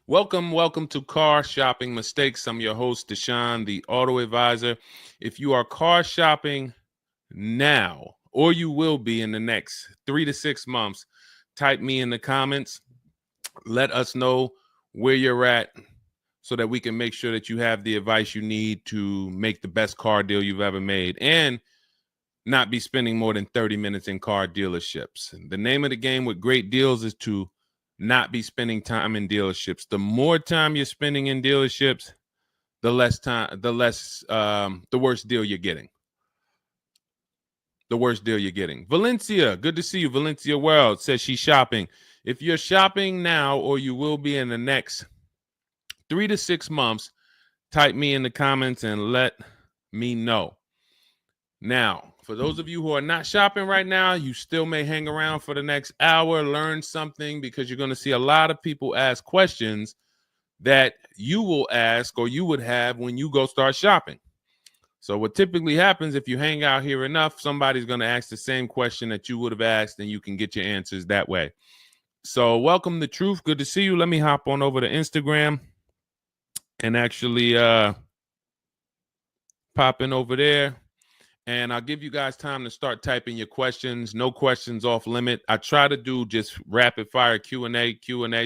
Welcome to Car Shopping Mistakes. I'm your host, Deshone the Auto Advisor. If you are car shopping now, or you will be in the next 3 to 6 months, type me in the comments. Let us know where you're at so that we can make sure that you have the advice you need to make the best car deal you've ever made and not be spending more than 30 minutes in car dealerships. The name of the game with great deals is to not be spending time in dealerships. The more time you're spending in dealerships, the worse deal you're getting. The worst deal you're getting. Valencia, good to see you. Valencia World says she's shopping. If you're shopping now or you will be in the next 3 to 6 months, type me in the comments and let me know. Now, for those of you who are not shopping right now, you still may hang around for the next hour, learn something, because you're going to see a lot of people ask questions that you will ask or you would have when you go start shopping. So what typically happens if you hang out here enough, somebody's going to ask the same question that you would have asked, and you can get your answers that way. So welcome to Truth. Good to see you. Let me hop on over to Instagram and actually pop in over there. And I'll give you guys time to start typing your questions. No questions off limit. I try to do just rapid fire Q&A.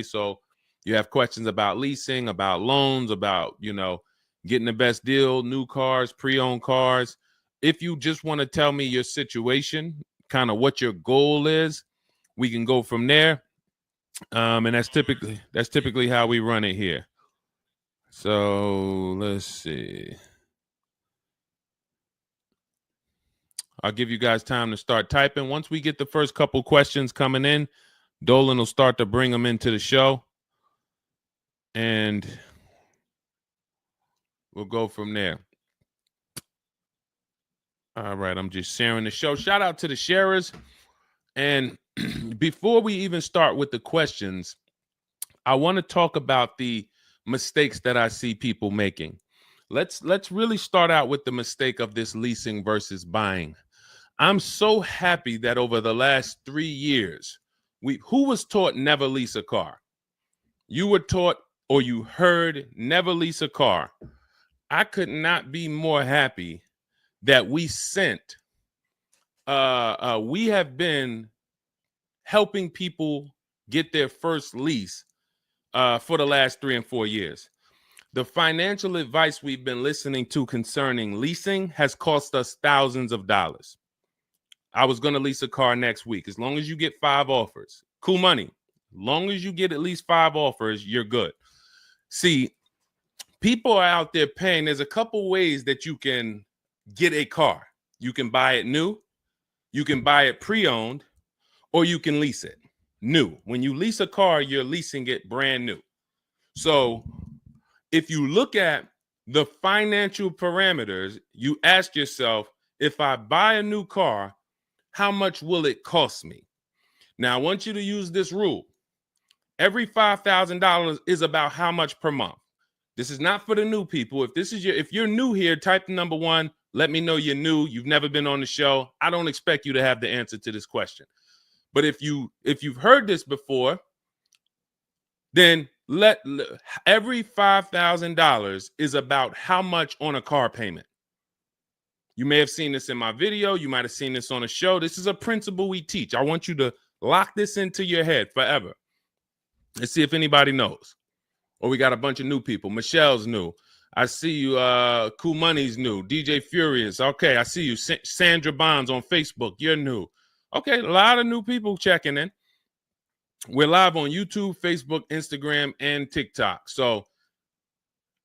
So you have questions about leasing, about loans, about, getting the best deal, new cars, pre-owned cars. If you just want to tell me your situation, kind of what your goal is, we can go from there. And that's typically how we run it here. So let's see. I'll give you guys time to start typing. Once we get the first couple questions coming in, Dolan will start to bring them into the show. And we'll go from there. All right, I'm just sharing the show. Shout out to the sharers. And before we even start with the questions, I want to talk about the mistakes that I see people making. Let's really start out with the mistake of this leasing versus buying. I'm so happy that over the last 3 years, who was taught never lease a car? You were taught or you heard never lease a car. I could not be more happy that we have been helping people get their first lease for the last 3 and 4 years. The financial advice we've been listening to concerning leasing has cost us thousands of dollars. I was going to lease a car next week. As long as you get 5 offers, cool money. As long as you get at least 5 offers, you're good. See, people are out there paying. There's a couple ways that you can get a car. You can buy it new, you can buy it pre-owned, or you can lease it new. When you lease a car, you're leasing it brand new. So if you look at the financial parameters, you ask yourself, if I buy a new car, how much will it cost me? Now, I want you to use this rule. Every $5,000 is about how much per month. This is not for the new people. If you're new here, type the number 1. Let me know you're new. You've never been on the show. I don't expect you to have the answer to this question. But if you've heard this before, then every $5,000 is about how much on a car payment. You may have seen this in my video. You might have seen this on a show. This is a principle we teach. I want you to lock this into your head forever. Let's see if anybody knows. Or we got a bunch of new people. Michelle's new. I see you. Cool Money's new. DJ Furious. Okay, I see you. Sandra Bonds on Facebook. You're new. Okay, a lot of new people checking in. We're live on YouTube, Facebook, Instagram, and TikTok. So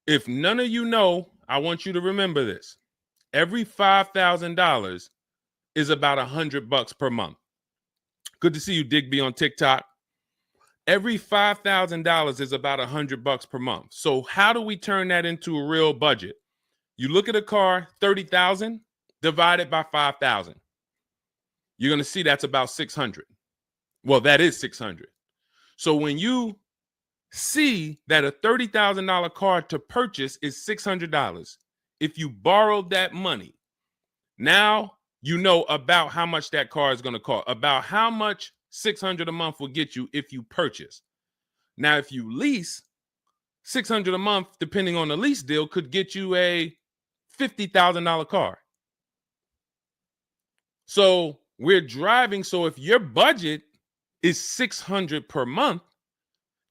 if none of you know, I want you to remember this. Every $5,000 is about $100 per month. Good to see you, Digby, on TikTok. Every $5,000 is about $100 per month. So how do we turn that into a real budget? You look at a car, $30,000 divided by 5,000. You're going to see that's about 600. Well, that is 600. So when you see that a $30,000 car to purchase is $600, if you borrowed that money, now you know about how much that car is going to cost, about how much $600 a month will get you if you purchase. Now, if you lease, $600 a month, depending on the lease deal, could get you a $50,000 car. So we're driving. So if your budget is $600 per month,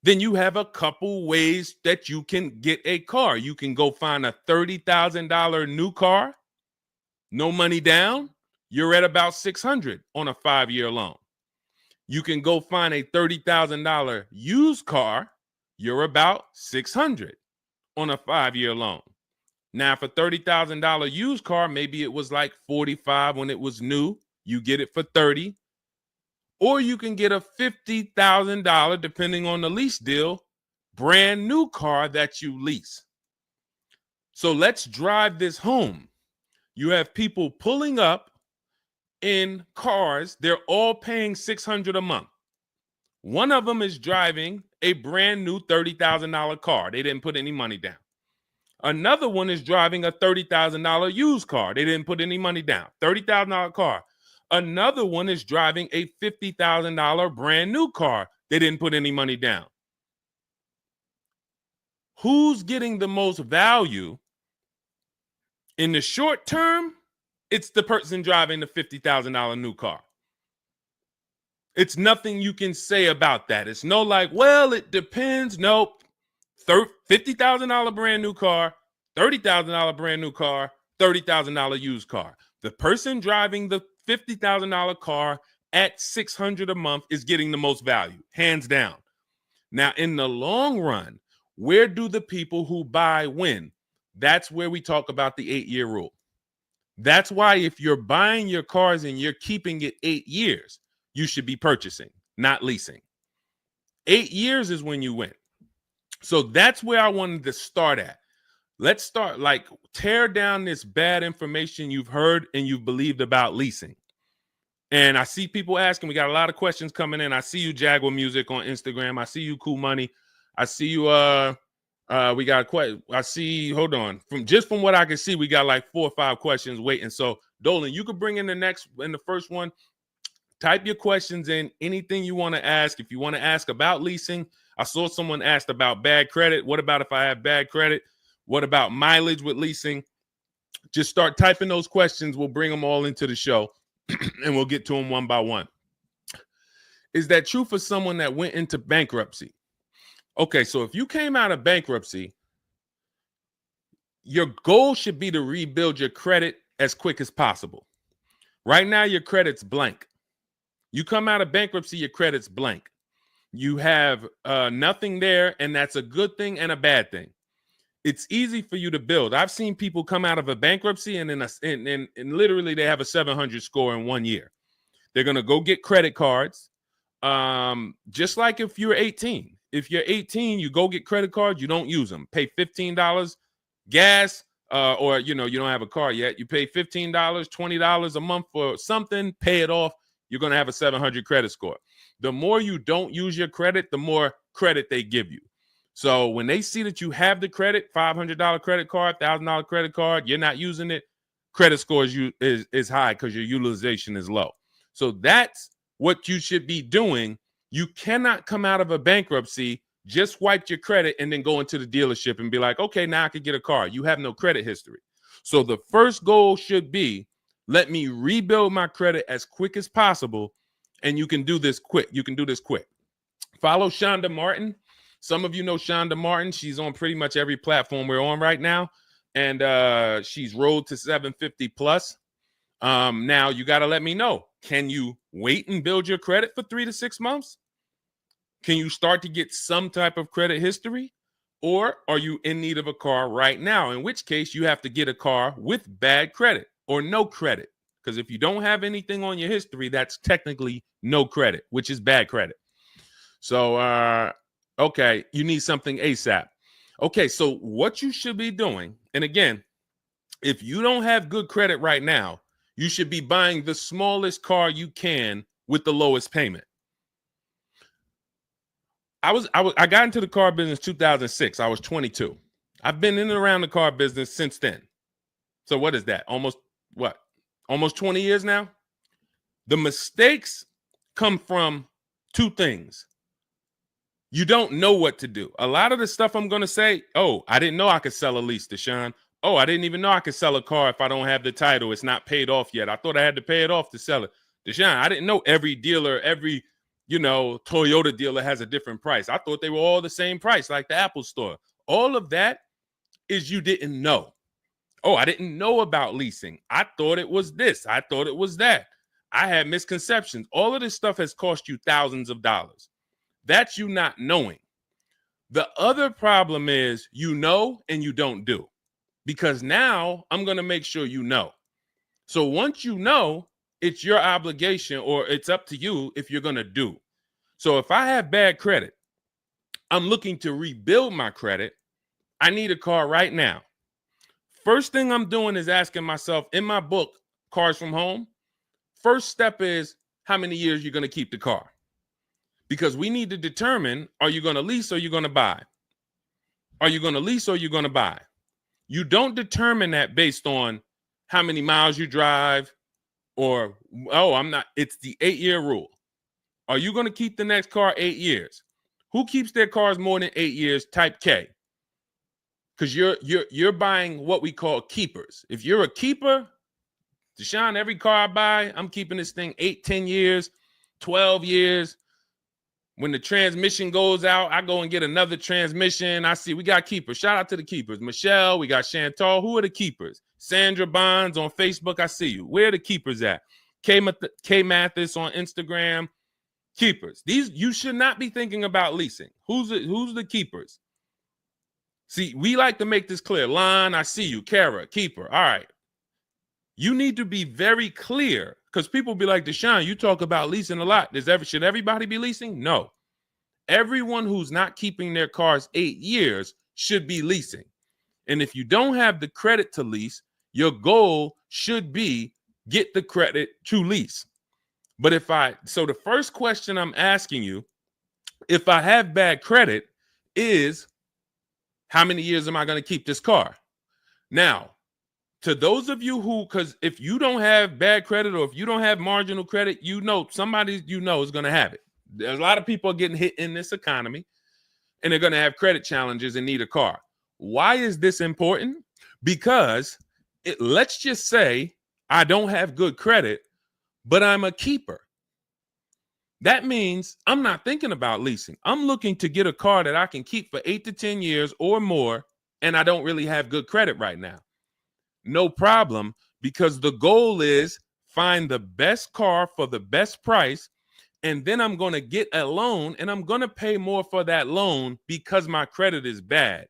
then you have a couple ways that you can get a car. You can go find a $30,000 new car, no money down. You're at about $600 on a 5-year loan. You can go find a $30,000 used car. You're about $600 on a 5-year loan. Now, for $30,000 used car, maybe it was like $45 when it was new. You get it for $30. Or you can get a $50,000, depending on the lease deal, brand new car that you lease. So let's drive this home. You have people pulling up in cars. They're all paying $600 a month. One of them is driving a brand new $30,000 car. They didn't put any money down. Another one is driving a $30,000 used car. They didn't put any money down. $30,000 car. Another one is driving a $50,000 brand new car. They didn't put any money down. Who's getting the most value? In the short term, it's the person driving the $50,000 new car. It's nothing you can say about that. It's no like, well, it depends. Nope. $50,000 brand new car, $30,000 brand new car, $30,000 used car. The person driving the $50,000 car at $600 a month is getting the most value, hands down. Now, in the long run, where do the people who buy win? That's where we talk about the 8-year rule. That's why if you're buying your cars and you're keeping it 8 years, you should be purchasing, not leasing. 8 years is when you win. So that's where I wanted to start at. Let's start, like, tear down this bad information you've heard and you've believed about leasing. And I see people asking, we got a lot of questions coming in. I see you, Jaguar Music, on Instagram. I see you, Cool Money. I see you, we got quite, I see, hold on. From what I can see, we got like 4 or 5 questions waiting. So Dolan, you could bring in the first one. Type your questions in, anything you want to ask. If you want to ask about leasing, I saw someone asked about bad credit. What about if I have bad credit? What about mileage with leasing? Just start typing those questions. We'll bring them all into the show and we'll get to them one by one. Is that true for someone that went into bankruptcy? Okay, so if you came out of bankruptcy, your goal should be to rebuild your credit as quick as possible. Right now, your credit's blank. You come out of bankruptcy, your credit's blank. You have nothing there, and that's a good thing and a bad thing. It's easy for you to build. I've seen people come out of a bankruptcy and literally they have a 700 score in 1 year. They're going to go get credit cards. Just like if you're 18. If you're 18, you go get credit cards, you don't use them. Pay $15 gas, or you don't have a car yet. You pay $15, $20 a month for something, pay it off. You're going to have a 700 credit score. The more you don't use your credit, the more credit they give you. So when they see that you have the credit, $500 credit card, $1,000 credit card, you're not using it, credit score is high because your utilization is low. So that's what you should be doing. You cannot come out of a bankruptcy, just wipe your credit, and then go into the dealership and be like, okay, now I can get a car. You have no credit history. So the first goal should be, let me rebuild my credit as quick as possible, and you can do this quick. You can do this quick. Follow Shonda Martin. Some of you know Shonda Martin. She's on pretty much every platform we're on right now, and she's Road to 750 plus. Now you got to let me know. Can you wait and build your credit for 3 to 6 months? Can you start to get some type of credit history? Or are you in need of a car right now? In which case you have to get a car with bad credit or no credit. Because if you don't have anything on your history, that's technically no credit, which is bad credit. So, okay, you need something ASAP. Okay, so what you should be doing, and again, if you don't have good credit right now, you should be buying the smallest car you can with the lowest payment. I got into the car business 2006. I was 22. I've been in and around the car business since then. So what is that? Almost 20 years now? The mistakes come from 2 things. You don't know what to do. A lot of the stuff I'm going to say, oh, I didn't know I could sell a lease, Deshone. Oh, I didn't even know I could sell a car if I don't have the title. It's not paid off yet. I thought I had to pay it off to sell it. Deshone, I didn't know every dealer, every, Toyota dealer has a different price. I thought they were all the same price, like the Apple store. All of that is you didn't know. Oh, I didn't know about leasing. I thought it was this. I thought it was that. I had misconceptions. All of this stuff has cost you thousands of dollars. That's you not knowing. The other problem is you know and you don't do, because now I'm going to make sure you know. So once you know, it's your obligation, or it's up to you if you're going to do. So if I have bad credit, I'm looking to rebuild my credit. I need a car right now. First thing I'm doing is asking myself, in my book, Cars from Home, first step is how many years you're going to keep the car. Because we need to determine, are you going to lease or you're going to buy? Are you going to lease or you're going to buy? You don't determine that based on how many miles you drive, or, oh, I'm not. It's the 8-year rule. Are you going to keep the next car 8 years? Who keeps their cars more than 8 years? Type K. Because you're buying what we call keepers. If you're a keeper, Deshone, every car I buy, I'm keeping this thing 8, 10 years, 12 years. When the transmission goes out, I go and get another transmission. I see we got keepers. Shout out to the keepers. Michelle, we got Chantal. Who are the keepers? Sandra Bonds on Facebook. I see you. Where are the keepers at? K Mathis on Instagram. Keepers. These, you should not be thinking about leasing. Who's the keepers? See, we like to make this clear. Lon, I see you. Kara, keeper. All right. You need to be very clear, because people be like, Deshone, you talk about leasing a lot. Should everybody be leasing? No. Everyone who's not keeping their cars 8 years should be leasing. And if you don't have the credit to lease, your goal should be get the credit to lease. But so the first question I'm asking you, if I have bad credit, is how many years am I going to keep this car? Now, to those of you who, because if you don't have bad credit, or if you don't have marginal credit, somebody is going to have it. There's a lot of people getting hit in this economy, and they're going to have credit challenges and need a car. Why is this important? Because let's just say I don't have good credit, but I'm a keeper. That means I'm not thinking about leasing. I'm looking to get a car that I can keep for 8 to 10 years or more, and I don't really have good credit right now. No problem, because the goal is find the best car for the best price, and then I'm going to get a loan, and I'm going to pay more for that loan because my credit is bad.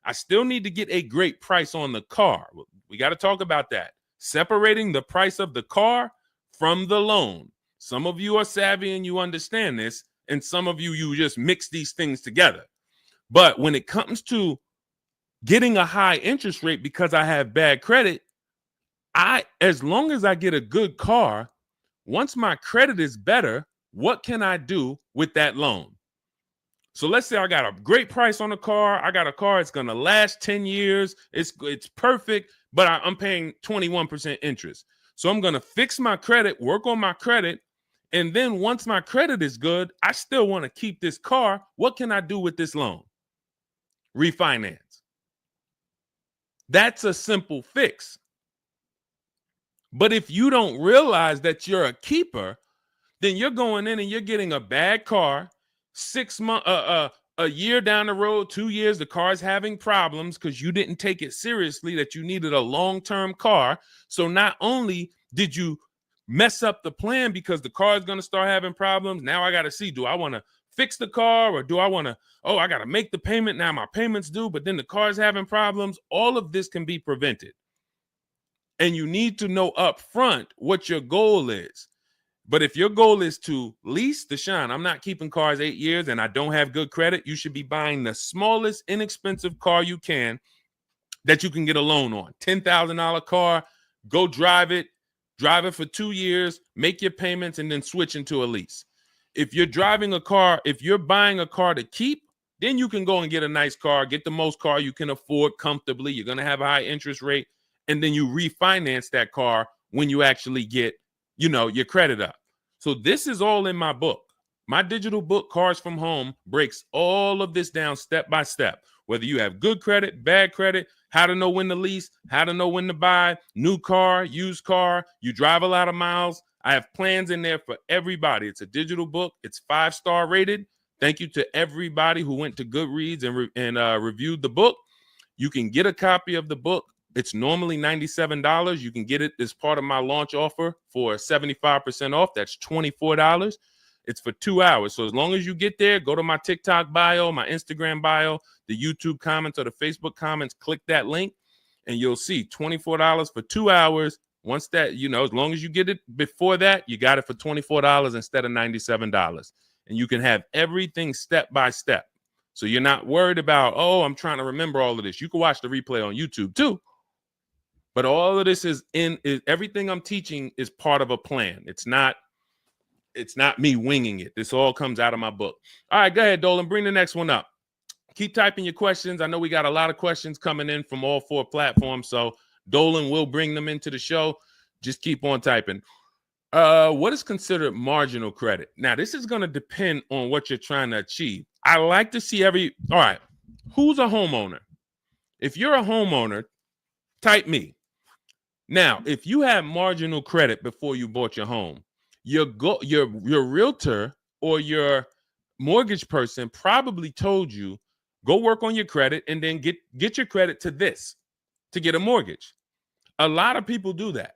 I still need to get a great price on the car. We got to talk about that. Separating the price of the car from the loan. Some of you are savvy and you understand this, and some of you just mix these things together. But when it comes to getting a high interest rate because I have bad credit, as long as I get a good car, once my credit is better, what can I do with that loan? So let's say I got a great price on a car. I got a car, it's going to last 10 years. It's perfect, but I'm paying 21% interest. So I'm going to fix my credit, work on my credit. And then once my credit is good, I still want to keep this car. What can I do with this loan? Refinance. That's a simple fix. But if you don't realize that you're a keeper, then you're going in and you're getting a bad car. 6 months, a year down the road, 2 years, the car's having problems because you didn't take it seriously that you needed a long-term car. So not only did you mess up the plan because the car is going to start having problems, now I got to see, do I want to fix the car, or do I want to, I got to make the payment, now my payment's due, but then the car's having problems. All of this can be prevented. And you need to know up front what your goal is. But if your goal is to lease, Deshone, I'm not keeping cars 8 years and I don't have good credit, you should be buying the smallest inexpensive car you can that you can get a loan on. $10,000 car, go drive it for 2 years, make your payments, and then switch into a lease. If you're driving a car, if you're buying a car to keep, then you can go and get a nice car, get the most car you can afford comfortably. You're going to have a high interest rate, and then you refinance that car when you actually get your credit up. So this is all in my book. My digital book, Cars from Home, breaks all of this down step by step. Whether you have good credit, bad credit, how to know when to lease, how to know when to buy, new car, used car, you drive a lot of miles. I have plans in there for everybody. It's a digital book. It's 5-star rated. Thank you to everybody who went to Goodreads and reviewed the book. You can get a copy of the book. It's normally $97. You can get it as part of my launch offer for 75% off. That's $24. It's for 2 hours. So as long as you get there, go to my TikTok bio, my Instagram bio, the YouTube comments or the Facebook comments, click that link, and you'll see $24 for 2 hours. Once that, as long as you get it before that, you got it for $24 instead of $97. And you can have everything step by step. So you're not worried about, I'm trying to remember all of this. You can watch the replay on YouTube too. But all of this is everything I'm teaching is part of a plan. It's not me winging it. This all comes out of my book. All right, go ahead, Dolan. Bring the next one up. Keep typing your questions. I know we got a lot of questions coming in from all 4 platforms, so Dolan will bring them into the show. Just keep on typing. What is considered marginal credit? Now, this is going to depend on what you're trying to achieve. I like to see all right, who's a homeowner? If you're a homeowner, type me. Now, if you have marginal credit before you bought your home, your realtor or your mortgage person probably told you, go work on your credit and then get your credit to this to get a mortgage. A lot of people do that.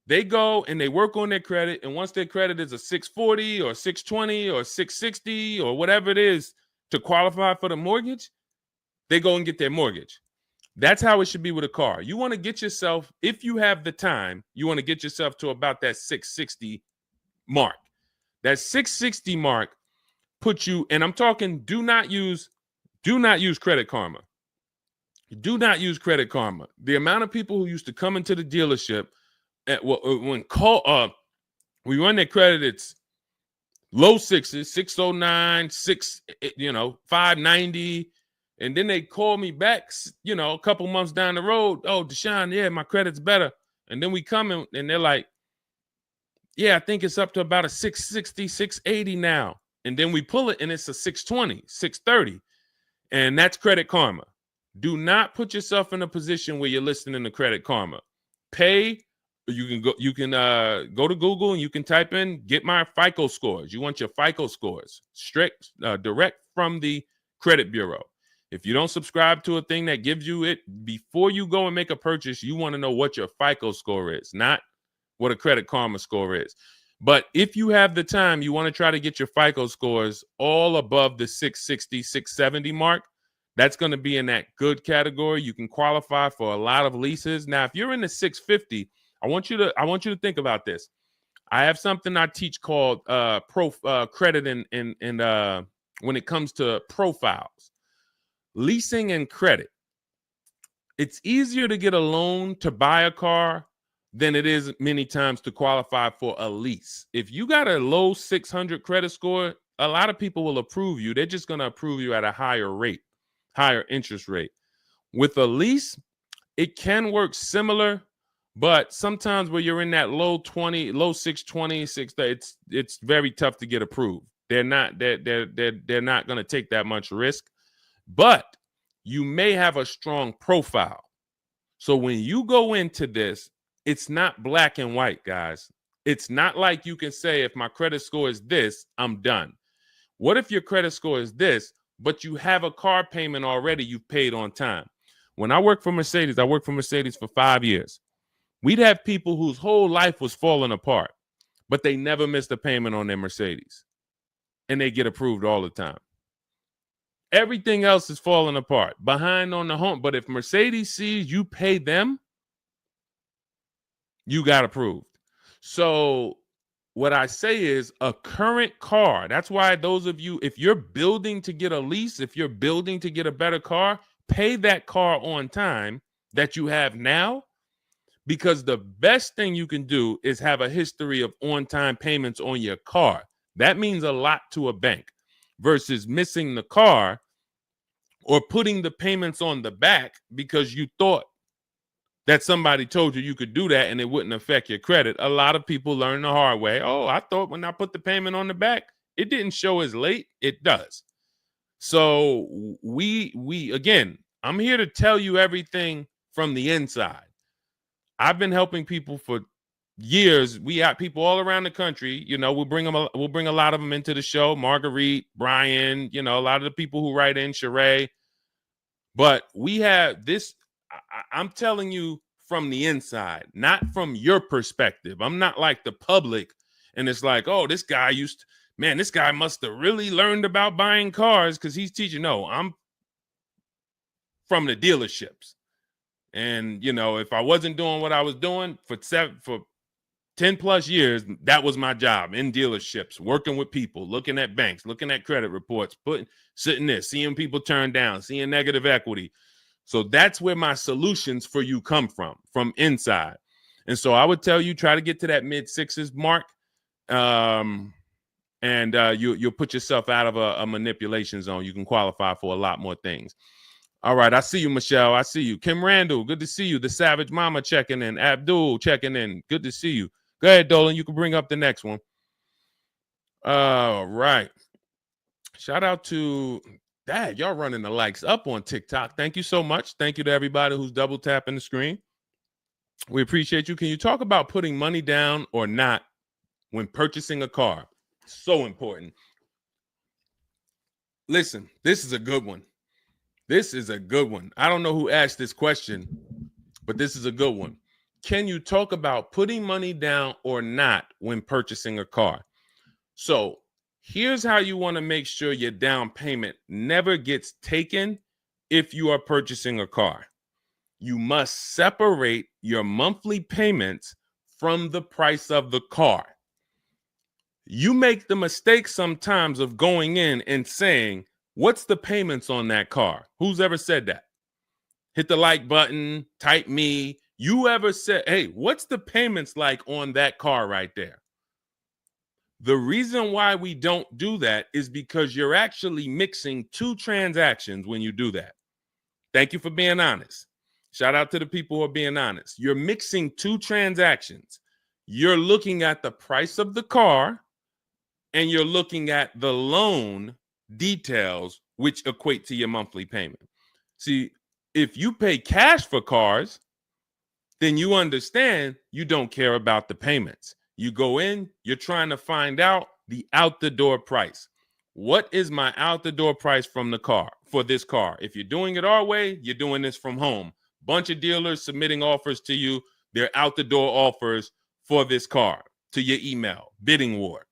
They go and they work on their credit, and once their credit is a 640 or 620 or 660 or whatever it is to qualify for the mortgage, they go and get their mortgage. That's how it should be with a car. You want to get yourself, if you have the time, you want to get yourself to about that 660 mark. That 660 mark puts you, and I'm talking, do not use Credit Karma. Do not use Credit Karma. The amount of people who used to come into the dealership we run their credit, it's low 6s, 609, 590. And then they call me back, a couple months down the road. Oh, Deshone, yeah, my credit's better. And then we come in and they're like, yeah, I think it's up to about a 660, 680 now. And then we pull it and it's a 620, 630. And that's Credit Karma. Do not put yourself in a position where you're listening to Credit Karma. Pay. You can go to Google and you can type in, get my FICO scores. You want your FICO scores direct from the credit bureau. If you don't subscribe to a thing that gives you it before you go and make a purchase, you want to know what your FICO score is, not what a Credit Karma score is. But if you have the time, you want to try to get your FICO scores all above the 660, 670 mark. That's going to be in that good category. You can qualify for a lot of leases. Now, if you're in the 650, I want you to think about this. I have something I teach called credit and when it comes to profiles, leasing and credit. It's easier to get a loan to buy a car than it is many times to qualify for a lease. If you got a low 600 credit score, a lot of people will approve you. They're just going to approve you at a higher rate, higher interest rate. With a lease, it can work similar. But sometimes when you're in that low 620, 630, it's very tough to get approved. They're not going to take that much risk, but you may have a strong profile. So when you go into this, it's not black and white, guys. It's not like you can say, if my credit score is this, I'm done. What if your credit score is this, but you have a car payment already you've paid on time? When I worked for Mercedes, I worked for Mercedes for 5 years. We'd have people whose whole life was falling apart, but they never missed a payment on their Mercedes, and they get approved all the time. Everything else is falling apart, behind on the home. But if Mercedes sees you pay them, you got approved. So what I say is a current car. That's why those of you, if you're building to get a lease, if you're building to get a better car, pay that car on time that you have now. Because the best thing you can do is have a history of on-time payments on your car. That means a lot to a bank versus missing the car or putting the payments on the back because you thought that somebody told you could do that and it wouldn't affect your credit. A lot of people learn the hard way. Oh, I thought when I put the payment on the back, it didn't show as late. It does. So we again, I'm here to tell you everything from the inside. I've been helping people for years. We have people all around the country. You know, we'll bring a lot of them into the show. Marguerite, Brian, you know, a lot of the people who write in, Sheree. But we have this. I'm telling you from the inside, not from your perspective. I'm not like the public, and it's like, oh, this guy this guy must have really learned about buying cars because he's teaching. No, I'm from the dealerships. And, you know, if I wasn't doing what I was doing for 10 plus years, that was my job in dealerships, working with people, looking at banks, looking at credit reports, sitting there, seeing people turn down, seeing negative equity. So that's where my solutions for you come from inside. And so I would tell you, try to get to that mid sixes mark. And you'll put yourself out of a manipulation zone. You can qualify for a lot more things. All right, I see you, Michelle. I see you. Kim Randall, good to see you. The Savage Mama checking in. Abdul checking in. Good to see you. Go ahead, Dolan. You can bring up the next one. All right. Shout out to Dad. Y'all running the likes up on TikTok. Thank you so much. Thank you to everybody who's double tapping the screen. We appreciate you. Can you talk about putting money down or not when purchasing a car? So important. Listen, this is a good one. This is a good one. I don't know who asked this question, but this is a good one. Can you talk about putting money down or not when purchasing a car? So here's how you want to make sure your down payment never gets taken if you are purchasing a car. You must separate your monthly payments from the price of the car. You make the mistake sometimes of going in and saying, what's the payments on that car? Who's ever said that? Hit the like button, type me. You ever said, hey, what's the payments like on that car right there? The reason why we don't do that is because you're actually mixing two transactions when you do that. Thank you for being honest. Shout out to the people who are being honest. You're mixing two transactions. You're looking at the price of the car and you're looking at the loan details, which equate to your monthly payment. See, if you pay cash for cars, then you understand you don't care about the payments. You go in, you're trying to find out the out the door price. What is my out the door price from the car for this car? If you're doing it our way, you're doing this from home. Bunch of dealers submitting offers to you. They're out the door offers for this car to your email, bidding war.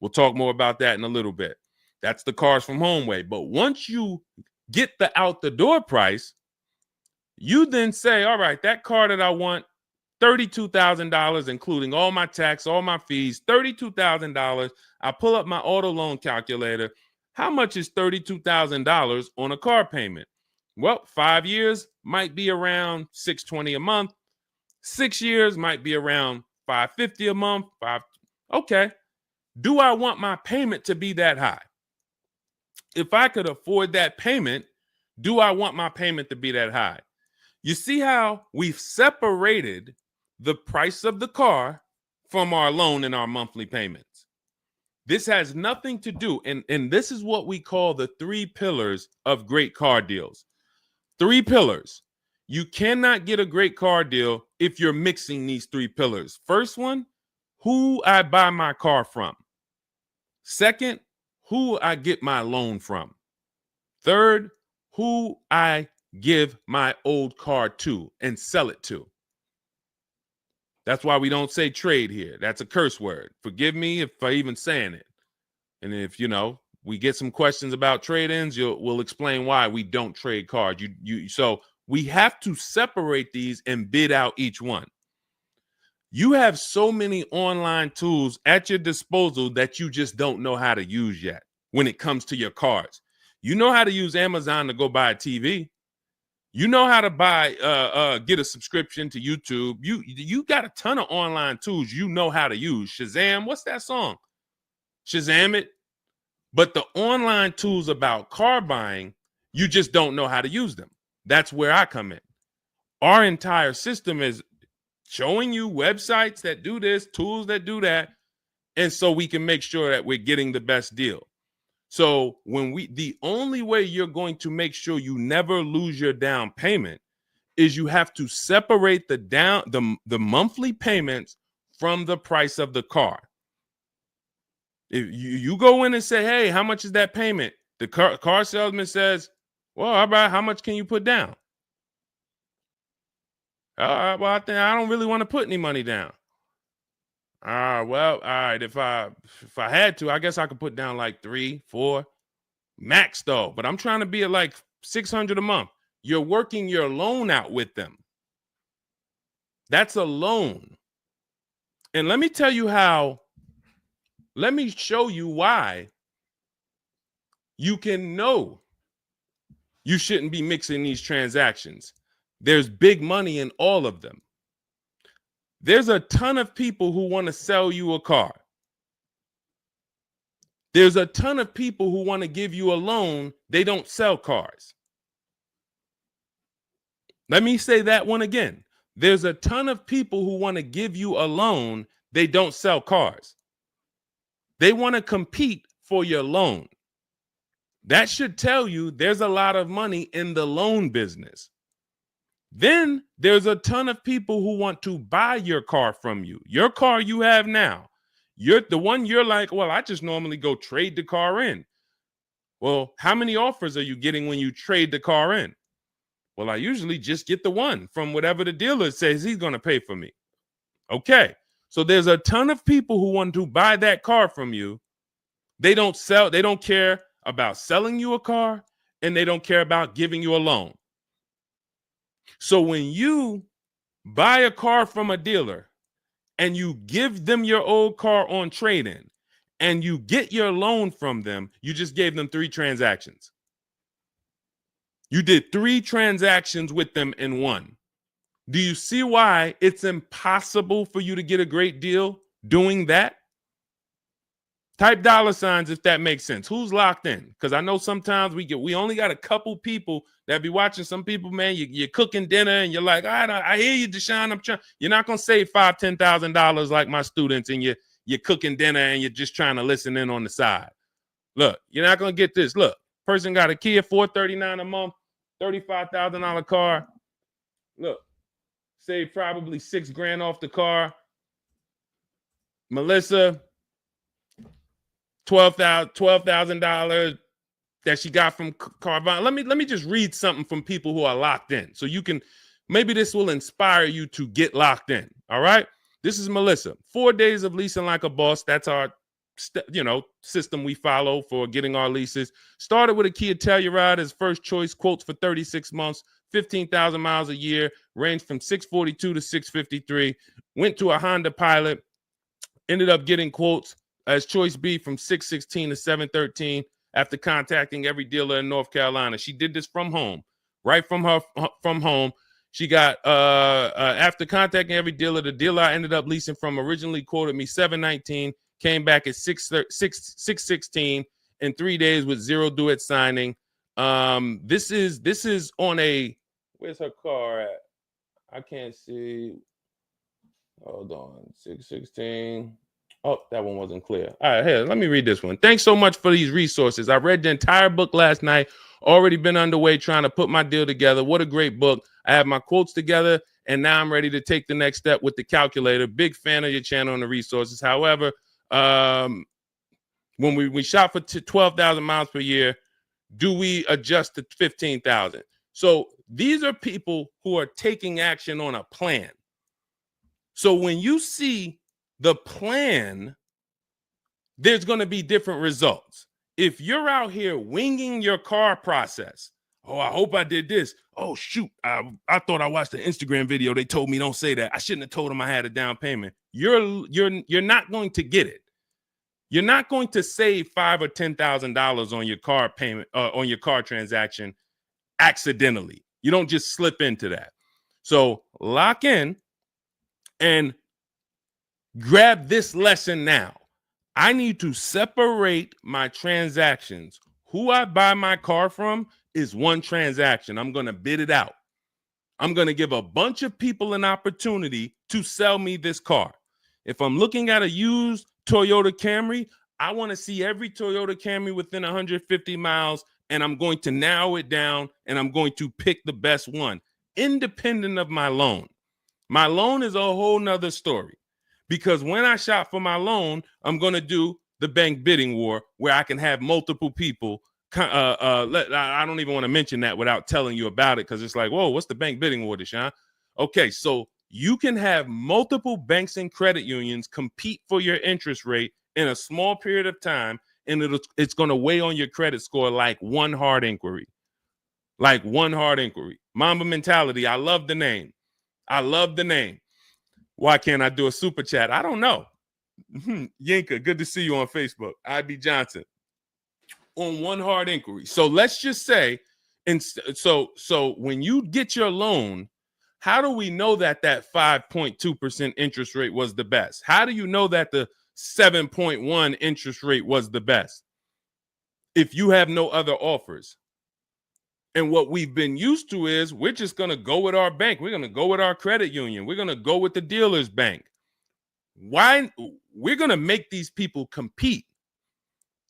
We'll talk more about that in a little bit. That's the Cars from Home way. But once you get the out the door price, you then say, all right, that car that I want, $32,000, including all my tax, all my fees, $32,000. I pull up my auto loan calculator. How much is $32,000 on a car payment? Well, 5 years might be around $620 a month. 6 years might be around $550 a month. Okay. Do I want my payment to be that high? If I could afford that payment, do I want my payment to be that high? You see how we've separated the price of the car from our loan and our monthly payments. This has nothing to do, and this is what we call the 3 pillars of great car deals. 3 pillars. You cannot get a great car deal if you're mixing these 3 pillars. First one, who I buy my car from. Second, who I get my loan from. Third, who I give my old car to and sell it to. That's why we don't say trade here. That's a curse word. Forgive me if I even saying it. And if, we get some questions about trade-ins, we'll explain why we don't trade cars. So we have to separate these and bid out each one. You have so many online tools at your disposal that you just don't know how to use yet when it comes to your cars. You know how to use Amazon to go buy a TV. You know how to get a subscription to YouTube. You got a ton of online tools you know how to use. Shazam, what's that song? Shazam it. But the online tools about car buying, you just don't know how to use them. That's where I come in. Our entire system is showing you websites that do this, tools that do that. And so we can make sure that we're getting the best deal. So the only way you're going to make sure you never lose your down payment is you have to separate the monthly payments from the price of the car. If you go in and say, hey, how much is that payment? The car salesman says, well, all right, how much can you put down? Well, I don't really want to put any money down. Well, all right, if I had to, I guess I could put down like 3, 4 max though, but I'm trying to be at like $600 a month. You're working your loan out with them. That's a loan. And let me tell you how, let me show you why you can know you shouldn't be mixing these transactions. There's big money in all of them. There's a ton of people who want to sell you a car. There's a ton of people who want to give you a loan. They don't sell cars. Let me say that one again. There's a ton of people who want to give you a loan. They don't sell cars. They want to compete for your loan. That should tell you there's a lot of money in the loan business. Then there's a ton of people who want to buy your car from you. Your car you have now. You're the one you're like, well, I just normally go trade the car in. Well, how many offers are you getting when you trade the car in? Well, I usually just get the one from whatever the dealer says he's going to pay for me. Okay. So there's a ton of people who want to buy that car from you. They don't care about selling you a car, and they don't care about giving you a loan. So when you buy a car from a dealer and you give them your old car on trade-in and you get your loan from them, you just gave them 3 transactions. You did 3 transactions with them in one. Do you see why it's impossible for you to get a great deal doing that? Type $signs if that makes sense. Who's locked in? Because I know sometimes we only got a couple people that be watching. Some people, man, you're cooking dinner and you're like, all right, I hear you, Deshone. You're not gonna save $5,000, $10,000 like my students, and you're cooking dinner and you're just trying to listen in on the side. Look, you're not gonna get this. Look, person got a Kia $439 a month, $35,000 car. Look, save probably $6,000 off the car. Melissa, $12,000 that she got from Carvana. Let me just read something from people who are locked in, so you can, maybe this will inspire you to get locked in. All right, this is Melissa. 4 days of leasing like a boss. That's our system we follow for getting our leases. Started with a Kia Telluride as first choice. Quotes for 36 months, 15,000 miles a year. Ranged from 642 to 653. Went to a Honda Pilot. Ended up getting quotes as choice B from 616 to 713 after contacting every dealer in North Carolina. She did this from home, right from home. She got after contacting every dealer, the dealer I ended up leasing from originally quoted me 719, came back at 616 in 3 days with 0 due at signing. This is on a, where's her car at? I can't see. Hold on, 616. Oh, that one wasn't clear. All right, here, let me read this one. Thanks so much for these resources. I read the entire book last night. Already been underway trying to put my deal together. What a great book. I have my quotes together, and now I'm ready to take the next step with the calculator. Big fan of your channel and the resources. However, when we shop for 12,000 miles per year, do we adjust to 15,000? So these are people who are taking action on a plan. So when you see the plan, there's going to be different results. If you're out here winging your car process, oh, I hope I did this. Oh, shoot, I thought I watched the Instagram video. They told me don't say that. I shouldn't have told them I had a down payment. You're not going to get it. You're not going to save $5,000 or $10,000 on your car payment, on your car transaction accidentally. You don't just slip into that. So lock in and grab this lesson now. I need to separate my transactions. Who I buy my car from is one transaction. I'm going to bid it out. I'm going to give a bunch of people an opportunity to sell me this car. If I'm looking at a used Toyota Camry, I want to see every Toyota Camry within 150 miles, and I'm going to narrow it down, and I'm going to pick the best one, independent of my loan. My loan is a whole nother story, because when I shop for my loan, I'm going to do the bank bidding war, where I can have multiple people. I don't even want to mention that without telling you about it, because it's like, whoa, what's the bank bidding war, Deshone? Okay, so you can have multiple banks and credit unions compete for your interest rate in a small period of time, and it's going to weigh on your credit score like one hard inquiry. Like one hard inquiry. Mamba Mentality, I love the name. I love the name. Why can't I do a super chat? I don't know. Yinka, good to see you on Facebook. IB Johnson. On one hard inquiry. So let's just say, and so when you get your loan, how do we know that 5.2% interest rate was the best? How do you know that the 7.1 interest rate was the best if you have no other offers? And what we've been used to is we're just going to go with our bank. We're going to go with our credit union. We're going to go with the dealer's bank. Why? We're going to make these people compete.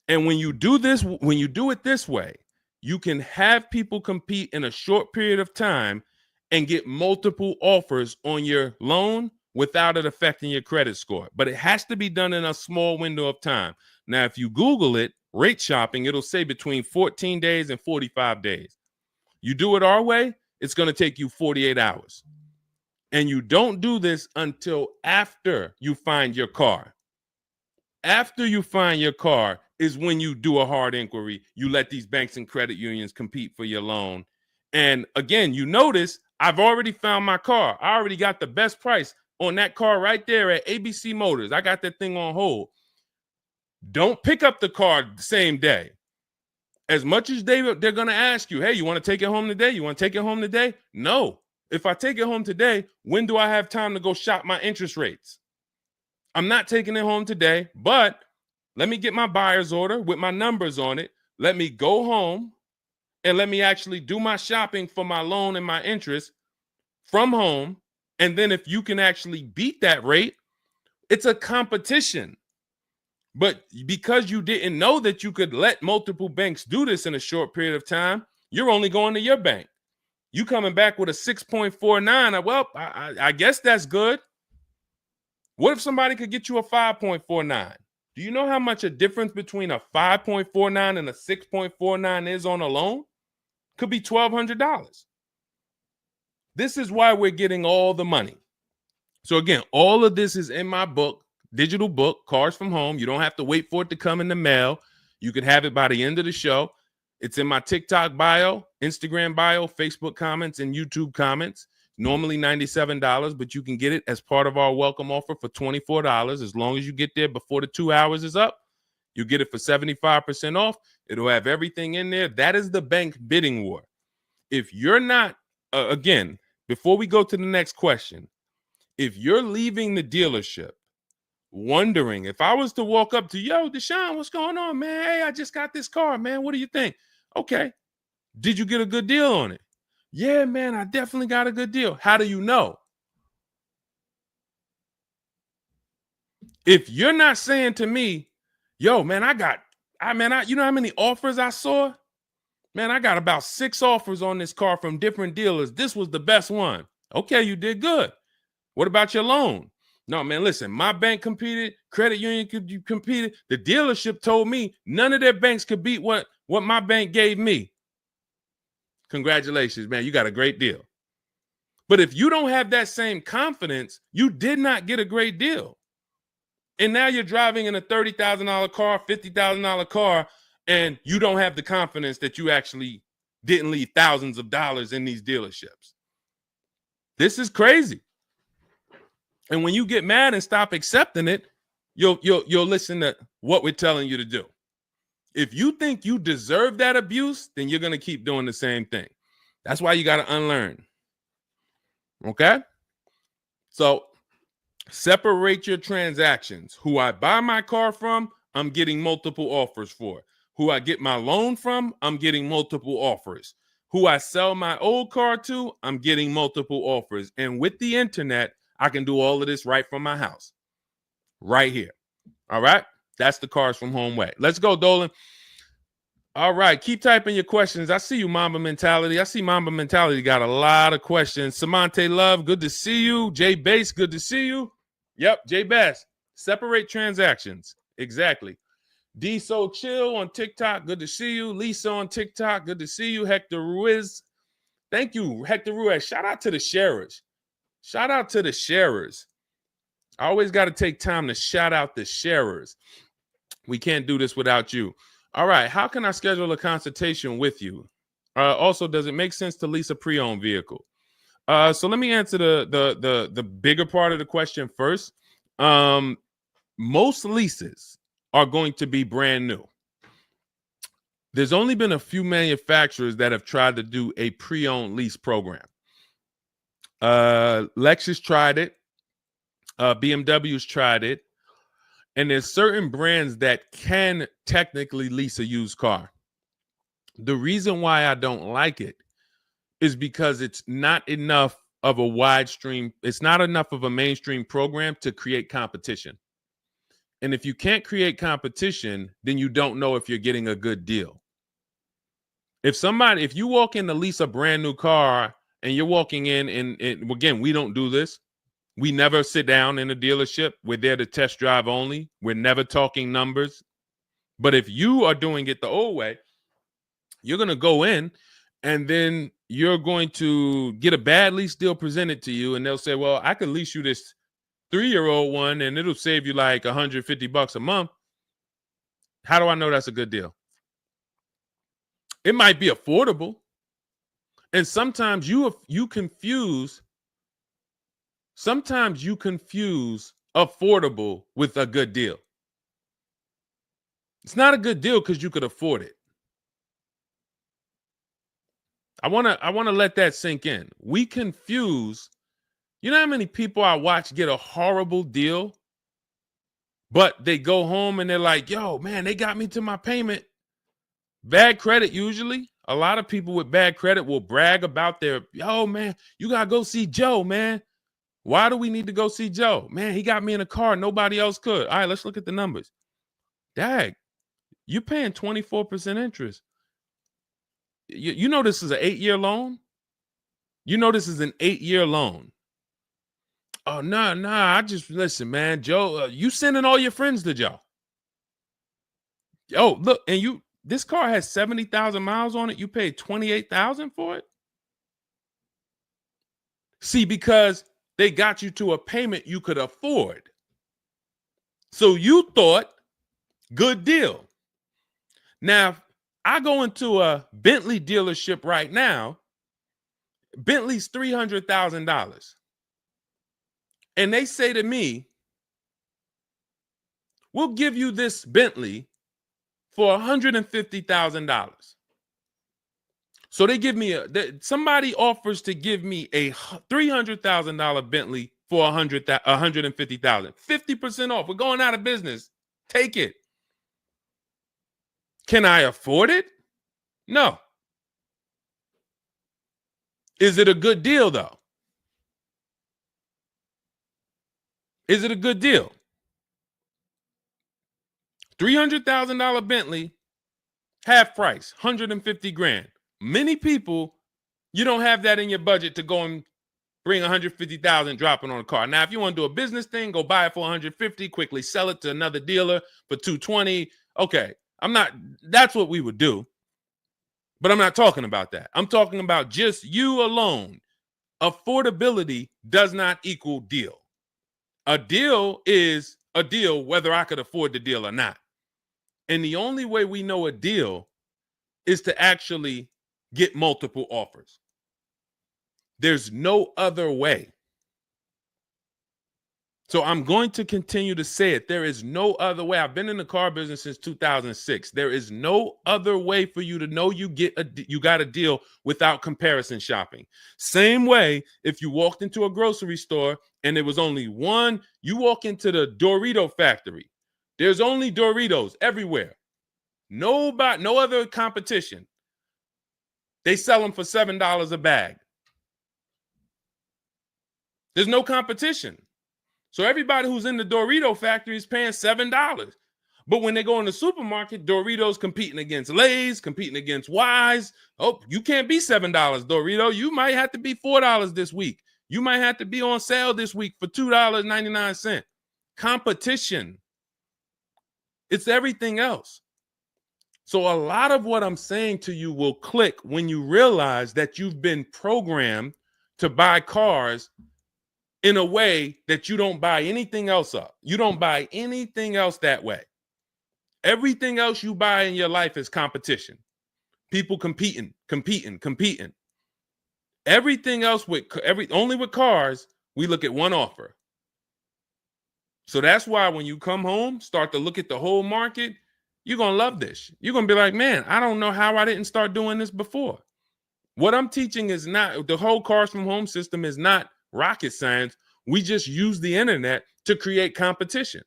And when you do this, when you do it this way, you can have people compete in a short period of time and get multiple offers on your loan without it affecting your credit score. But it has to be done in a small window of time. Now, if you Google it, rate shopping, it'll say between 14 days and 45 days. You do it our way, it's going to take you 48 hours. And you don't do this until after you find your car. After you find your car is when you do a hard inquiry. You let these banks and credit unions compete for your loan. And again, you notice I've already found my car. I already got the best price on that car right there at ABC Motors. I got that thing on hold. Don't pick up the car the same day. As much as they're going to ask you, hey, you want to take it home today? You want to take it home today? No. If I take it home today, when do I have time to go shop my interest rates? I'm not taking it home today, but let me get my buyer's order with my numbers on it. Let me go home and let me actually do my shopping for my loan and my interest from home. And then if you can actually beat that rate, it's a competition. But because you didn't know that you could let multiple banks do this in a short period of time, you're only going to your bank. You coming back with a 6.49. Well, I guess that's good. What if somebody could get you a 5.49? Do you know how much a difference between a 5.49 and a 6.49 is on a loan? Could be $1,200. This is why we're getting all the money. So again, all of this is in my book, digital book, Cars from Home. You don't have to wait for it to come in the mail. You can have it by the end of the show. It's in my TikTok bio, Instagram bio, Facebook comments, and YouTube comments. Normally $97, but you can get it as part of our welcome offer for $24. As long as you get there before the 2 hours is up, you get it for 75% off. It'll have everything in there. That is the bank bidding war. If you're not, again, before we go to the next question, if you're leaving the dealership wondering, if I was to walk up to, yo, Deshone, what's going on, man? Hey, I just got this car, man. What do you think? Okay. Did you get a good deal on it? Yeah, man, I definitely got a good deal. How do you know? If you're not saying to me, yo, man, you know how many offers I saw? Man, I got about 6 offers on this car from different dealers. This was the best one. Okay, you did good. What about your loan? No, man, listen, my bank competed, credit union competed. The dealership told me none of their banks could beat what my bank gave me. Congratulations, man, you got a great deal. But if you don't have that same confidence, you did not get a great deal. And now you're driving in a $30,000 car, $50,000 car, and you don't have the confidence that you actually didn't leave thousands of dollars in these dealerships. This is crazy. And when you get mad and stop accepting it, you'll listen to what we're telling you to do. If you think you deserve that abuse, then you're going to keep doing the same thing. That's why you got to unlearn. Okay? So separate your transactions. Who I buy my car from, I'm getting multiple offers for. Who I get my loan from, I'm getting multiple offers. Who I sell my old car to, I'm getting multiple offers. And with the internet, I can do all of this right from my house, right here. All right. That's the Cars from Home way. Let's go, Dolan. All right. Keep typing your questions. I see you, Mamba Mentality. I see Mamba Mentality got a lot of questions. Samante Love, good to see you. Jay Bass, good to see you. Yep, Jay Bass. Separate transactions. Exactly. D So Chill on TikTok, good to see you. Lisa on TikTok, good to see you. Hector Ruiz, thank you, Hector Ruiz. Shout out to the sharers. Shout out to the sharers. I always got to take time to shout out the sharers. We can't do this without you. All right, how can I schedule a consultation with you? Also, does it make sense to lease a pre-owned vehicle? So let me answer the bigger part of the question first. Most leases are going to be brand new. There's only been a few manufacturers that have tried to do a pre-owned lease program. Lexus tried it. BMW's tried it. And there's certain brands that can technically lease a used car. The reason why I don't like it is because it's not enough of a wide stream. It's not enough of a mainstream program to create competition. And if you can't create competition, then you don't know if you're getting a good deal. If you walk in to lease a brand new car and you're walking in and again, we don't do this. We never sit down in a dealership. We're there to test drive only. We're never talking numbers. But if you are doing it the old way, you're going to go in and then you're going to get a bad lease deal presented to you. And they'll say, well, I could lease you this 3-year-old one and it'll save you like $150 a month. How do I know that's a good deal? It might be affordable. And sometimes you confuse affordable with a good deal. It's not a good deal because you could afford it. I want to let that sink in. We confuse, you know how many people I watch get a horrible deal, but they go home and they're like, yo, man, they got me to my payment. Bad credit usually. A lot of people with bad credit will brag about yo, man, you got to go see Joe, man. Why do we need to go see Joe? Man, he got me in a car. Nobody else could. All right, let's look at the numbers. Dag, you're paying 24% interest. You know this is an 8-year loan? You know this is an 8-year loan. Oh, nah, I just, listen, man, Joe, you sending all your friends to Joe. Oh, look, and this car has 70,000 miles on it. You paid $28,000 for it? See, because they got you to a payment you could afford. So you thought, good deal. Now, I go into a Bentley dealership right now. Bentley's $300,000. And they say to me, we'll give you this Bentley for $150,000. So they give me somebody offers to give me a $300,000 Bentley for $150,000. 50% off. We're going out of business. Take it. Can I afford it? No. Is it a good deal, though? Is it a good deal? $300,000 Bentley, half price, $150,000. Many people, you don't have that in your budget to go and bring $150,000 dropping on a car. Now, if you want to do a business thing, go buy it for $150,000, quickly sell it to another dealer for $220,000. Okay, that's what we would do. But I'm not talking about that. I'm talking about just you alone. Affordability does not equal deal. A deal is a deal whether I could afford the deal or not. And the only way we know a deal is to actually get multiple offers. There's no other way. So I'm going to continue to say it. There is no other way. I've been in the car business since 2006. There is no other way for you to know you got a deal without comparison shopping. Same way if you walked into a grocery store and there was only one, you walk into the Dorito factory. There's only Doritos everywhere. No other competition. They sell them for $7 a bag. There's no competition. So everybody who's in the Dorito factory is paying $7. But when they go in the supermarket, Doritos competing against Lay's, competing against Wise. Oh, you can't be $7, Dorito. You might have to be $4 this week. You might have to be on sale this week for $2.99. Competition. It's everything else. So a lot of what I'm saying to you will click when you realize that you've been programmed to buy cars in a way that you don't buy anything else up. You don't buy anything else that way. Everything else you buy in your life is competition. People competing. Everything else only with cars, we look at one offer. So that's why when you come home, start to look at the whole market, you're going to love this. You're going to be like, man, I don't know how I didn't start doing this before. What I'm teaching is not, the whole cars from home system is not rocket science. We just use the internet to create competition.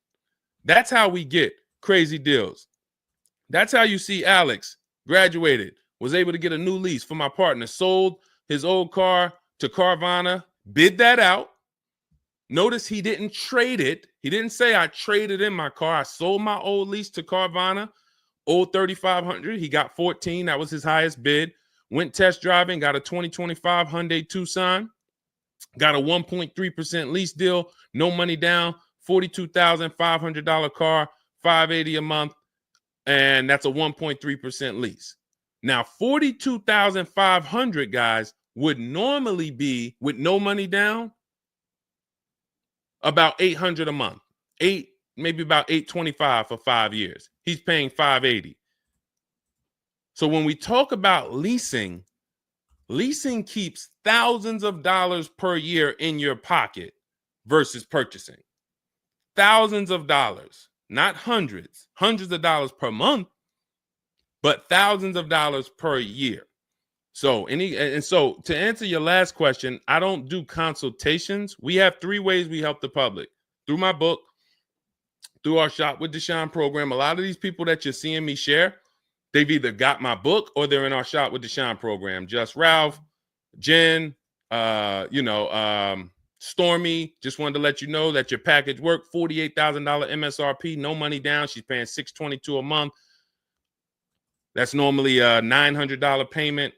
That's how we get crazy deals. That's how you see Alex graduated, was able to get a new lease for my partner, sold his old car to Carvana, bid that out. Notice he didn't trade it. He didn't say I traded in my car. I sold my old lease to Carvana, old 3,500. He got 14. That was his highest bid. Went test driving, got a 2025 Hyundai Tucson, got a 1.3% lease deal, no money down, $42,500 car, $580 a month, and that's a 1.3% lease. Now, $42,500, guys, would normally be, with no money down, about $800 a month. Maybe about $825 for 5 years. He's paying $580. So when we talk about leasing keeps thousands of dollars per year in your pocket versus purchasing. Thousands of dollars, not hundreds of dollars per month, but thousands of dollars per year. So to answer your last question, I don't do consultations. We have 3 ways we help the public: through my book, through our Shop with Deshone program. A lot of these people that you're seeing me share, they've either got my book or they're in our Shop with Deshone program. Just Ralph, Jen, Stormy. Just wanted to let you know that your package worked. $48,000 MSRP, no money down. She's paying $622 a month. That's normally a $900 payment.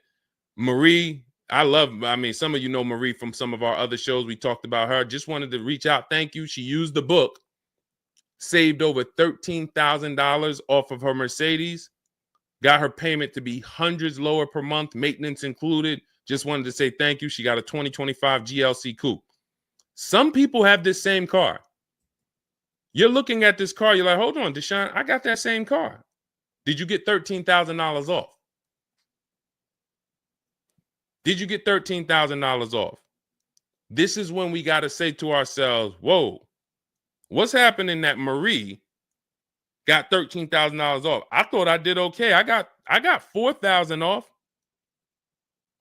Marie, some of you know Marie from some of our other shows. We talked about her. Just wanted to reach out. Thank you. She used the book, saved over $13,000 off of her Mercedes, got her payment to be hundreds lower per month, maintenance included. Just wanted to say thank you. She got a 2025 GLC Coupe. Some people have this same car. You're looking at this car. You're like, hold on, Deshone, I got that same car. Did you get $13,000 off? Did you get $13,000 off? This is when we got to say to ourselves, whoa, what's happening that Marie got $13,000 off? I thought I did okay. I got $4,000 off.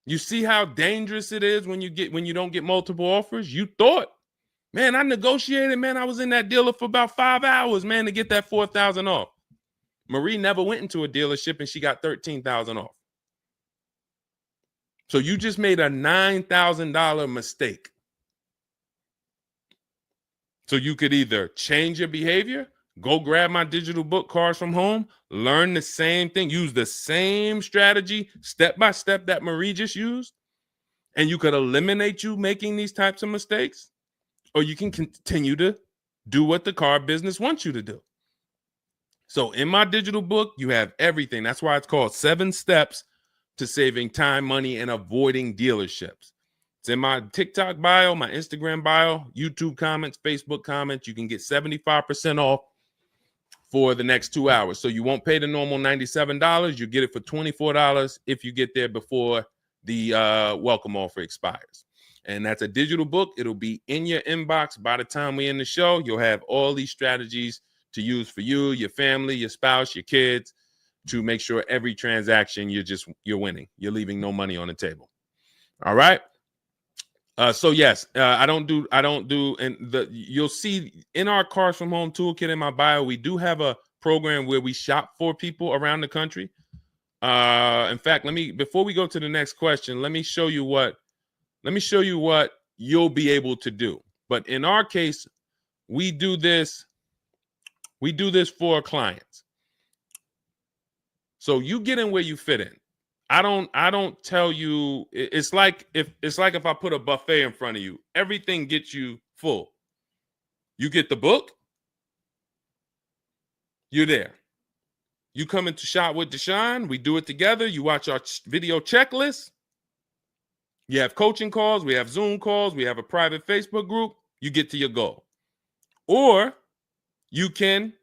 You see how dangerous it is when you don't get multiple offers? You thought, man, I negotiated, man. I was in that dealer for about 5 hours, man, to get that $4,000 off. Marie never went into a dealership and she got $13,000 off. So you just made a $9,000 mistake. So you could either change your behavior, go grab my digital book, Cars from Home, learn the same thing, use the same strategy step by step that Marie just used, and you could eliminate you making these types of mistakes, or you can continue to do what the car business wants you to do. So in my digital book, you have everything. That's why it's called 7 Steps to Saving Time, Money, and Avoiding Dealerships. It's in my TikTok bio, my Instagram bio, YouTube comments, Facebook comments. You can get 75% off for the next 2 hours. So you won't pay the normal $97. You get it for $24 if you get there before the welcome offer expires. And that's a digital book. It'll be in your inbox by the time we end the show. You'll have all these strategies to use for you, your family, your spouse, your kids, to make sure every transaction you're winning. You're leaving no money on the table. All right. So yes, I don't do, and you'll see in our Cars from Home toolkit in my bio, we do have a program where we shop for people around the country. In fact, before we go to the next question, let me show you what you'll be able to do. But in our case, we do this for clients. So you get in where you fit in. I don't tell you, it's like if I put a buffet in front of you, everything gets you full. You get the book, you're there. You come into Shop with Deshone, we do it together. You watch our video checklist. You have coaching calls, we have Zoom calls, we have a private Facebook group. You get to your goal. Or you can,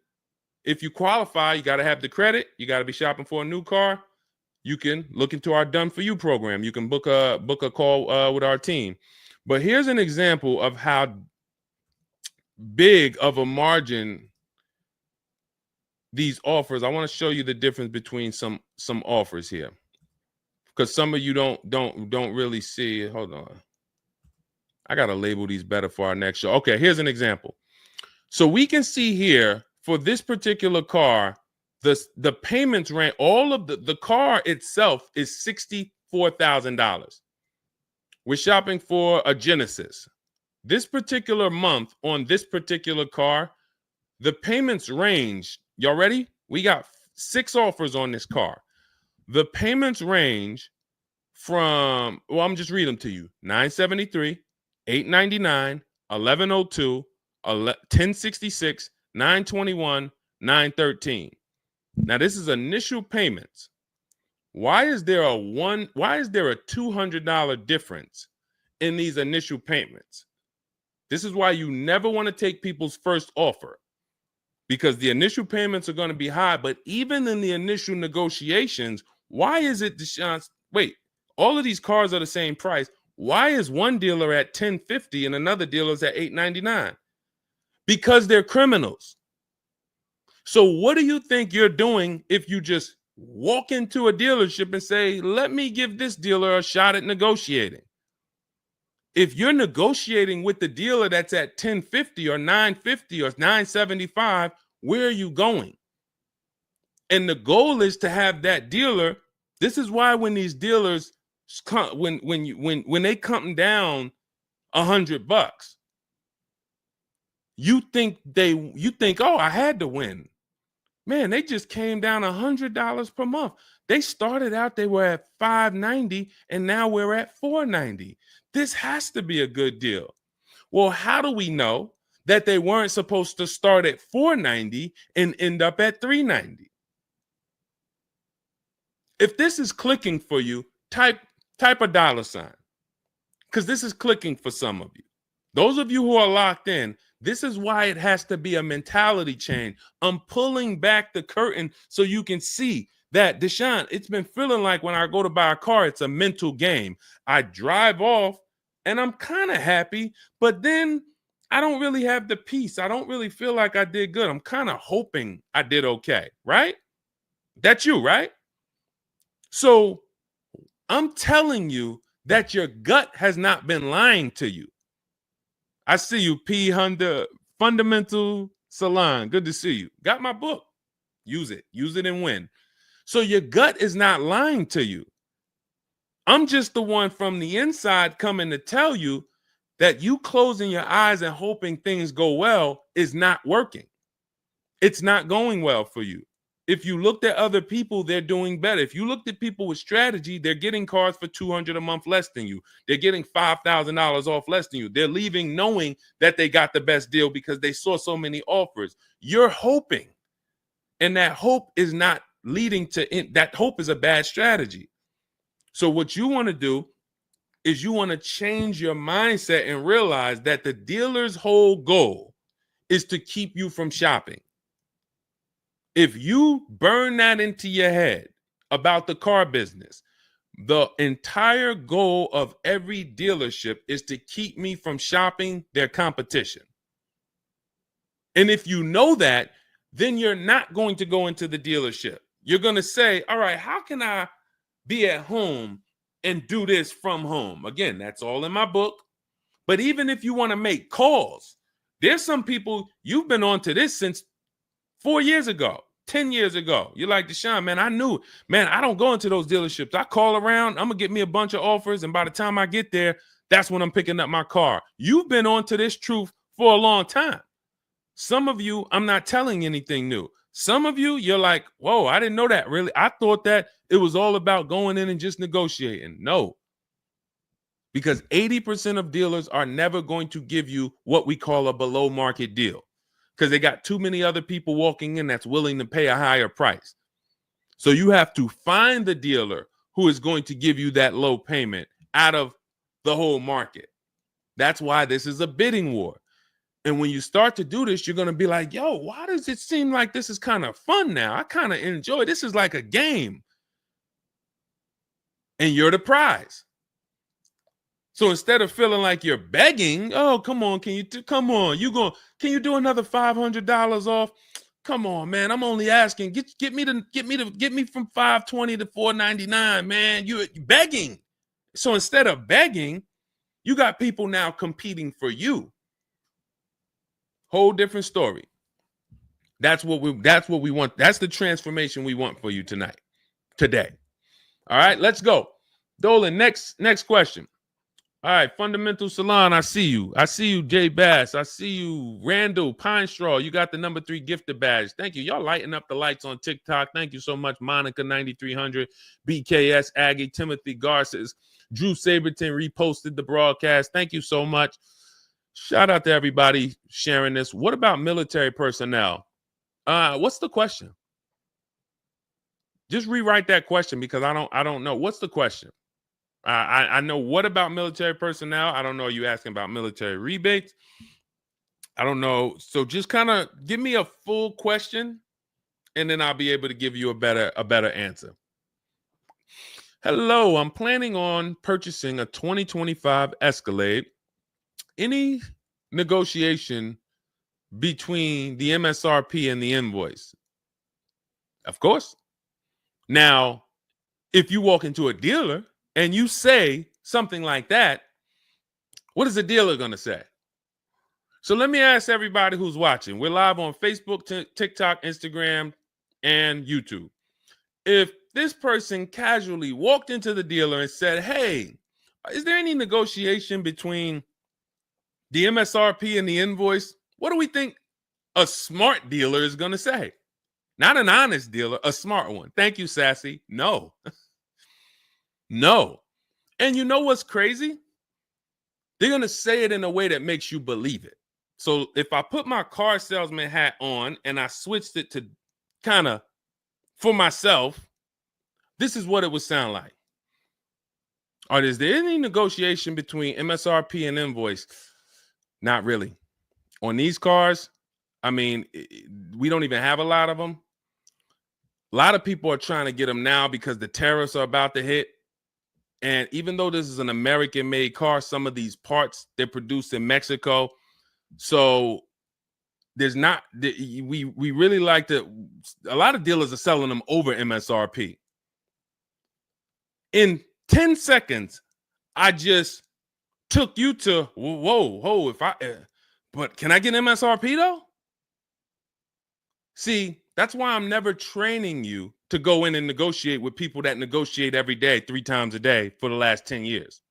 if you qualify, you got to have the credit. You got to be shopping for a new car. You can look into our Done For You program. You can book a call with our team. But here's an example of how big of a margin these offers. I want to show you the difference between some offers here, because some of you don't really see it. Hold on. I got to label these better for our next show. Okay, here's an example. So we can see here for this particular car, the payments range, all of the car itself is $64,000. We're shopping for a Genesis. This particular month on this particular car, the payments range, y'all ready? We got 6 offers on this car. The payments range from, well, I'm just reading them to you. $973, $899, $1,102, $1,066, $921, $913. Now this is initial payments. Why is there a $200 difference in these initial payments? This is why you never want to take people's first offer, because the initial payments are going to be high. But even in the initial negotiations, why is it, Deshone? Wait, all of these cars are the same price. Why is one dealer at $1,050 and another dealer is at $899? Because they're criminals. So what do you think you're doing if you just walk into a dealership and say, let me give this dealer a shot at negotiating? If you're negotiating with the dealer that's at $1,050 or $950 or $975, where are you going? And the goal is to have that dealer. This is why when these dealers come, when they come down $100, you think, oh, I had to win. Man, they just came down $100 per month. They started out, they were at $590, and now we're at $490. This has to be a good deal. Well, how do we know that they weren't supposed to start at $490 and end up at $390? If this is clicking for you, type a $, because this is clicking for some of you. Those of you who are locked in, this is why it has to be a mentality change. I'm pulling back the curtain so you can see that, Deshone, it's been feeling like when I go to buy a car, it's a mental game. I drive off and I'm kind of happy, but then I don't really have the peace. I don't really feel like I did good. I'm kind of hoping I did okay, right? That's you, right? So I'm telling you that your gut has not been lying to you. I see you, P. Honda Fundamental Salon. Good to see you. Got my book. Use it. Use it and win. So your gut is not lying to you. I'm just the one from the inside coming to tell you that you closing your eyes and hoping things go well is not working. It's not going well for you. If you looked at other people, they're doing better. If you looked at people with strategy, they're getting cars for $200 a month less than you. They're getting $5,000 off less than you. They're leaving knowing that they got the best deal because they saw so many offers. You're hoping, and that hope is not leading to that. Hope is a bad strategy. So what you want to do is you want to change your mindset and realize that the dealer's whole goal is to keep you from shopping. If you burn that into your head about the car business, the entire goal of every dealership is to keep me from shopping their competition. And if you know that, then you're not going to go into the dealership. You're going to say, all right, how can I be at home and do this from home? Again, that's all in my book. But even if you want to make calls, there's some people, you've been on to this since 4 years ago, 10 years ago. You're like, Deshone, man, I knew, man, I don't go into those dealerships. I call around, I'm going to get me a bunch of offers. And by the time I get there, that's when I'm picking up my car. You've been on to this truth for a long time. Some of you, I'm not telling anything new. Some of you, you're like, whoa, I didn't know that really. I thought that it was all about going in and just negotiating. No, because 80% of dealers are never going to give you what we call a below market deal because they got too many other people walking in that's willing to pay a higher price. So you have to find the dealer who is going to give you that low payment out of the whole market. That's why this is a bidding war. And when you start to do this, you're going to be like, yo, why does it seem like this is kind of fun now? I kind of enjoy this. Is like a game. And you're the prize. So instead of feeling like you're begging, oh, come on, can you do another $500 off? Come on, man. I'm only asking. Get me from $520 to $499, man. You're begging. So instead of begging, you got people now competing for you. Whole different story. That's what we want. That's the transformation we want for you today. All right, let's go. Dolan, next question. All right, Fundamental Salon, I see you. I see you, Jay Bass. I see you, Randall Pine Straw. You got the number 3 gifted badge. Thank you. Y'all lighting up the lights on TikTok. Thank you so much. Monica 9300, BKS Aggie, Timothy Garces, Drew Saberton reposted the broadcast. Thank you so much. Shout out to everybody sharing this. What about military personnel? What's the question? Just rewrite that question because I don't know. What's the question? I know what about military personnel. I don't know. Are you asking about military rebates? I don't know. So just kind of give me a full question, and then I'll be able to give you a better answer. Hello, I'm planning on purchasing a 2025 Escalade. Any negotiation between the MSRP and the invoice? Of course. Now, if you walk into a dealer and you say something like that, what is the dealer going to say? So let me ask everybody who's watching. We're live on Facebook, TikTok, Instagram, and YouTube. If this person casually walked into the dealer and said, hey, is there any negotiation between the MSRP and the invoice? What do we think a smart dealer is going to say? Not an honest dealer, a smart one. Thank you, Sassy. No. No. And you know what's crazy? They're going to say it in a way that makes you believe it. So if I put my car salesman hat on and I switched it to kind of for myself, this is what it would sound like. Or is there any negotiation between MSRP and invoice? Not really. On these cars, I mean, we don't even have a lot of them. A lot of people are trying to get them now because the tariffs are about to hit. And even though this is an American-made car, some of these parts, they're produced in Mexico. So there's not, we really like to, a lot of dealers are selling them over MSRP. In 10 seconds, I just took you to, whoa, but can I get MSRP though? See, that's why I'm never training you to go in and negotiate with people that negotiate every day, 3 times a day for the last 10 years.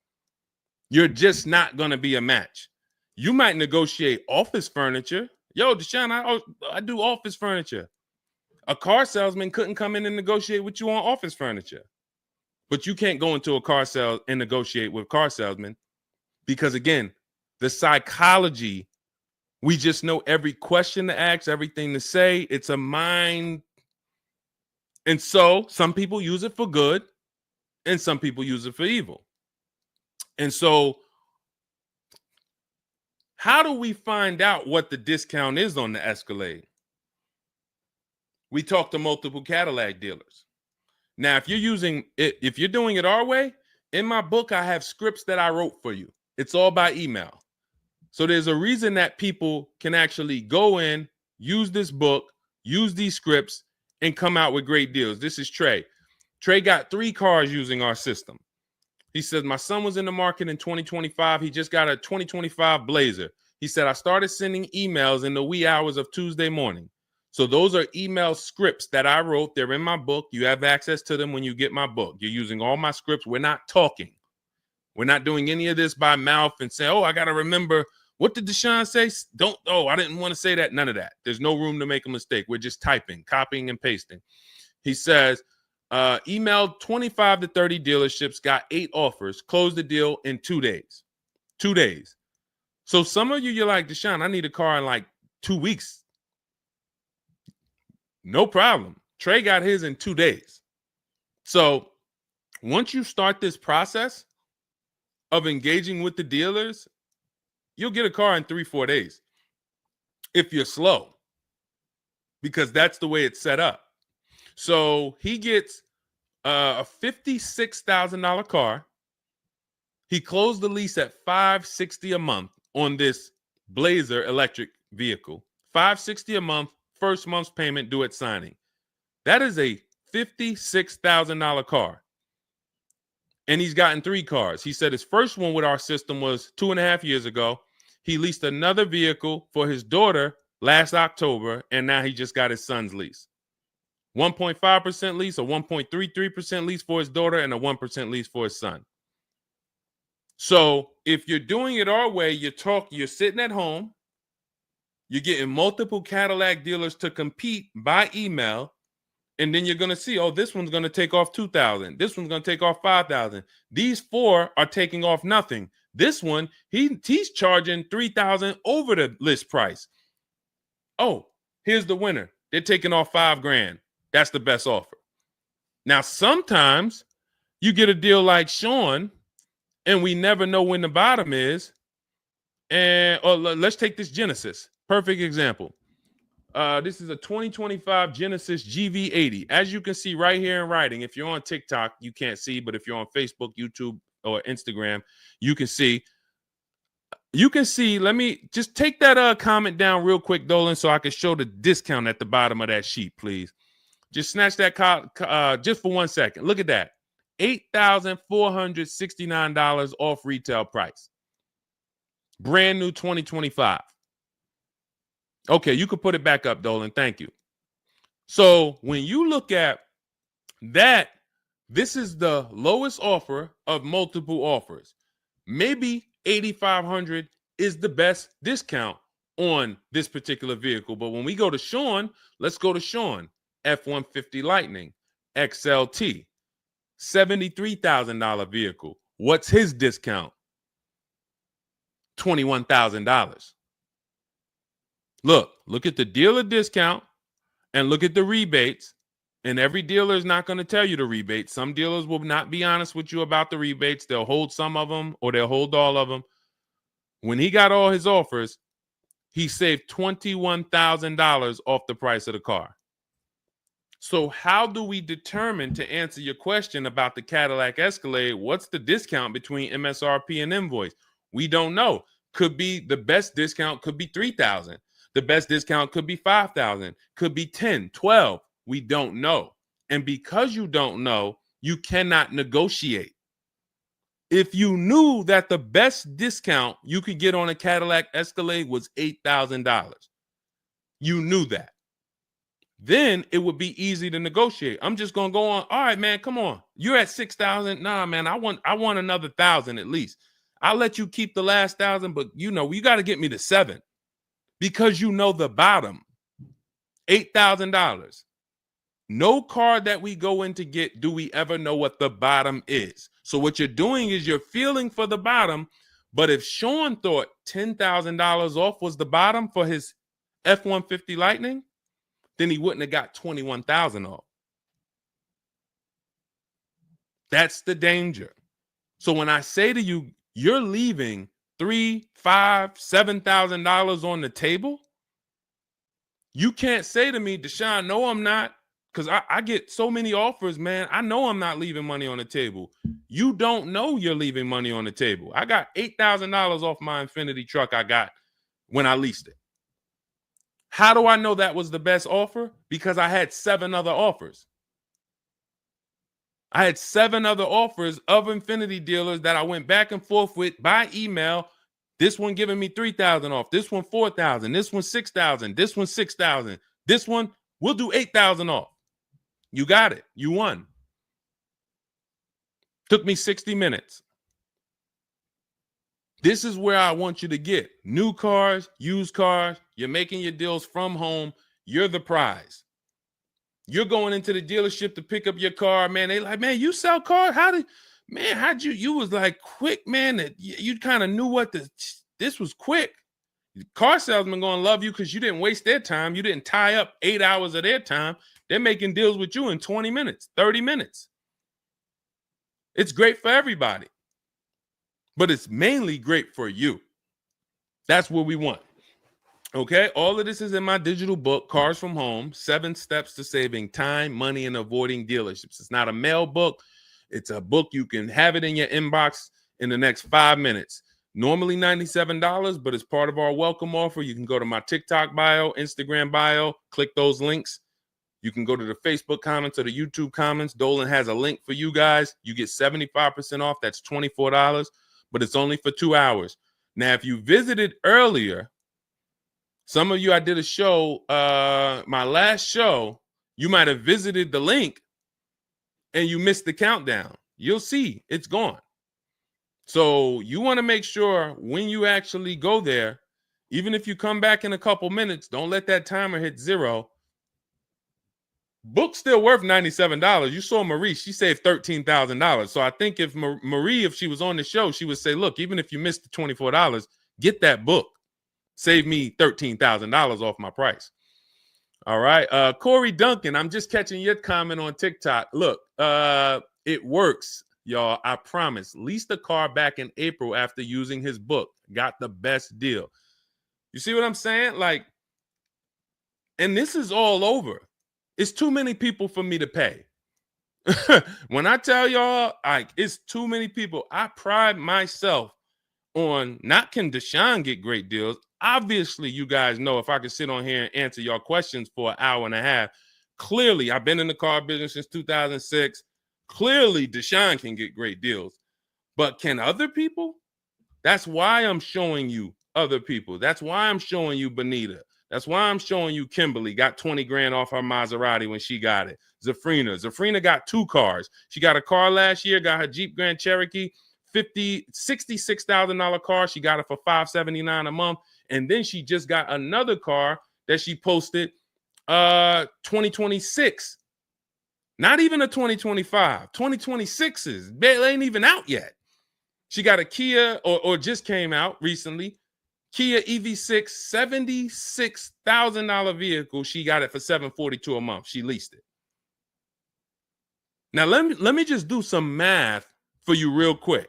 You're just not going to be a match. You might negotiate office furniture. Yo, Deshone, I do office furniture. A car salesman couldn't come in and negotiate with you on office furniture. But you can't go into a car sale and negotiate with car salesmen because, again, the psychology, we just know every question to ask, everything to say. It's a mind. And so some people use it for good and some people use it for evil. And so how do we find out what the discount is on the Escalade? We talk to multiple Cadillac dealers. Now, if you're doing it our way, in my book, I have scripts that I wrote for you. It's all by email. So there's a reason that people can actually go in, use this book, use these scripts, and come out with great deals. This is Trey. Trey got 3 cars using our system. He says, my son was in the market in 2025. He just got a 2025 Blazer. He said, I started sending emails in the wee hours of Tuesday morning. So those are email scripts that I wrote. They're in my book. You have access to them when you get my book. You're using all my scripts. We're not talking. We're not doing any of this by mouth and saying, oh, I got to remember What did Deshone say? Don't, oh, I didn't want to say that. None of that. There's no room to make a mistake. We're just typing, copying, and pasting. He says, emailed 25 to 30 dealerships, got 8 offers, closed the deal in 2 days. 2 days. So some of you, you're like, Deshone, I need a car in like 2 weeks. No problem. Trey got his in 2 days. So once you start this process of engaging with the dealers, you'll get a car in 3-4 days if you're slow, because that's the way it's set up. So he gets a $56,000 car. He closed the lease at $560 a month on this Blazer electric vehicle. $560 a month, first month's payment due at signing. That is a $56,000 car. And he's gotten 3 cars. He said his first one with our system was 2.5 years ago. He leased another vehicle for his daughter last October, and now he just got his son's lease. 1.5% lease, a 1.33% lease for his daughter, and a 1% lease for his son. So if you're doing it our way, you're sitting at home, you're getting multiple Cadillac dealers to compete by email, and then you're going to see, oh, this one's going to take off $2,000. This one's going to take off $5,000. These 4 are taking off nothing. This one, he's charging $3,000 over the list price. Oh, here's the winner. They're taking off $5,000. That's the best offer. Now, sometimes you get a deal like Sean, and we never know when the bottom is. And let's take this Genesis. Perfect example. This is a 2025 Genesis GV80. As you can see right here in writing, if you're on TikTok, you can't see, but if you're on Facebook, YouTube, or Instagram, you can see. You can see, let me just take that comment down real quick, Dolan, so I can show the discount at the bottom of that sheet, please. Just snatch that just for 1 second. Look at that. $8,469 off retail price. Brand new 2025. Okay, you can put it back up, Dolan. Thank you. So when you look at that, this is the lowest offer of multiple offers. Maybe $8,500 is the best discount on this particular vehicle. But when we go to Sean, let's go to Sean. F-150 Lightning XLT, $73,000 vehicle. What's his discount? $21,000. Look at the dealer discount and look at the rebates. And every dealer is not going to tell you the rebates. Some dealers will not be honest with you about the rebates. They'll hold some of them or they'll hold all of them. When he got all his offers, he saved $21,000 off the price of the car. So how do we determine, to answer your question about the Cadillac Escalade, what's the discount between MSRP and invoice? We don't know. Could be the best discount could be $3,000. The best discount could be $5,000, could be $10,000, $12,000. We don't know. And because you don't know, you cannot negotiate. If you knew that the best discount you could get on a Cadillac Escalade was $8,000, you knew that, then it would be easy to negotiate. I'm just going to go on. All right, man, come on. You're at $6,000. Nah, man, I want another $1,000 at least. I'll let you keep the last $1,000, but you got to get me to $7,000 because you know the bottom, $8,000. No car that we go in to get do we ever know what the bottom is. So what you're doing is you're feeling for the bottom. But if Sean thought $10,000 off was the bottom for his F-150 Lightning, then he wouldn't have got $21,000 off. That's the danger. So when I say to you, you're leaving $3,000, $5,000, $7,000 on the table, you can't say to me, Deshone, no, I'm not. Because I get so many offers, man. I know I'm not leaving money on the table. You don't know you're leaving money on the table. I got $8,000 off my Infiniti truck I got when I leased it. How do I know that was the best offer? Because I had 7 other offers. I had 7 other offers of Infiniti dealers that I went back and forth with by email. This one giving me $3,000 off. This one $4,000. This one $6,000. This one $6,000. This one we'll do $8,000 off. You got it. You won. Took me 60 minutes. This is where I want you to get new cars, used cars. You're making your deals from home. You're the prize. You're going into the dealership to pick up your car, man. They like, man, you sell cars? How'd you was like quick, man, that you kind of knew what this was quick. Car salesmen going to love you because you didn't waste their time. You didn't tie up 8 hours of their time. They're making deals with you in 20 minutes, 30 minutes. It's great for everybody, but it's mainly great for you. That's what we want. Okay, all of this is in my digital book, Cars from Home, 7 Steps to Saving Time, Money, and Avoiding Dealerships. It's not a mail book. It's a book. You can have it in your inbox in the next 5 minutes. Normally $97, but as part of our welcome offer, you can go to my TikTok bio, Instagram bio, click those links. You can go to the Facebook comments or the YouTube comments. Dolan has a link for you guys. You get 75% off. That's $24, but it's only for 2 hours. Now, if you visited earlier, some of you, I did a show, my last show, you might have visited the link and you missed the countdown. You'll see it's gone. So you want to make sure when you actually go there, even if you come back in a couple minutes, don't let that timer hit 0. Book's still worth $97. You saw Marie, she saved $13,000. So I think if Marie, if she was on the show, she would say, look, even if you missed the $24, get that book. Save me $13,000 off my price. All right. Corey Duncan, I'm just catching your comment on TikTok. Look, it works. Y'all, I promise. Leased a car back in April after using his book. Got the best deal. You see what I'm saying? Like, and this is all over. It's too many people for me to pay. When I tell y'all, like, it's too many people. I pride myself on not can Deshone get great deals. Obviously, you guys know if I could sit on here and answer your questions for an hour and a half. Clearly, I've been in the car business since 2006. Clearly, Deshone can get great deals. But can other people? That's why I'm showing you other people. That's why I'm showing you Benita. That's why I'm showing you Kimberly got 20 grand off her Maserati when she got it. Zafrina got 2 cars. She got a car last year, got her Jeep Grand Cherokee, $66,000 car. She got it for $579 a month. And then she just got another car that she posted 2026. Not even a 2025. 2026s. It ain't even out yet. She got a Kia, or just came out recently. Kia EV6, $76,000 vehicle. She got it for $742 a month. She leased it. Now, let me just do some math for you real quick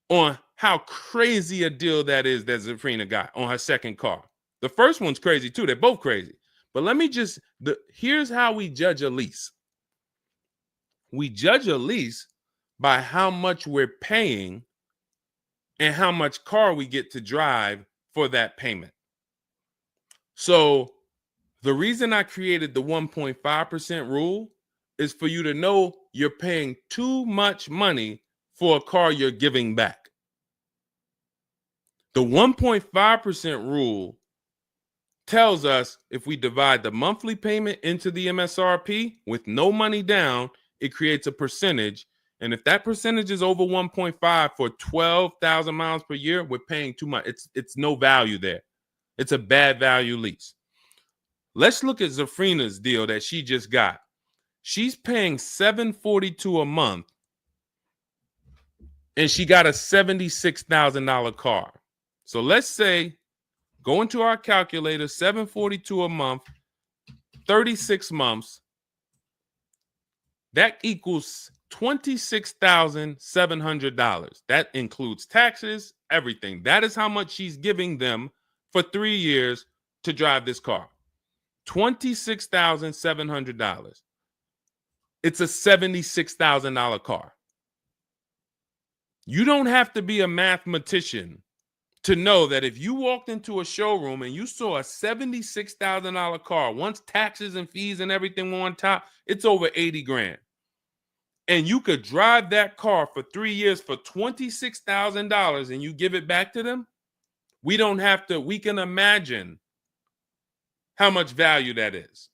on how crazy a deal that is that Zafrina got on her second car. The first one's crazy too. They're both crazy. But let me just, here's how we judge a lease. We judge a lease by how much we're paying and how much car we get to drive for that payment. So the reason I created the 1.5% rule is for you to know you're paying too much money for a car you're giving back. The 1.5% rule tells us if we divide the monthly payment into the MSRP with no money down, it creates a percentage. And if that percentage is over 1.5 for 12,000 miles per year, we're paying too much. It's no value there. It's a bad value lease. Let's look at Zafrina's deal that she just got. She's paying $742 a month, and she got a $76,000 car. So let's say, go into our calculator, $742 a month, 36 months. That equals $26,700. That includes taxes, everything. That is how much she's giving them for 3 years to drive this car. $26,700. It's a $76,000 car. You don't have to be a mathematician to know that if you walked into a showroom and you saw a $76,000 car, once taxes and fees and everything were on top, it's over 80 grand. And you could drive that car for 3 years for $26,000 and you give it back to them, we don't have to, we can imagine how much value that is.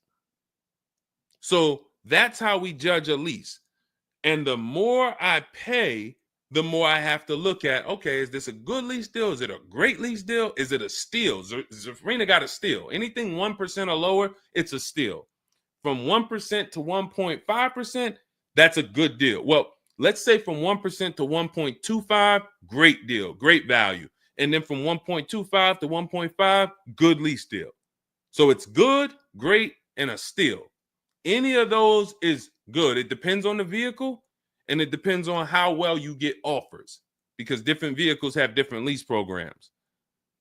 So that's how we judge a lease. And the more I pay, the more I have to look at, okay, is this a good lease deal? Is it a great lease deal? Is it a steal? Zafrina got a steal. Anything 1% or lower, it's a steal. From 1% to 1.5%, that's a good deal. Well, let's say from 1% to 1.25, great deal, great value. And then from 1.25 to 1.5, good lease deal. So it's good, great, and a steal. Any of those is good. It depends on the vehicle, and it depends on how well you get offers, because different vehicles have different lease programs.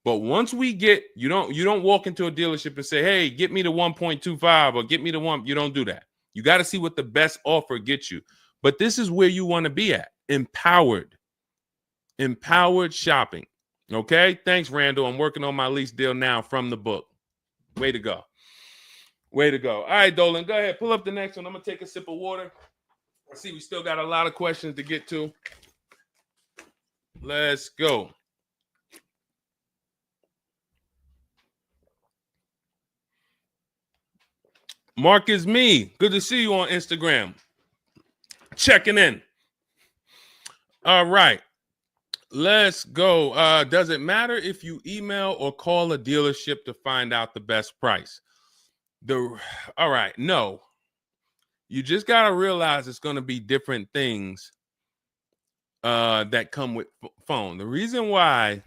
But once we get, you don't walk into a dealership and say, hey, get me to 1.25 or get me to 1. You don't do that. You got to see what the best offer gets you. But this is where you want to be at. Empowered shopping. Okay. Thanks, Randall. I'm working on my lease deal now from the book. Way to go. Way to go. All right, Dolan, go ahead. Pull up the next one. I'm going to take a sip of water. I see we still got a lot of questions to get to. Let's go. Mark is me. Good to see you on Instagram. Checking in. All right. Let's go. Does it matter if you email or call a dealership to find out the best price? All right. No. You just got to realize it's going to be different things that come with phone. The reason why.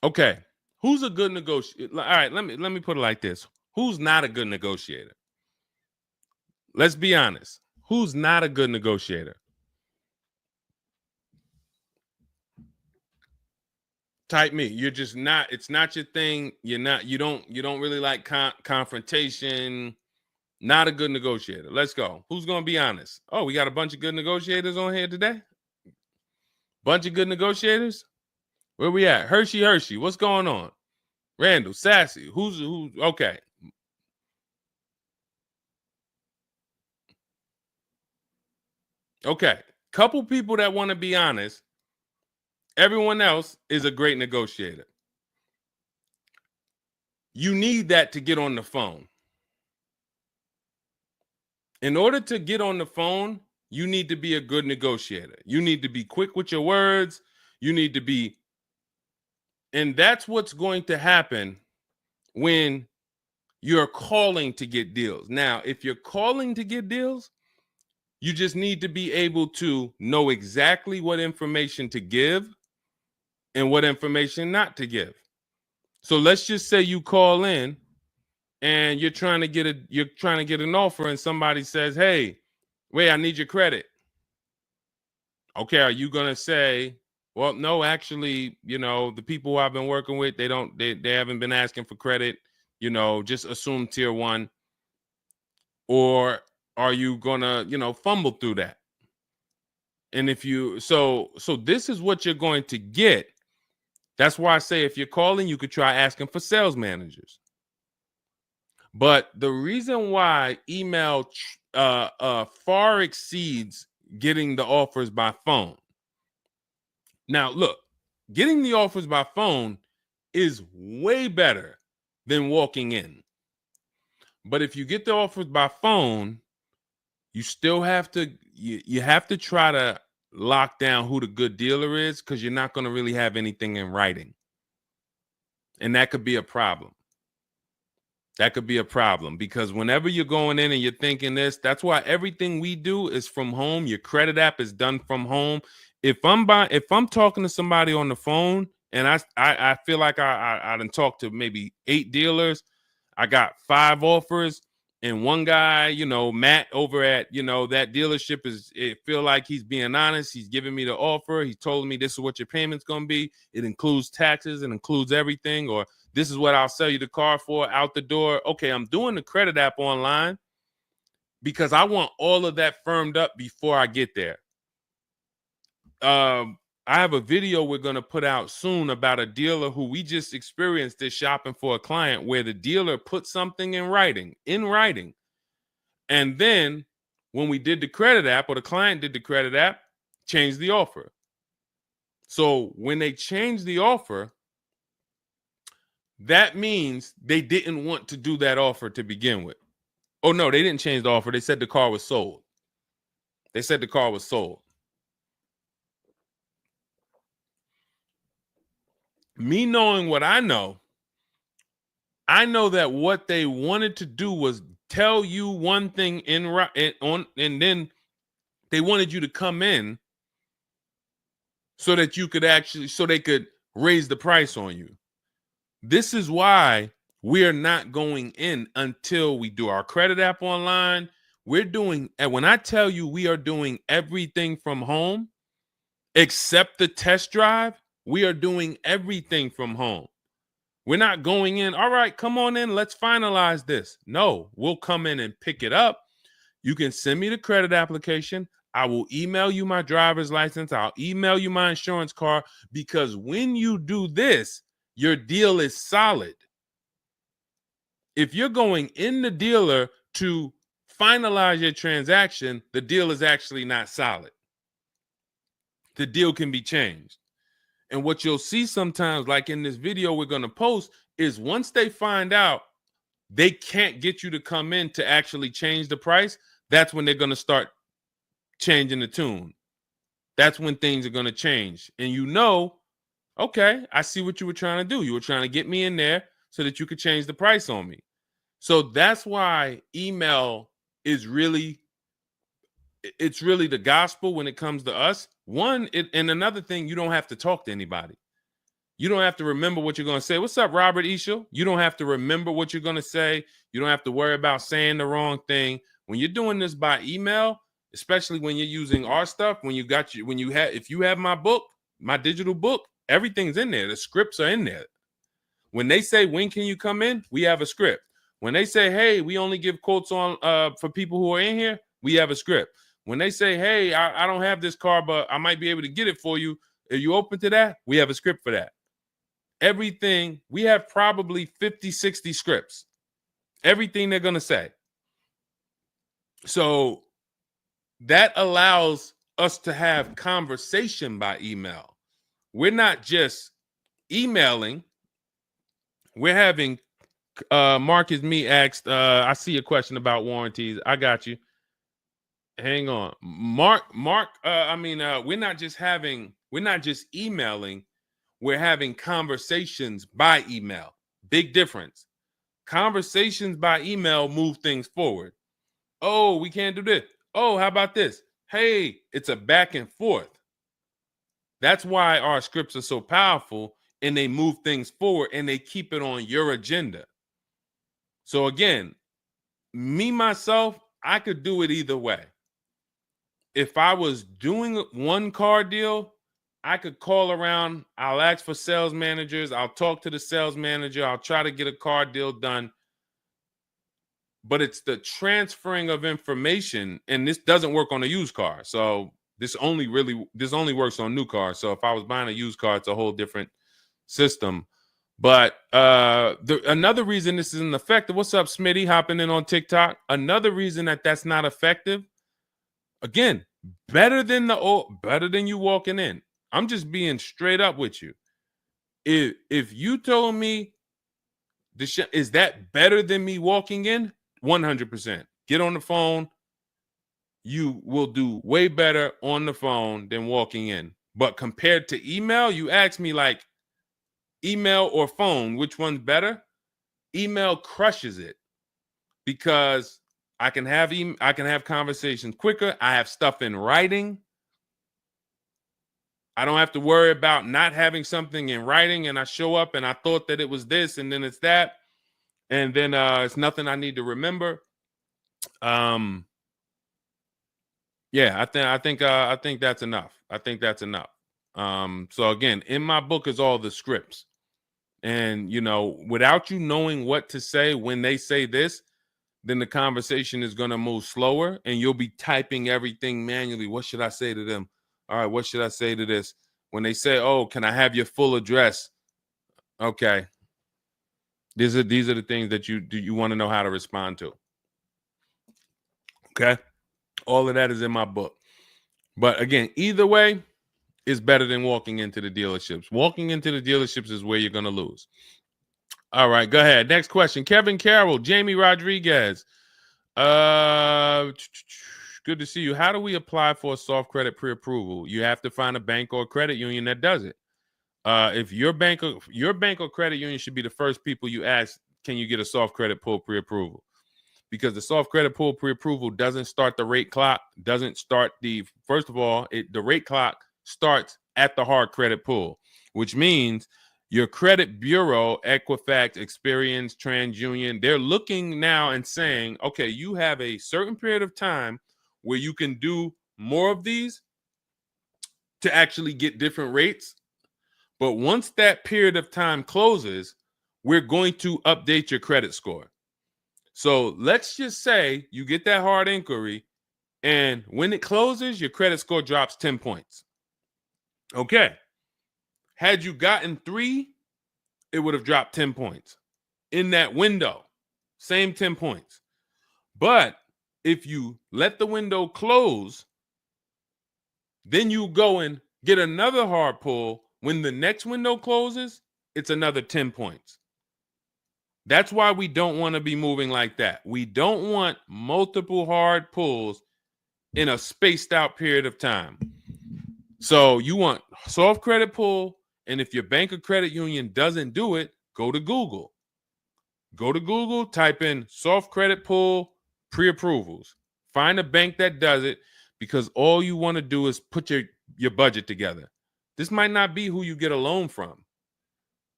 Okay. Who's a good negotiator? All right. Let me put it like this. Who's not a good negotiator? Let's be honest. Who's not a good negotiator? Type me. You're just not. It's not your thing. You don't really like confrontation. Not a good negotiator. Let's go. Who's going to be honest? Oh, we got a bunch of good negotiators on here today. Bunch of good negotiators. Where we at? Hershey. What's going on? Randall, Sassy. Who's okay? Okay. Couple people that want to be honest. Everyone else is a great negotiator. You need that to get on the phone. In order to get on the phone, you need to be a good negotiator. You need to be quick with your words. You need to be, and that's what's going to happen when you're calling to get deals. Now, if you're calling to get deals, you just need to be able to know exactly what information to give and what information not to give. So let's just say you call in and you're trying to get an offer, and somebody says, "Hey, wait, I need your credit." Okay, are you gonna say, "Well, no, actually, the people I've been working with, they haven't been asking for credit. Just assume tier 1," or are you gonna, fumble through that? And if you so this is what you're going to get. That's why I say if you're calling, you could try asking for sales managers. But the reason why email far exceeds getting the offers by phone. Now, look, getting the offers by phone is way better than walking in. But if you get the offers by phone, you still have to you have to try to lock down who the good dealer is, because you're not going to really have anything in writing. And that could be a problem. That could be a problem, because whenever you're going in and you're thinking this, that's why everything we do is from home. Your credit app is done from home. If I'm talking to somebody on the phone and I feel like I done talked to maybe 8 dealers, I got 5 offers, and one guy, Matt over at, that dealership it feel like he's being honest. He's giving me the offer. He told me this is what your payment's going to be. It includes taxes. It includes everything. Or this is what I'll sell you the car for out the door. Okay, I'm doing the credit app online because I want all of that firmed up before I get there. I have a video we're going to put out soon about a dealer who we just experienced this shopping for a client, where the dealer put something in writing. And then when we did the credit app, or the client did the credit app, changed the offer. So when they changed the offer, that means they didn't want to do that offer to begin with. Oh, no, they didn't change the offer. They said the car was sold. Me knowing what I know that what they wanted to do was tell you one thing and then they wanted you to come in so that you could so they could raise the price on you. This is why we are not going in until we do our credit app online. And when I tell you we are doing everything from home, except the test drive, we are doing everything from home. We're not going in, all right, come on in, let's finalize this. No, we'll come in and pick it up. You can send me the credit application. I will email you my driver's license. I'll email you my insurance card, because when you do this, your deal is solid. If you're going in the dealer to finalize your transaction, the deal is actually not solid. The deal can be changed. And what you'll see sometimes, like in this video we're going to post, is once they find out they can't get you to come in to actually change the price, that's when they're going to start changing the tune. That's when things are going to change. And okay, I see what you were trying to do. You were trying to get me in there so that you could change the price on me. So that's why email is really the gospel when it comes to us. And another thing, you don't have to talk to anybody. You don't have to remember what you're going to say. What's up, Robert Ishel? You don't have to remember what you're going to say. You don't have to worry about saying the wrong thing. When you're doing this by email, especially when you're using our stuff, if you have my book, my digital book, everything's in there. The scripts are in there. When they say, when can you come in? We have a script. When they say, hey, we only give quotes on for people who are in here, we have a script. When they say, hey, I don't have this car, but I might be able to get it for you. Are you open to that? We have a script for that. Everything, we have probably 50, 60 scripts. Everything they're going to say. So that allows us to have conversation by email. We're not just emailing. We're having, Marcus Me asked, I see a question about warranties. I got you. Hang on. Mark, we're not just emailing, we're having conversations by email. Big difference. Conversations by email move things forward. Oh, we can't do this. Oh, how about this? Hey, it's a back and forth. That's why our scripts are so powerful, and they move things forward and they keep it on your agenda. So again, myself, I could do it either way. If I was doing one car deal, I could call around. I'll ask for sales managers. I'll talk to the sales manager. I'll try to get a car deal done. But it's the transferring of information, and this doesn't work on a used car. So this only works on new cars. So if I was buying a used car, it's a whole different system. But another reason this isn't effective. What's up, Smitty? Hopping in on TikTok. Another reason that's not effective. Again, better than you walking in. I'm just being straight up with you. If you told me is that better than me walking in? 100%. Get on the phone. You will do way better on the phone than walking in. But compared to email, you ask me like email or phone, which one's better? Email crushes it because I can have conversations quicker. I have stuff in writing. I don't have to worry about not having something in writing, and I show up and I thought that it was this and then it's that, and then it's nothing I need to remember. Yeah, I think that's enough. I think that's enough. So again, in my book is all the scripts. And without you knowing what to say when they say this, then the conversation is going to move slower and you'll be typing everything manually. What should I say to them? All right, what should I say to this? When they say, oh, can I have your full address? Okay. These are the things that you want to know how to respond to. Okay. All of that is in my book. But again, either way is better than walking into the dealerships. Walking into the dealerships is where you're going to lose. All right, go ahead. Next question. Kevin Carroll, Jamie Rodriguez. Good to see you. How do we apply for a soft credit pre-approval? You have to find a bank or a credit union that does it. If your bank or credit union should be the first people you ask, can you get a soft credit pull pre-approval? Because the soft credit pull pre-approval doesn't start the rate clock, doesn't start first of all, the rate clock starts at the hard credit pull, which means your credit bureau, Equifax, Experian, TransUnion, they're looking now and saying, okay, you have a certain period of time where you can do more of these to actually get different rates. But once that period of time closes, we're going to update your credit score. So let's just say you get that hard inquiry, and when it closes, your credit score drops 10 points. Okay. Had you gotten 3, it would have dropped 10 points. In that window, same 10 points. But if you let the window close, then you go and get another hard pull. When the next window closes, it's another 10 points. That's why we don't want to be moving like that. We don't want multiple hard pulls in a spaced out period of time. So you want soft credit pull, and if your bank or credit union doesn't do it, go to Google. Go to Google, type in soft credit pull pre-approvals. Find a bank that does it, because all you want to do is put your budget together. This might not be who you get a loan from.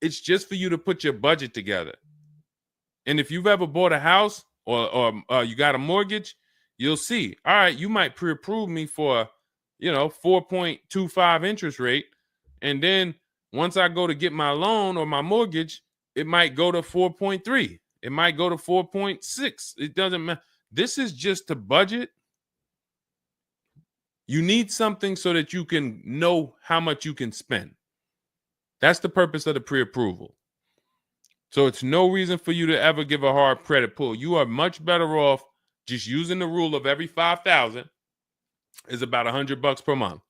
It's just for you to put your budget together. And if you've ever bought a house or you got a mortgage, you'll see, all right, you might pre-approve me for, 4.25 interest rate. And then once I go to get my loan or my mortgage, it might go to 4.3. It might go to 4.6. It doesn't matter. This is just to budget. You need something so that you can know how much you can spend. That's the purpose of the pre-approval. So it's no reason for you to ever give a hard credit pull. You are much better off just using the rule of every 5,000 is about $100 per month.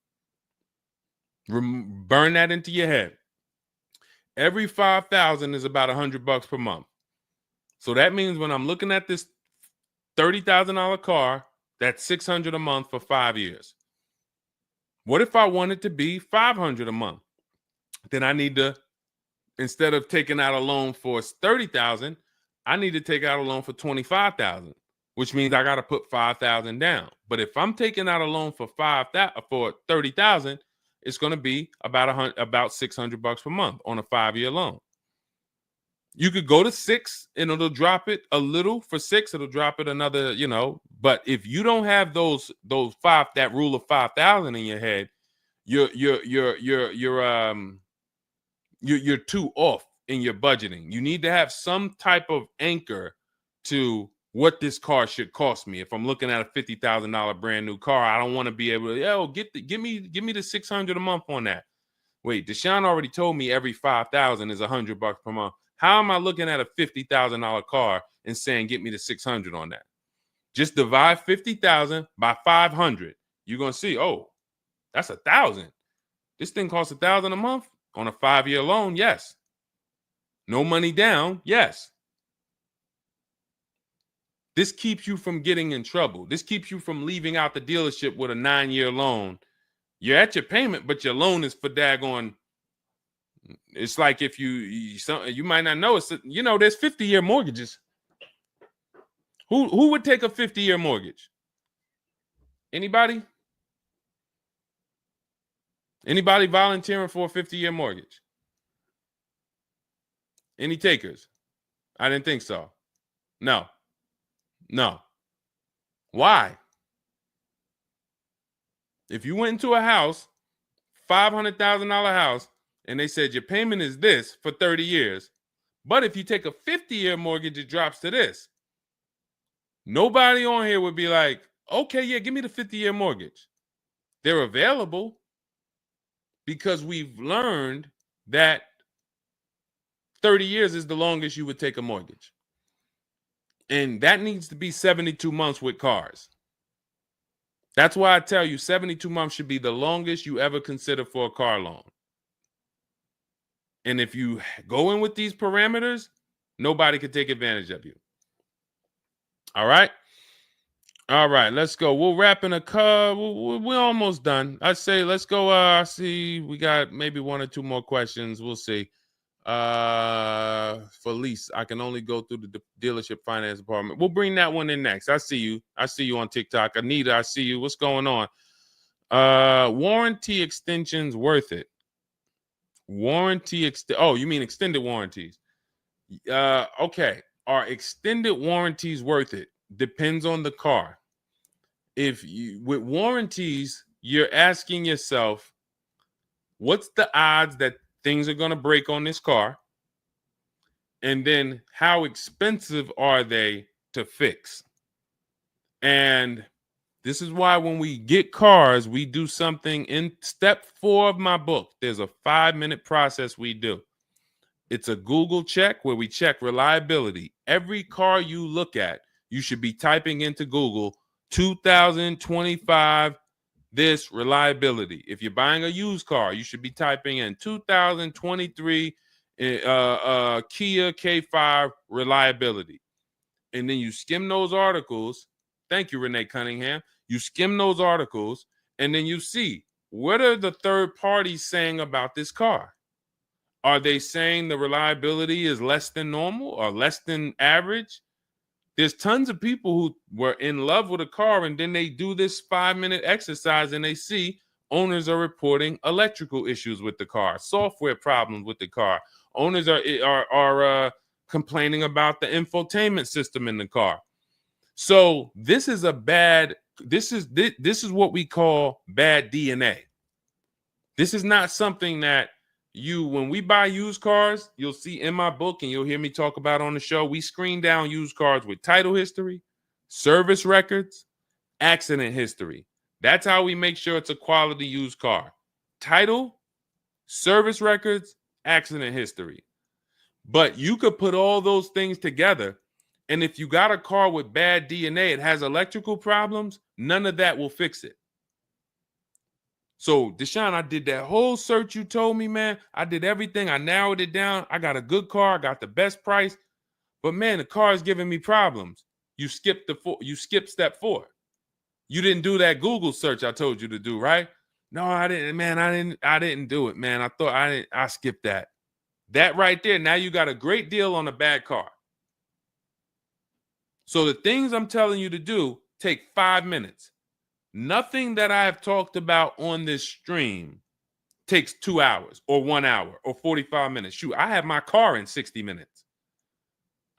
Burn that into your head. Every 5,000 is about $100 per month. So that means when I'm looking at this $30,000 car, that's $600 a month for 5 years. What if I want it to be $500 a month? Then I need to, instead of taking out a loan for $30,000, I need to take out a loan for $25,000, which means I got to put $5,000 down. But if I'm taking out a loan for $30,000, it's going to be about $600 per month on a 5-year loan. You could go to 6 and it'll drop it a little. For 6, it'll drop it another, But if you don't have that rule of 5,000 in your head, you're too off in your budgeting. You need to have some type of anchor to what this car should cost me. If I'm looking at a $50,000 brand new car, I don't want to be able to, give me the $600 a month on that. Wait, Deshone already told me every 5,000 is $100 per month. How am I looking at a $50,000 car and saying get me the 600 on that? Just divide 50,000 by 500. You're gonna see, oh, that's 1,000. This thing costs 1,000 a month on a 5-year loan. Yes. No money down. Yes. This keeps you from getting in trouble. This keeps you from leaving out the dealership with a 9-year loan. You're at your payment, but your loan is for daggone. It's like if you might not know, it's there's 50-year mortgages. Who would take a 50-year mortgage? Anybody? Anybody volunteering for a 50-year mortgage? Any takers? I didn't think so. No. Why? If you went into a house, $500,000 house, and they said your payment is this for 30 years, but if you take a 50-year mortgage, it drops to this. Nobody on here would be like, okay, yeah, give me the 50-year mortgage. They're available because we've learned that 30 years is the longest you would take a mortgage. And that needs to be 72 months with cars. That's why I tell you 72 months should be the longest you ever consider for a car loan. And if you go in with these parameters, nobody can take advantage of you. All right. All right, let's go. We'll wrap in a car. We're almost done. I say let's go. I see we got maybe one or two more questions. We'll see. For lease, I can only go through the dealership finance department. We'll bring that one in next. I see you. I see you on TikTok. Anita, I see you. What's going on? Warranty extensions worth it? Oh, you mean extended warranties? Okay. Are extended warranties worth it? Depends on the car. If you with warranties, you're asking yourself, what's the odds that things are going to break on this car? And then how expensive are they to fix? And this is why when we get cars, we do something in step 4 of my book. There's a 5-minute process we do. It's a Google check where we check reliability. Every car you look at, you should be typing into Google 2025 this reliability. If you're buying a used car, you should be typing in 2023 Kia K5 reliability. And then you skim those articles. Thank you, Renee Cunningham. You skim those articles, and then you see, what are the third parties saying about this car? Are they saying the reliability is less than normal or less than average? There's tons of people who were in love with a car, and then they do this 5-minute exercise and they see owners are reporting electrical issues with the car, software problems with the car. Owners are complaining about the infotainment system in the car. So this is this is what we call bad DNA. This is not something that when we buy used cars, you'll see in my book and you'll hear me talk about on the show. We screen down used cars with title history, service records, accident history. That's how we make sure it's a quality used car. Title, service records, accident history. But you could put all those things together, and if you got a car with bad DNA, it has electrical problems, none of that will fix it. So, Deshone, I did that whole search you told me, man. I did everything. I narrowed it down. I got a good car. I got the best price. But, man, the car is giving me problems. You skipped step 4. You didn't do that Google search I told you to do, right? No, I didn't, man. I didn't do it, man. I skipped that. That right there, now you got a great deal on a bad car. So the things I'm telling you to do take 5 minutes. Nothing that I have talked about on this stream takes 2 hours or 1 hour or 45 minutes. Shoot, I have my car in 60 minutes.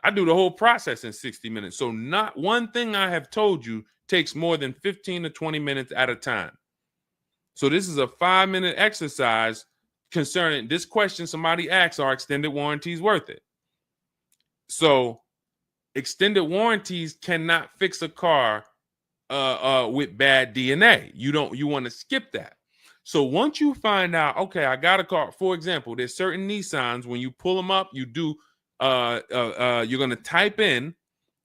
I do the whole process in 60 minutes. So not one thing I have told you takes more than 15 to 20 minutes at a time. So this is a 5-minute exercise concerning this question somebody asks, are extended warranties worth it? So extended warranties cannot fix a car with bad DNA. You want to skip that. So once you find out, okay, I got a car. For example, there's certain Nissans, when you pull them up, you do you're going to type in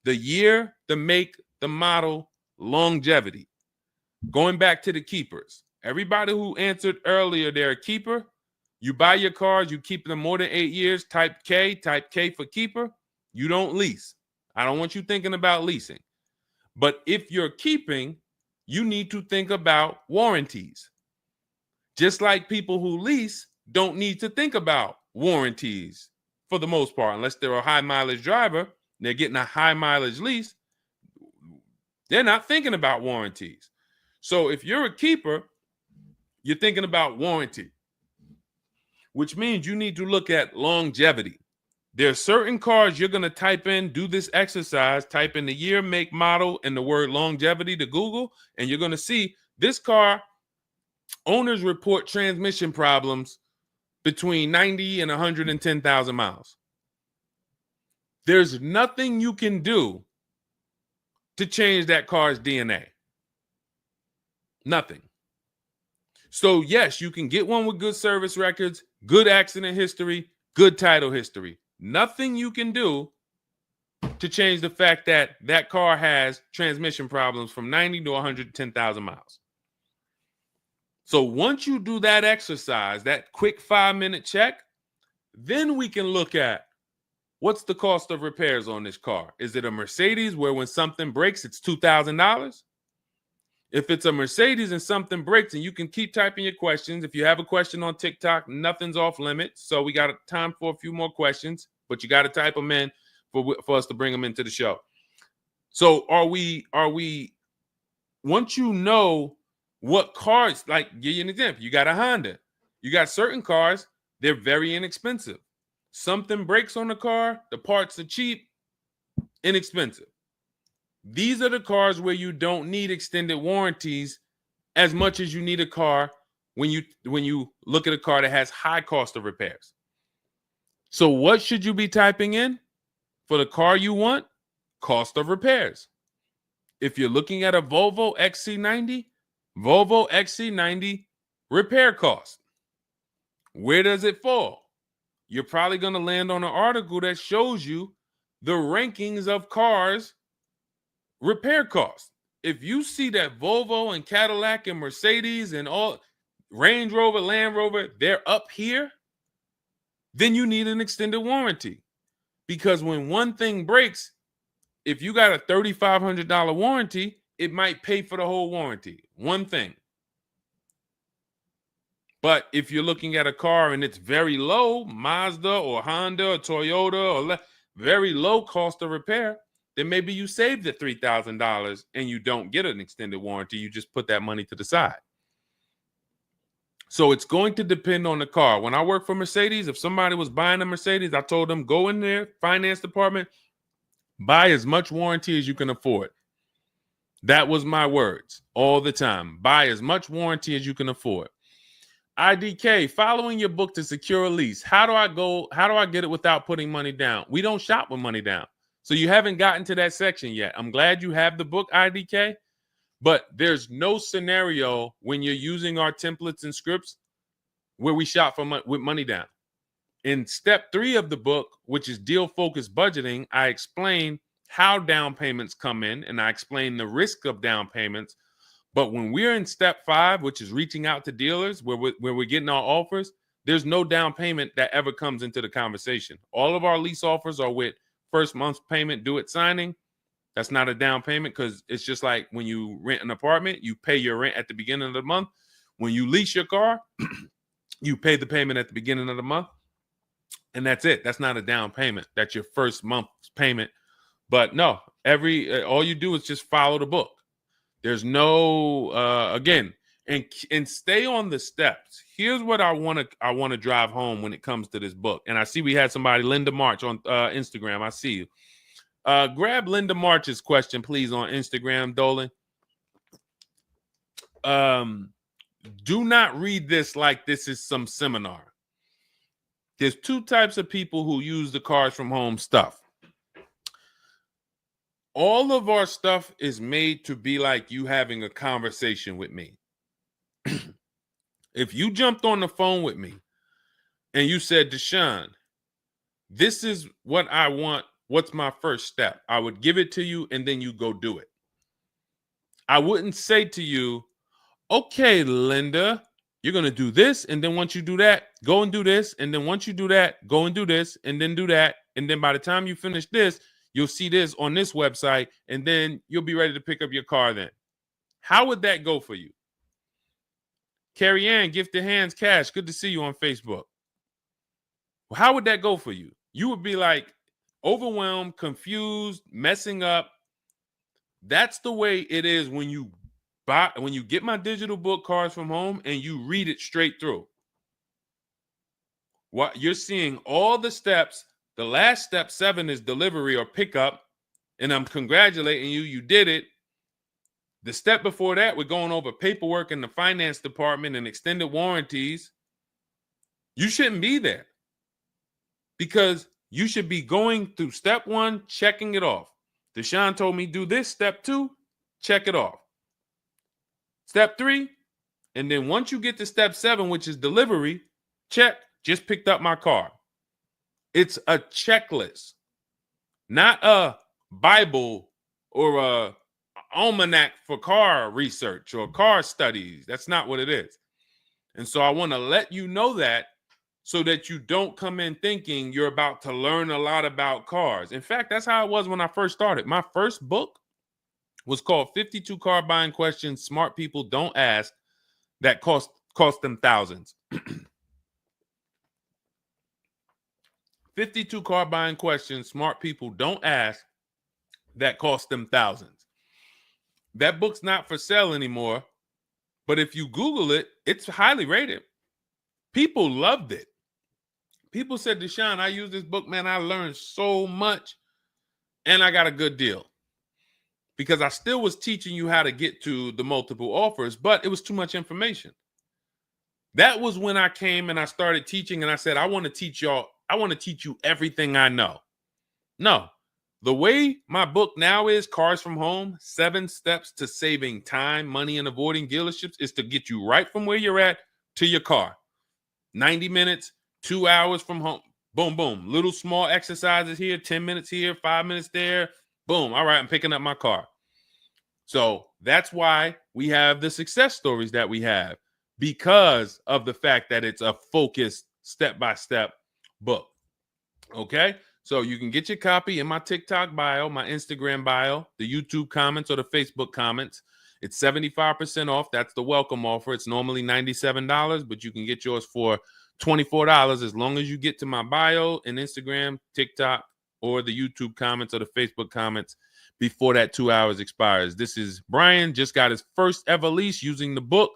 the year, the make, the model, longevity. Going back to the keepers. Everybody who answered earlier, they're a keeper. You buy your cars, you keep them more than 8 years, type K for keeper. You don't lease. I don't want you thinking about leasing. But if you're keeping, you need to think about warranties. Just like people who lease don't need to think about warranties for the most part, unless they're a high mileage driver, they're getting a high mileage lease, they're not thinking about warranties. So if you're a keeper, you're thinking about warranty, which means you need to look at longevity. There are certain cars you're going to type in, do this exercise, type in the year, make, model, and the word longevity to Google, and you're going to see this car, owners report transmission problems between 90 and 110,000 miles. There's nothing you can do to change that car's DNA. Nothing. So, yes, you can get one with good service records, good accident history, good title history. Nothing you can do to change the fact that that car has transmission problems from 90 to 110,000 miles. So once you do that exercise, that quick 5-minute check, then we can look at what's the cost of repairs on this car? Is it a Mercedes where when something breaks, it's $2,000? If it's a Mercedes and something breaks, and you can keep typing your questions. If you have a question on TikTok, nothing's off limits. So we got time for a few more questions, but you got to type them in for us to bring them into the show. So are we, once you know what cars, like give you an example, you got a Honda, you got certain cars, they're very inexpensive. Something breaks on the car, the parts are cheap, inexpensive. These are the cars where you don't need extended warranties as much as you need a car when you look at a car that has high cost of repairs. So what should you be typing in for the car you want? Cost of repairs. If you're looking at a Volvo XC90, Volvo XC90 repair cost. Where does it fall? You're probably going to land on an article that shows you the rankings of cars repair costs. If you see that Volvo and Cadillac and Mercedes and all Range Rover, Land Rover, they're up here, then you need an extended warranty. Because when one thing breaks, if you got a $3,500 warranty, it might pay for the whole warranty. One thing. But if you're looking at a car and it's very low, Mazda or Honda or Toyota or very low cost of repair, then maybe you save the $3,000 and you don't get an extended warranty. You just put that money to the side. So it's going to depend on the car. When I worked for Mercedes, if somebody was buying a Mercedes, I told them, go in there, finance department, buy as much warranty as you can afford. That was my words all the time. Buy as much warranty as you can afford. IDK, following your book to secure a lease. How do I get it without putting money down? We don't shop with money down. So you haven't gotten to that section yet. I'm glad you have the book, IDK, but there's no scenario when you're using our templates and scripts where we shop with money down. In step 3 of the book, which is deal focused budgeting, I explain how down payments come in and I explain the risk of down payments. But when we're in step 5, which is reaching out to dealers where we're getting our offers, there's no down payment that ever comes into the conversation. All of our lease offers are with first month's payment due at signing. That's not a down payment because it's just like when you rent an apartment, you pay your rent at the beginning of the month. When you lease your car, you pay the payment at the beginning of the month. And that's it. That's not a down payment. That's your first month's payment. But no, all you do is just follow the book. There's no again, and stay on the steps. Here's what I want to drive home when it comes to this book. And I see we had somebody, Linda March, on Instagram. I see you. Grab Linda March's question, please, on Instagram, Dolan. Do not read this like this is some seminar. There's 2 types of people who use the Cars from Home stuff. All of our stuff is made to be like you having a conversation with me. If you jumped on the phone with me and you said, Deshone, this is what I want. What's my first step? I would give it to you and then you go do it. I wouldn't say to you, okay, Linda, you're going to do this. And then once you do that, go and do this. And then once you do that, go and do this and then do that. And then by the time you finish this, you'll see this on this website, and then you'll be ready to pick up your car then. How would that go for you? Carrie Ann, Gifted Hands Cash, good to see you on Facebook. Well, how would that go for you? You would be like overwhelmed, confused, messing up. That's the way it is when you get my digital book, Cars from Home, and you read it straight through. What you're seeing all the steps. The last step 7 is delivery or pickup. And I'm congratulating you. You did it. The step before that, we're going over paperwork in the finance department and extended warranties. You shouldn't be there because you should be going through step 1, checking it off. Deshone told me do this. Step 2, check it off. Step 3. And then once you get to step 7, which is delivery, check, just picked up my car. It's a checklist, not a Bible or a almanac for car research or car studies. That's not what it is. And so I want to let you know that so that you don't come in thinking you're about to learn a lot about cars. In fact, that's how it was when I first started. My first book was called 52 Car Buying Questions Smart People Don't Ask that cost them thousands. 52 car buying questions smart people don't ask that cost them thousands. That book's not for sale anymore, but if you Google it, it's highly rated. People loved it. People said, Deshone, I use this book, man. I learned so much and I got a good deal. Because I still was teaching you how to get to the multiple offers, but it was too much information. That was when I came and I started teaching and I said, I want to teach you everything I know. No, the way my book now is, Cars from Home, 7 Steps to Saving Time, Money, and Avoiding Dealerships, is to get you right from where you're at to your car. 90 minutes, 2 hours from home. Boom, boom. Little small exercises here, 10 minutes here, 5 minutes there. Boom. All right, I'm picking up my car. So that's why we have the success stories that we have, because of the fact that it's a focused step-by-step book. Okay? So you can get your copy in my TikTok bio, my Instagram bio, the YouTube comments, or the Facebook comments. It's 75% off. That's the welcome offer. It's normally $97, but you can get yours for $24 as long as you get to my bio and Instagram, TikTok, or the YouTube comments or the Facebook comments before that 2 hours expires. This is Brian, just got his first ever lease using the book.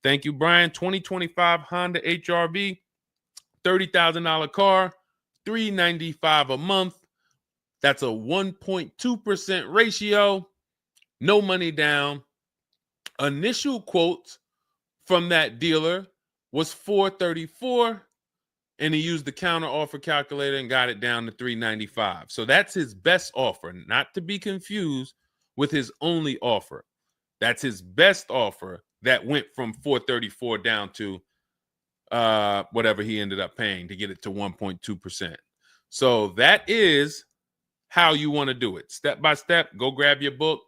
Thank you, Brian. 2025 Honda HRV, $30,000 car, $395 a month. That's a 1.2% ratio. No money down. Initial quotes from that dealer was $434, and he used the counter offer calculator and got it down to $395. So that's his best offer, not to be confused with his only offer. That's his best offer that went from $434 down to whatever he ended up paying to get it to 1.2%. So that is how you want to do it. Step by step, go grab your book.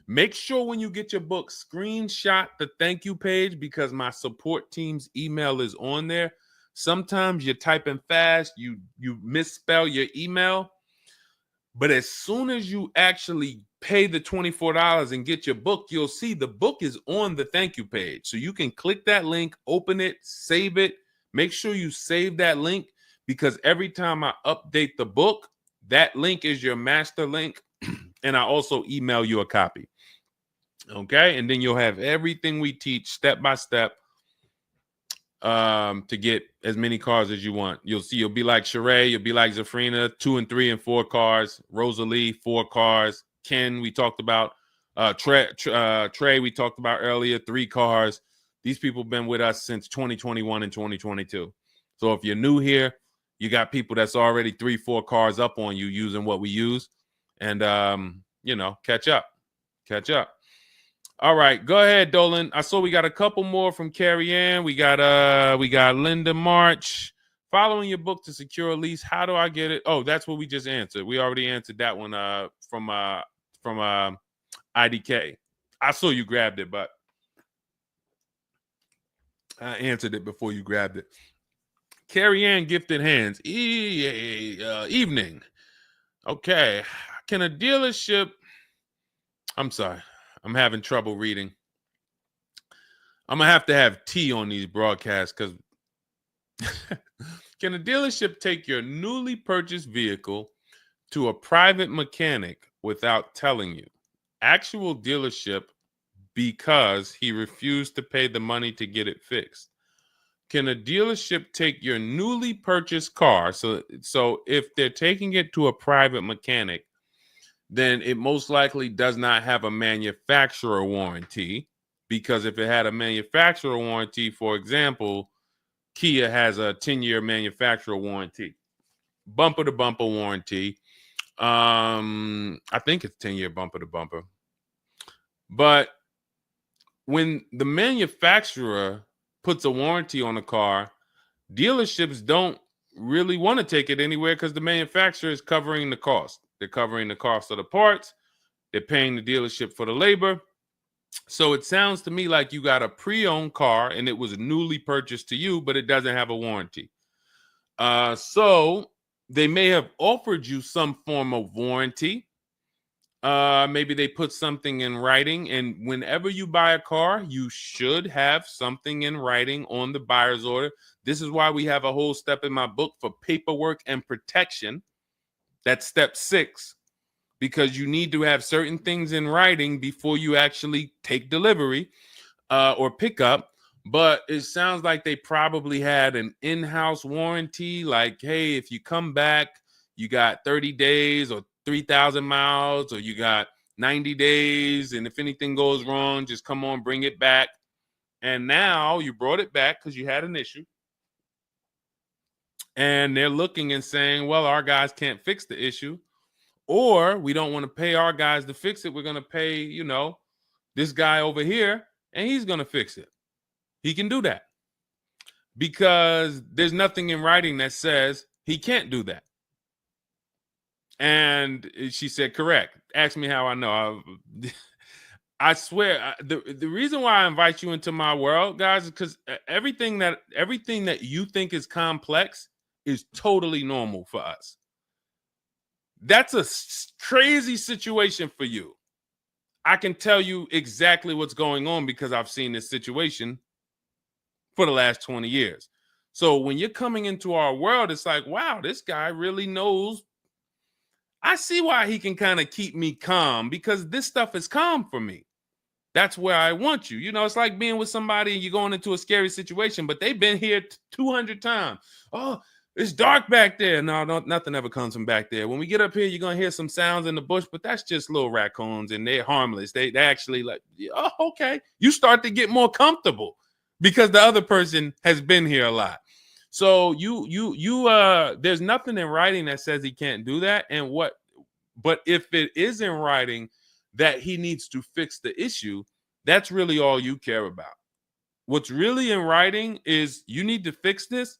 Make sure when you get your book, screenshot the thank you page, because my support team's email is on there. Sometimes you're typing fast, you misspell your email, but as soon as you actually pay the $24 and get your book, you'll see the book is on the thank you page. So you can click that link, open it, save it. Make sure you save that link, because every time I update the book, that link is your master link, and I also email you a copy. Okay, and then you'll have everything we teach step by step to get as many cars as you want. You'll see, you'll be like Sheree, you'll be like Zafrina, 2 and 3 and 4 cars. Rosalie, 4 cars. Ken, we talked about. Trey, we talked about earlier, 3 cars. These people have been with us since 2021 and 2022. So if you're new here, you got people that's already 3, 4 cars up on you using what we use. And, catch up. All right, go ahead, Dolan. I saw we got a couple more from Carrie Ann. We got Linda March. Following your book to secure a lease, how do I get it? Oh, that's what we just answered. We already answered that one from IDK. I saw you grabbed it, but I answered it before you grabbed it. Carrie Ann Gifted Hands. Evening. Okay. Can a dealership... I'm sorry. I'm having trouble reading. I'm going to have tea on these broadcasts, because can a dealership take your newly purchased vehicle to a private mechanic without telling you? Actual dealership, because he refused to pay the money to get it fixed. Can a dealership take your newly purchased car? So if they're taking it to a private mechanic, then it most likely does not have a manufacturer warranty, because if it had a manufacturer warranty, for example, Kia has a 10-year manufacturer warranty, bumper-to-bumper warranty. I think it's 10-year bumper-to-bumper. But when the manufacturer puts a warranty on a car, dealerships don't really want to take it anywhere, because the manufacturer is covering the cost. They're covering the cost of the parts. They're paying the dealership for the labor. So it sounds to me like you got a pre-owned car and it was newly purchased to you, but it doesn't have a warranty. So they may have offered you some form of warranty. Maybe they put something in writing, and whenever you buy a car, you should have something in writing on the buyer's order. This is why we have a whole step in my book for paperwork and protection. That's step 6, because you need to have certain things in writing before you actually take delivery or pick up. But it sounds like they probably had an in-house warranty, like, hey, if you come back, you got 30 days or 3,000 miles, or you got 90 days, and if anything goes wrong, just come on, bring it back. And now you brought it back because you had an issue, and they're looking and saying, well, our guys can't fix the issue, or we don't want to pay our guys to fix it. We're going to pay, this guy over here, and he's going to fix it. He can do that because there's nothing in writing that says he can't do that. And she said, correct. Ask me how I know. I swear, the reason why I invite you into my world, guys, is because everything that you think is complex is totally normal for us. That's a crazy situation for you. I can tell you exactly what's going on because I've seen this situation for the last 20 years. So when you're coming into our world, it's like, wow, this guy really knows. I see why he can kind of keep me calm, because this stuff is calm for me. That's where I want you. It's like being with somebody and you're going into a scary situation, but they've been here 200 times. Oh, it's dark back there. No, nothing ever comes from back there. When we get up here, you're going to hear some sounds in the bush, but that's just little raccoons and they're harmless. They actually like, oh, okay. You start to get more comfortable because the other person has been here a lot. So there's nothing in writing that says he can't do that. But if it is in writing that he needs to fix the issue, that's really all you care about. What's really in writing is you need to fix this.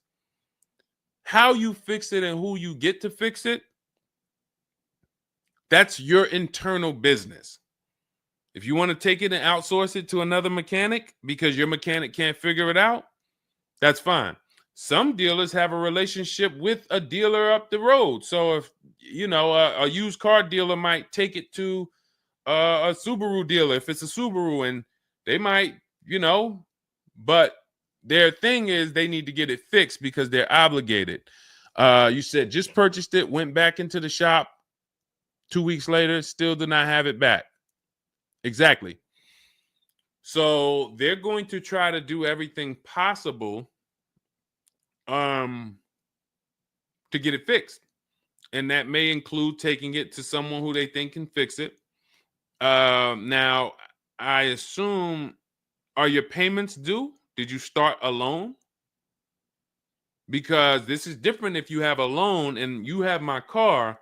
How you fix it and who you get to fix it, that's your internal business. If you want to take it and outsource it to another mechanic because your mechanic can't figure it out, that's fine. Some dealers have a relationship with a dealer up the road. So if, a used car dealer might take it to a Subaru dealer if it's a Subaru, and they might, but their thing is they need to get it fixed because they're obligated. You said just purchased it, went back into the shop 2 weeks later, still did not have it back. Exactly. So they're going to try to do everything possible to get it fixed. And that may include taking it to someone who they think can fix it. Now, I assume, are your payments due? Did you start a loan? Because this is different if you have a loan and you have my car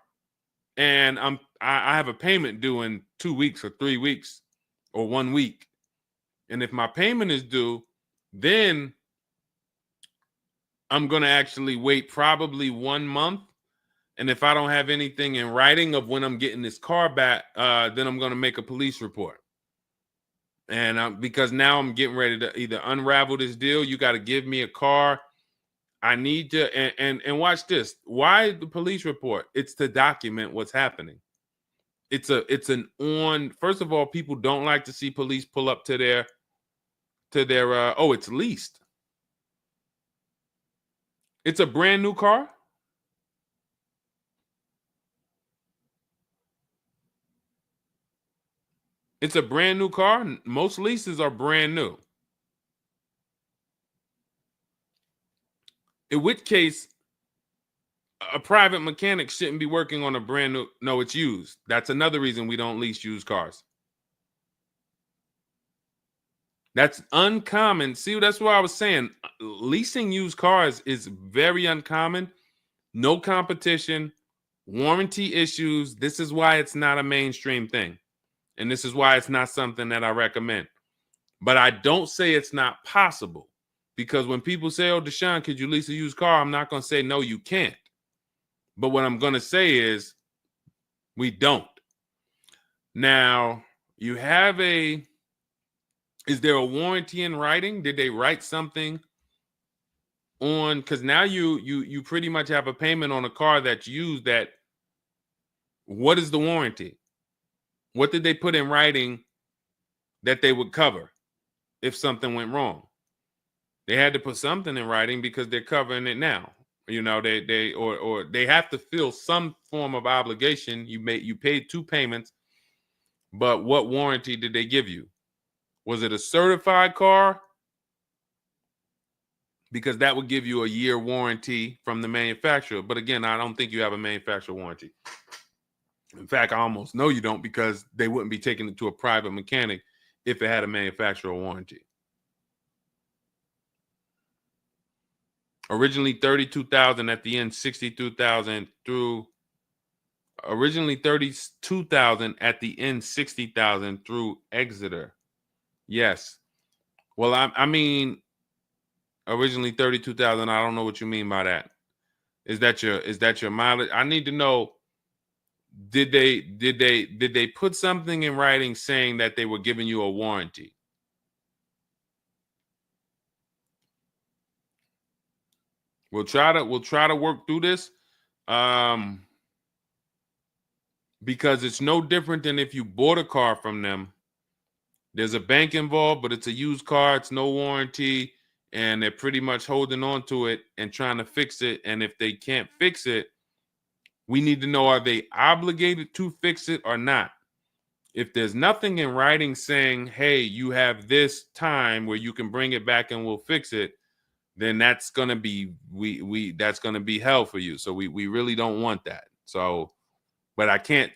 and I have a payment due in 2 weeks or 3 weeks or 1 week. And if my payment is due, then I'm going to actually wait probably 1 month. And if I don't have anything in writing of when I'm getting this car back, then I'm going to make a police report. And because now I'm getting ready to either unravel this deal, you got to give me a car. I need to, and watch this. Why the police report? It's to document what's happening. First of all, people don't like to see police pull up to their, it's leased. It's a brand new car. It's a brand new car. Most leases are brand new. In which case, a private mechanic shouldn't be working on a brand new. No, it's used. That's another reason we don't lease used cars. That's uncommon. See, that's what I was saying. Leasing used cars is very uncommon. No competition, warranty issues. This is why it's not a mainstream thing. And this is why it's not something that I recommend. But I don't say it's not possible. Because when people say, oh, Deshone, could you lease a used car? I'm not going to say, no, you can't. But what I'm going to say is we don't. Now, you have is there a warranty in writing? Did they write something on, because now you pretty much have a payment on a car that's used. That what is the warranty? What did they put in writing that they would cover if something went wrong? They had to put something in writing because they're covering it now. Or they have to fill some form of obligation. You paid 2 payments, but what warranty did they give you? Was it a certified car? Because that would give you a year warranty from the manufacturer. But again, I don't think you have a manufacturer warranty. In fact, I almost know you don't, because they wouldn't be taking it to a private mechanic if it had a manufacturer warranty. Originally 32,000, at the end 62,000 through. Originally 32,000, at the end 60,000 through Exeter. Yes. Well, I mean, originally 32,000. I don't know what you mean by that. Is that your mileage? I need to know. Did they put something in writing saying that they were giving you a warranty? We'll try to work through this, because it's no different than if you bought a car from them. There's a bank involved, but it's a used car. It's no warranty, and they're pretty much holding on to it and trying to fix it. And if they can't fix it, we need to know, are they obligated to fix it or not? If there's nothing in writing saying, hey, you have this time where you can bring it back and we'll fix it, then that's gonna be that's gonna be hell for you. So we really don't want that. So, but I can't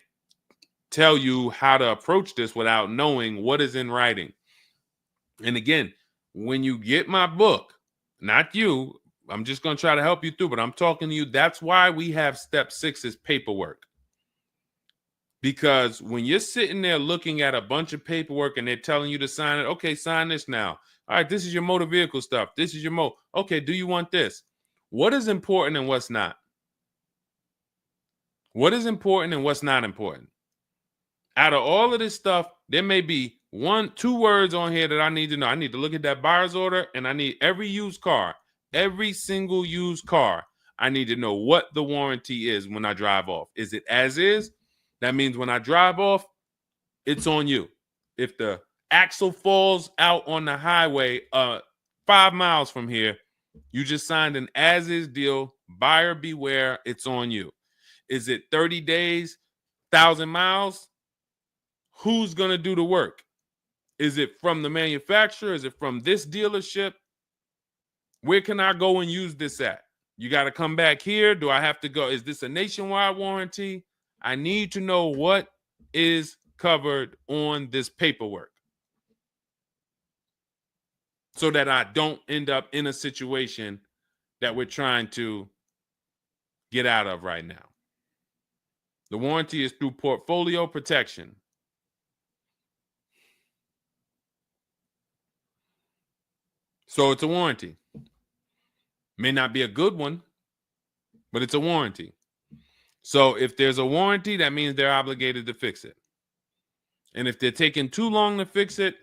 tell you how to approach this without knowing what is in writing. And again, when you get my book, not you, I'm just going to try to help you through, but I'm talking to you. That's why we have step 6 is paperwork. Because when you're sitting there looking at a bunch of paperwork and they're telling you to sign it, okay, sign this now. All right, this is your motor vehicle stuff. This is your okay, do you want this? What is important and what's not? What is important and what's not important? Out of all of this stuff, there may be 1-2 words on here that I need to know. I need to look at that buyer's order, and I need every used car, every single used car. I need to know what the warranty is when I drive off. Is it as is? That means when I drive off, it's on you. If the axle falls out on the highway 5 miles from here, you just signed an as is deal. Buyer beware, it's on you. Is it 30 days, 1,000 miles? Who's going to do the work? Is it from the manufacturer? Is it from this dealership? Where can I go and use this at? You got to come back here. Do I have to go? Is this a nationwide warranty? I need to know what is covered on this paperwork so that I don't end up in a situation that we're trying to get out of right now. The warranty is through portfolio protection. So it's a warranty. May not be a good one, but it's a warranty. So if there's a warranty, that means they're obligated to fix it. And if they're taking too long to fix it,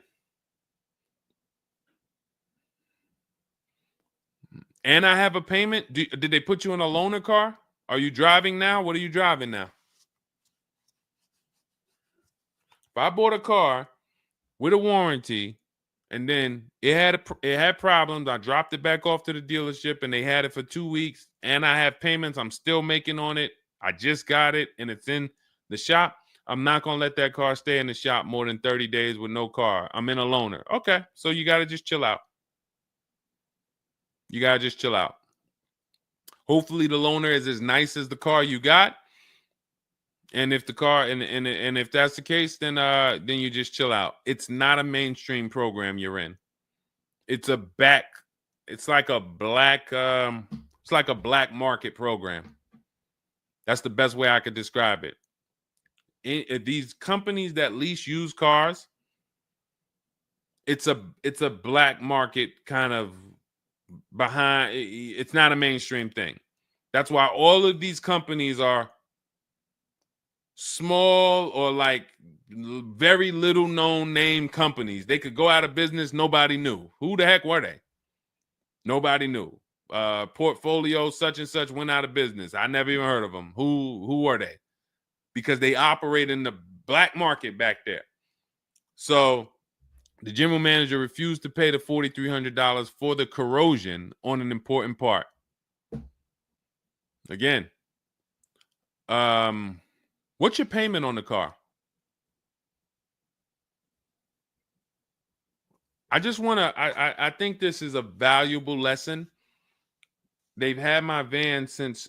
and I have a payment, did they put you in a loaner car? Are you driving now? What are you driving now? If I bought a car with a warranty, and then it had problems, I dropped it back off to the dealership, and they had it for 2 weeks, and I have payments I'm still making on it. I just got it, and it's in the shop. I'm not going to let that car stay in the shop more than 30 days with no car. I'm in a loaner. Okay, so you got to just chill out. You got to just chill out. Hopefully the loaner is as nice as the car you got. And if the car and if that's the case, then you just chill out. It's not a mainstream program you're in. It's like a black market program. That's the best way I could describe it. These companies that lease used cars, it's a black market kind of behind. It's not a mainstream thing. That's why all of these companies are small or like very little known name companies. They could go out of business. Nobody knew. Who the heck were they? Nobody knew. portfolio such and such went out of business. I never even heard of them. Who are they? Because they operate in the black market back there. So the general manager refused to pay the $4,300 for the corrosion on an important part. Again, what's your payment on the car? I just want to, I think this is a valuable lesson. They've had my van since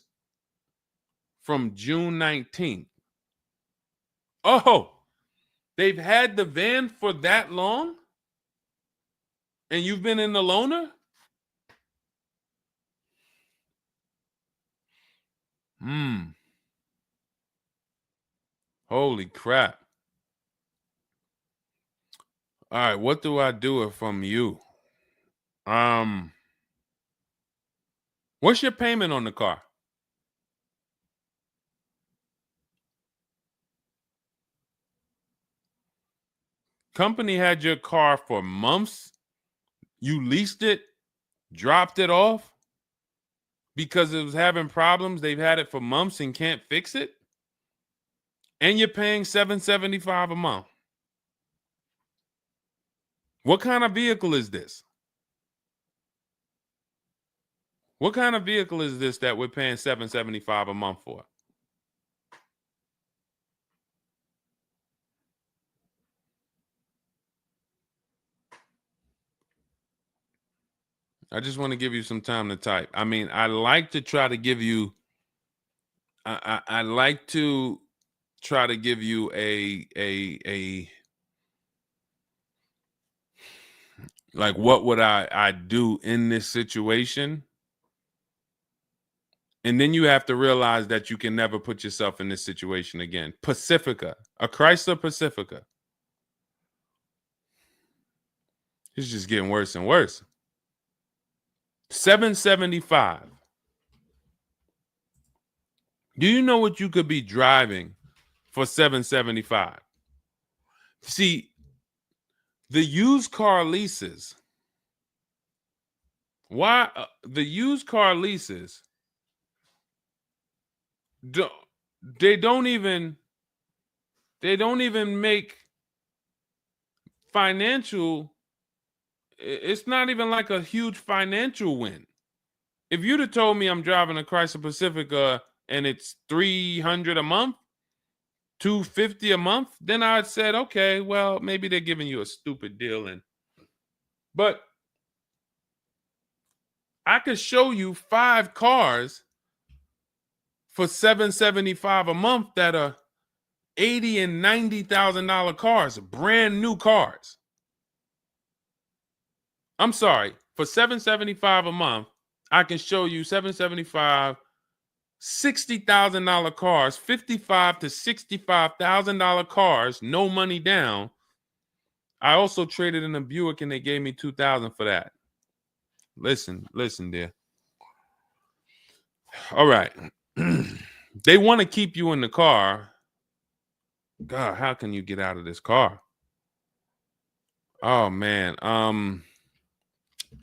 from June 19th. Oh, they've had the van for that long? And you've been in the loaner? Holy crap. All right, what do I do from you? What's your payment on the car? Company had your car for months. You leased it, dropped it off because it was having problems. They've had it for months and can't fix it. And you're paying $775 a month. What kind of vehicle is this? What kind of vehicle is this that we're paying $775 a month for? I just want to give you some time to type. I mean, I like to try to give you I like to try to give you a like, what would I do in this situation? And then you have to realize that you can never put yourself in this situation again. Pacifica, a Chrysler Pacifica. It's just getting worse and worse. $775. Do you know what you could be driving for $775? See, the used car leases. Why the used car leases? They don't even make financial. It's not even like a huge financial win. If you'd have told me I'm driving a Chrysler Pacifica and it's $300 a month, $250 a month, then I'd said, okay, well, maybe they're giving you a stupid deal. But I could show you 5 cars for $775 a month that are $80,000 and $90,000 cars, brand new cars. I'm sorry, for $775 a month, I can show you $775, $60,000 cars, $55,000 to $65,000 cars, no money down. I also traded in a Buick and they gave me $2,000 for that. Listen, dear. All right. They want to keep you in the car. God, how can you get out of this car? Oh man.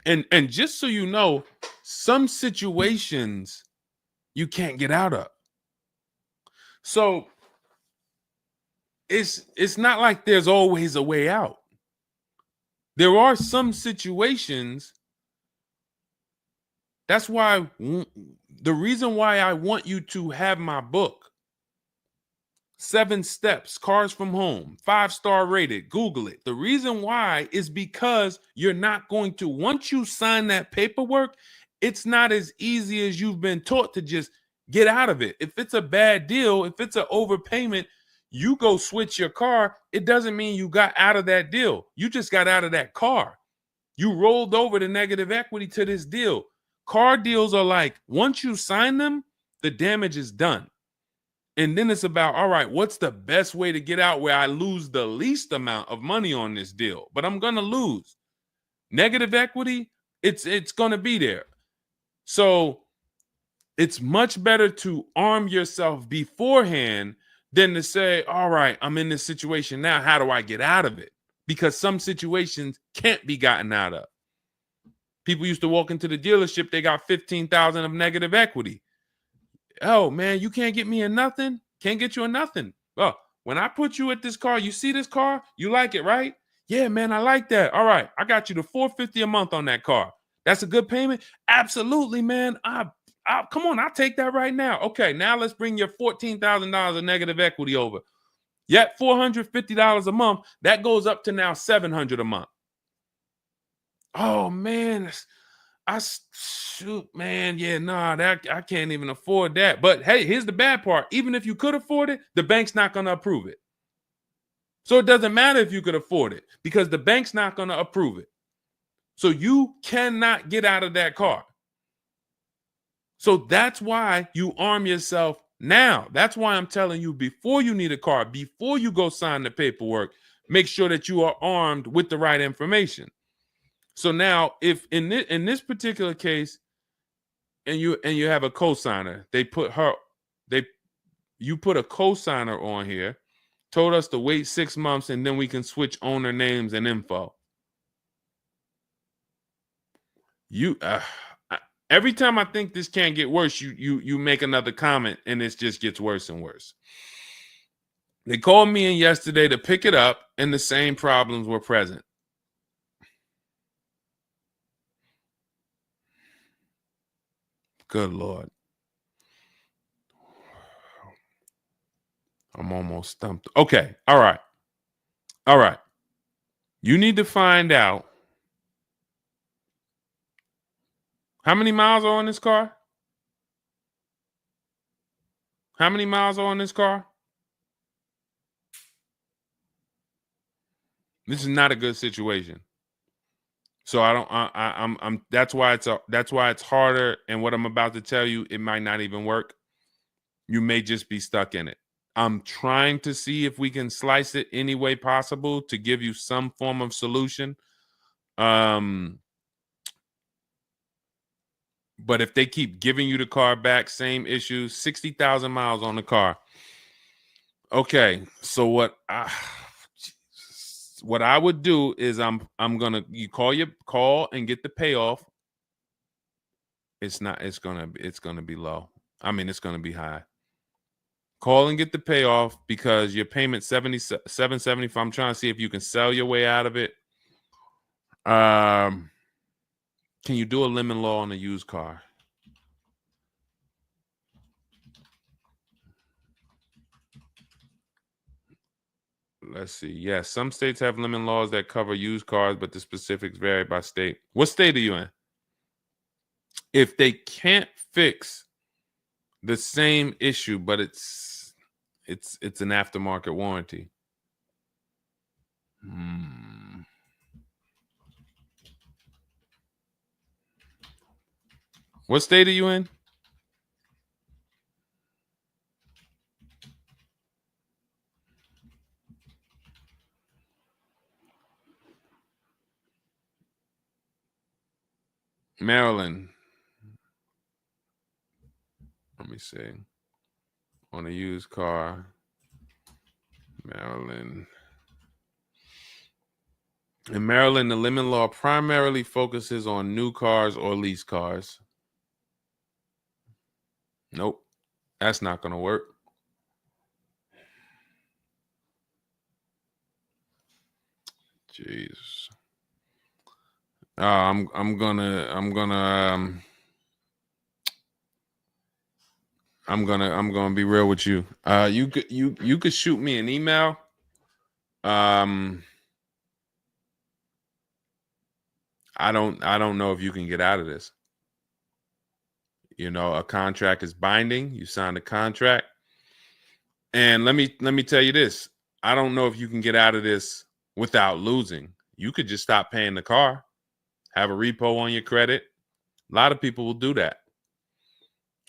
And just so you know, some situations you can't get out of. So it's not like there's always a way out. There are some situations. That's why the reason why I want you to have my book, 7 Steps, Cars from Home, 5-star rated, Google it. The reason why is because you're not going to, once you sign that paperwork, it's not as easy as you've been taught to just get out of it. If it's a bad deal, if it's an overpayment, you go switch your car, it doesn't mean you got out of that deal. You just got out of that car. You rolled over the negative equity to this deal. Car deals are like, once you sign them, the damage is done. And then it's about, all right, what's the best way to get out where I lose the least amount of money on this deal? But I'm going to lose. Negative equity, it's going to be there. So it's much better to arm yourself beforehand than to say, all right, I'm in this situation now. How do I get out of it? Because some situations can't be gotten out of. People used to walk into the dealership, they got 15,000 of negative equity. Oh man, you can't get me in nothing. Can't get you in nothing. Oh, when I put you at this car, you see this car, you like it, right? Yeah, man, I like that. All right, I got you the $450 a month on that car. That's a good payment. Absolutely, man. Come on, I'll take that right now. Okay, now let's bring your $14,000 of negative equity over. Yet $450 a month. That goes up to now $700 a month. Oh man, shoot, man, yeah, nah, that I can't even afford that. But hey, here's the bad part. Even if you could afford it, the bank's not going to approve it. So it doesn't matter if you could afford it because the bank's not going to approve it. So you cannot get out of that car. So that's why you arm yourself now. That's why I'm telling you, before you need a car, before you go sign the paperwork, make sure that you are armed with the right information. So now, if in this particular case, and you have a cosigner, you put a cosigner on here, told us to wait 6 months, and then we can switch owner names and info. Every time I think this can't get worse, you make another comment, and it just gets worse and worse. They called me in yesterday to pick it up, and the same problems were present. Good Lord. I'm almost stumped. Okay. All right. All right. You need to find out how many miles are on this car? How many miles are on this car? This is not a good situation. So that's why it's harder. And what I'm about to tell you, it might not even work. You may just be stuck in it. I'm trying to see if we can slice it any way possible to give you some form of solution. But if they keep giving you the car back, same issues, 60,000 miles on the car. Okay, so what I would do is I'm gonna call and get the payoff. It's gonna be low. I mean, it's gonna be high. Call and get the payoff because your payment $775. I'm trying to see if you can sell your way out of it. Can you do a lemon law on a used car? Let's see. Yes, some states have lemon laws that cover used cars, but the specifics vary by state. What state are you in? If they can't fix the same issue, but it's an aftermarket warranty. What state are you in? Maryland. Let me see. On a used car, Maryland. In Maryland, the lemon law primarily focuses on new cars or lease cars. Nope, that's not going to work. Jeez. I'm gonna be real with you. You could shoot me an email. I don't know if you can get out of this. You know, a contract is binding. You signed a contract. And let me tell you this. I don't know if you can get out of this without losing. You could just stop paying the car, have a repo on your credit. A lot of people will do that.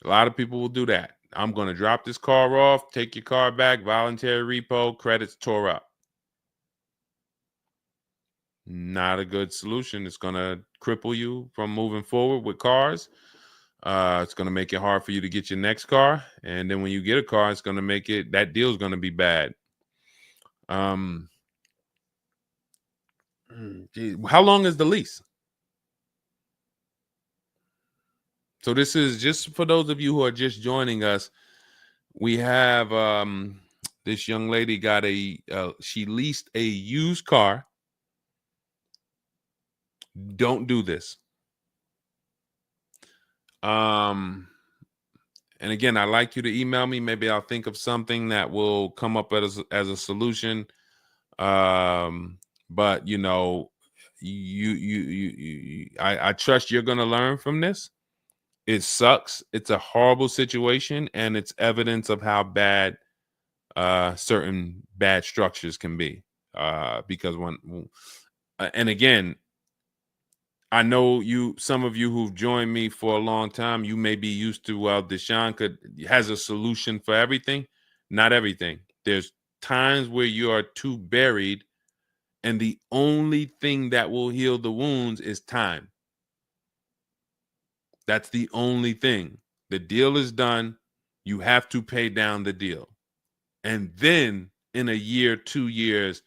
I'm going to drop this car off, take your car back, voluntary repo, credits tore up. Not a good solution. It's going to cripple you from moving forward with cars. It's going to make it hard for you to get your next car. And then when you get a car, it's going to make that deal is going to be bad. Geez, how long is the lease? So this is just for those of you who are just joining us. We have this young lady got she leased a used car. Don't do this. And again, I'd like you to email me. Maybe I'll think of something that will come up as a solution. But you know, I trust you're gonna learn from this. It sucks. It's a horrible situation, and it's evidence of how bad certain bad structures can be. Because and again, I know some of you who've joined me for a long time, you may be used to, well, Deshone has a solution for everything. Not everything. There's times where you are too buried, and the only thing that will heal the wounds is time. That's the only thing. The deal is done. You have to pay down the deal. And then in a year, 2 years,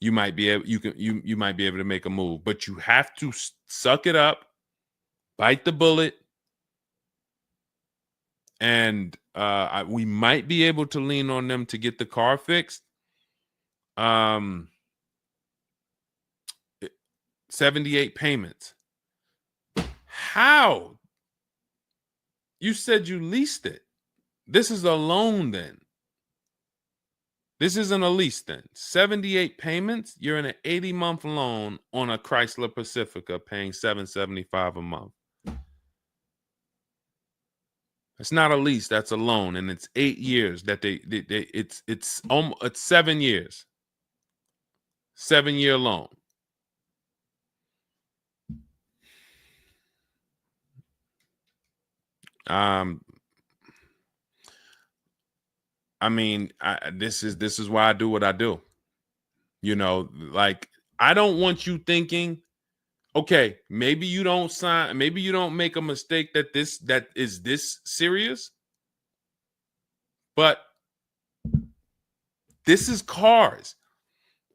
you might be able you might be able to make a move, but you have to suck it up, bite the bullet, and we might be able to lean on them to get the car fixed. 78 payments. How? You said you leased it. This is a loan then. This isn't a lease then. 78 payments. You're in an 80-month loan on a Chrysler Pacifica paying $775 a month. It's not a lease, that's a loan, and it's 8 years that it's 7 years. 7-year loan. I mean, this is why I do what I do. You know, like, I don't want you thinking, okay, maybe you don't sign, maybe you don't make a mistake that is this serious, but this is cars.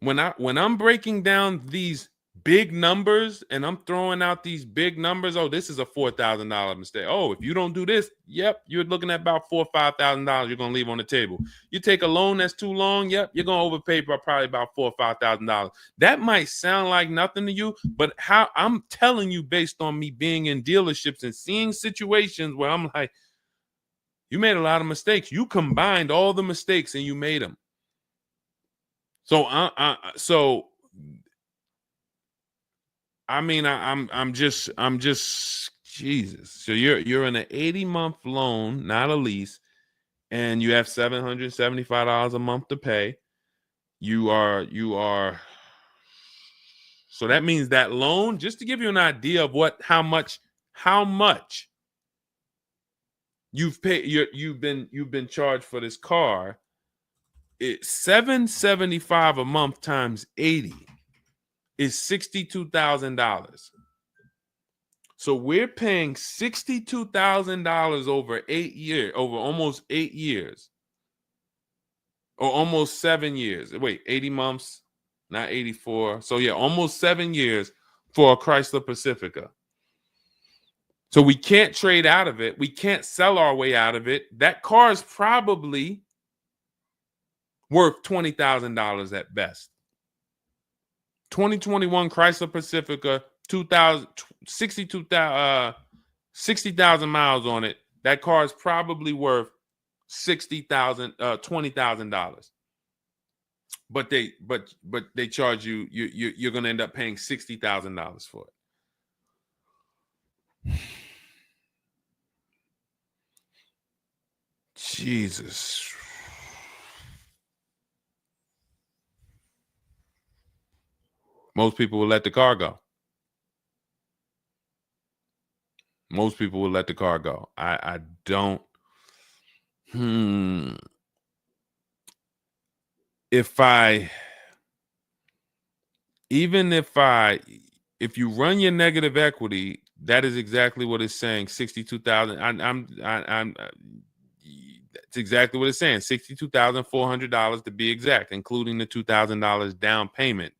When I'm breaking down these big numbers and I'm throwing out these big numbers, oh, this is a $4,000 mistake. Oh, if you don't do this, yep, you're looking at about $4,000 or $5,000 you're gonna leave on the table. You take a loan that's too long, yep, you're gonna overpay by probably about $4,000 or $5,000. That might sound like nothing to you, but how I'm telling you based on me being in dealerships and seeing situations where I'm like, you made a lot of mistakes. You combined all the mistakes and you made them. So I mean, I'm just Jesus. So you're in an 80-month loan, not a lease, and you have $775 a month to pay. You are. So that means that loan, just to give you an idea of how much you've paid, you've been charged for this car. It's $775 a month times 80 is $62,000. So we're paying $62,000 over 8 years, over almost 8 years, or almost 7 years. Wait, 80 months, not 84. So yeah, almost 7 years for a Chrysler Pacifica. So we can't trade out of it. We can't sell our way out of it. That car is probably worth $20,000 at best. 2021 Chrysler Pacifica, 60,000 miles on it. That car is probably worth $20,000. But they charge you're going to end up paying $60,000 for it. Jesus. Most people will let the car go. Most people will let the car go. I don't. If you run your negative equity, that is exactly what it's saying. 62,000. It's exactly what it's saying. $62,400 to be exact, including the $2,000 down payment.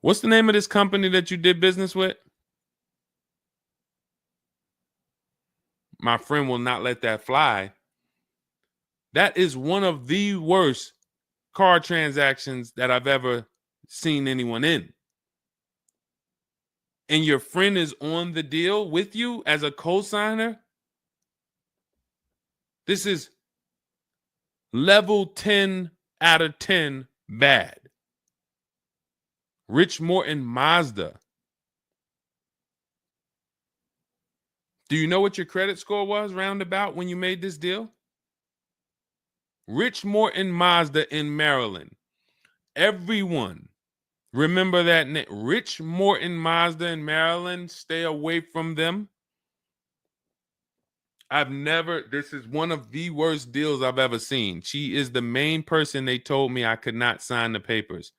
What's the name of this company that you did business with? My friend will not let that fly. That is one of the worst car transactions that I've ever seen anyone in. And your friend is on the deal with you as a co-signer. This is level 10 out of 10 bad. Rich Morton Mazda. Do you know what your credit score was roundabout when you made this deal? Rich Morton Mazda in Maryland. Everyone remember that name. Rich Morton Mazda in Maryland. Stay away from them. This is one of the worst deals I've ever seen. She is the main person they told me I could not sign the papers.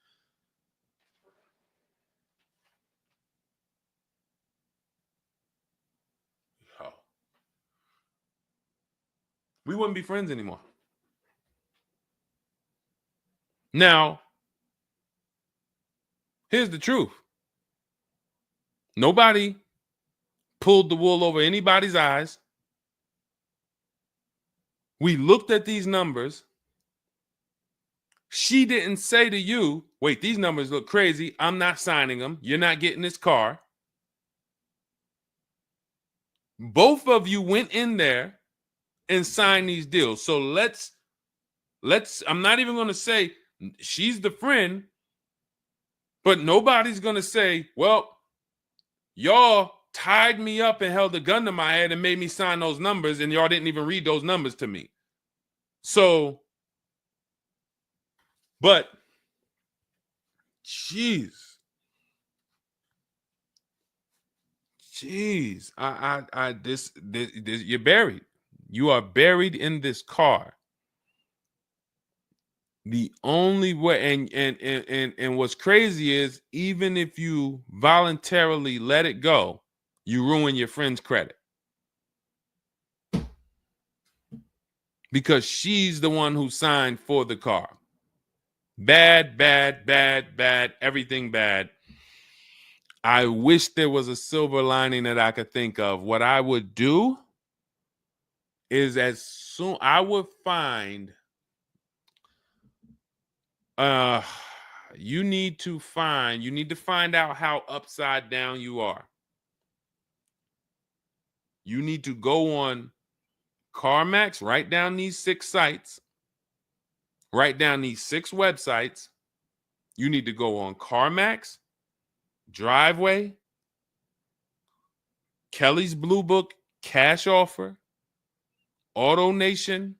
Oh. We wouldn't be friends anymore. Now, here's the truth. Nobody pulled the wool over anybody's eyes. We looked at these numbers. She didn't say to you, wait, these numbers look crazy. I'm not signing them. You're not getting this car. Both of you went in there and signed these deals. So let's I'm not even going to say she's the friend, but nobody's going to say, well, y'all tied me up and held a gun to my head and made me sign those numbers, and y'all didn't even read those numbers to me. So, but, jeez, this, you're buried. You are buried in this car. The only way, and what's crazy is, even if you voluntarily let it go, you ruin your friend's credit. Because she's the one who signed for the car. Bad, everything bad. I wish there was a silver lining that I could think of. What I would do is I would find, you need to find out how upside down you are. You need to go on CarMax, write down these 6 sites, write down these 6 websites. You need to go on CarMax, Driveway, Kelly's Blue Book, Cash Offer, Auto Nation,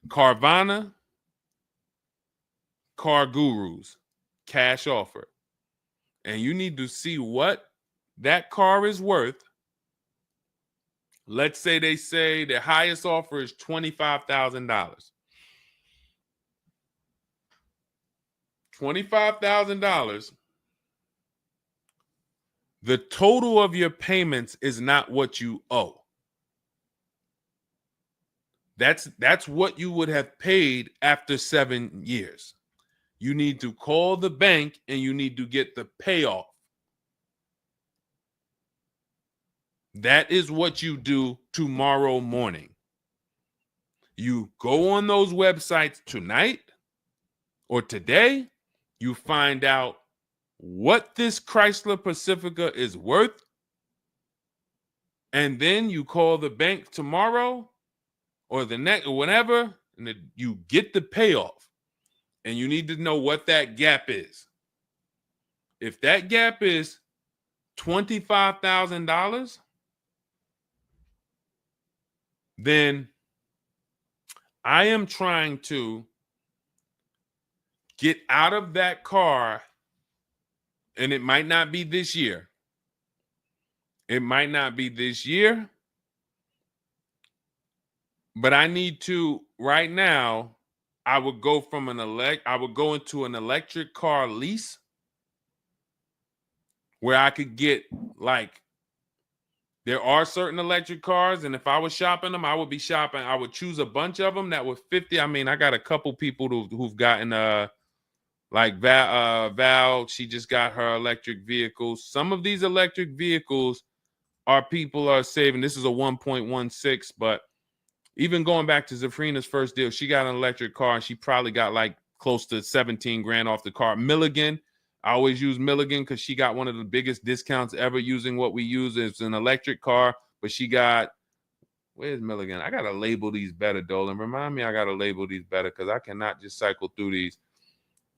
Carvana, Car Gurus, Cash Offer. And you need to see what that car is worth. Let's say they say the highest offer is $25,000. $25,000. The total of your payments is not what you owe. That's what you would have paid after 7 years. You need to call the bank and you need to get the payoff. That is what you do tomorrow morning. You go on those websites tonight or today. You find out what this Chrysler Pacifica is worth. And then you call the bank tomorrow or the next or whenever, and you get the payoff. And you need to know what that gap is. If that gap is $25,000, then I am trying to get out of that car, and it might not be this year. It might not be this year, but I need to right now. I would go into an electric car lease where I could get, like, there are certain electric cars, and if I was shopping them, I would choose a bunch of them that were 50. I mean, I got a couple people who've gotten Like Val, she just got her electric vehicle. Some of these electric vehicles people are saving. This is a 1.16, but even going back to Zafrina's first deal, she got an electric car and she probably got like close to 17 grand off the car. Milligan, I always use Milligan because she got one of the biggest discounts ever using what we use. It's an electric car, but she got, where's Milligan? I got to label these better, Dolan. Remind me I got to label these better because I cannot just cycle through these.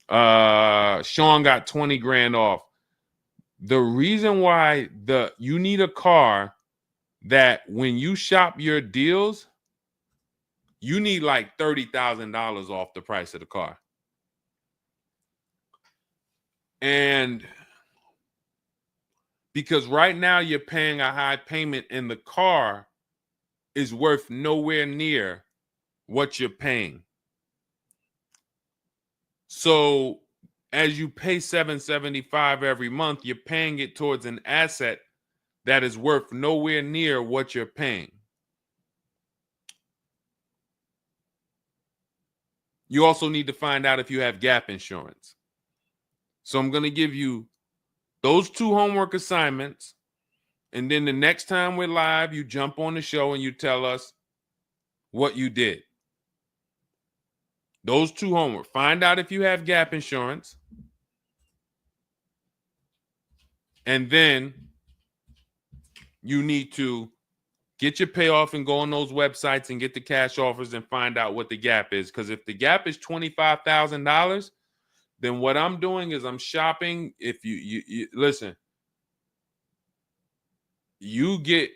Sean got 20 grand off. The reason why you need a car that when you shop your deals, you need like $30,000 off the price of the car. And because right now you're paying a high payment and the car is worth nowhere near what you're paying. So as you pay $775 every month, you're paying it towards an asset that is worth nowhere near what you're paying. You also need to find out if you have gap insurance. So I'm going to give you those 2 homework assignments. And then the next time we're live, you jump on the show and you tell us what you did. Those 2 homework. Find out if you have gap insurance. And then you need to get your payoff and go on those websites and get the cash offers and find out what the gap is. Because if the gap is $25,000, then what I'm doing is I'm shopping. If you listen, you get,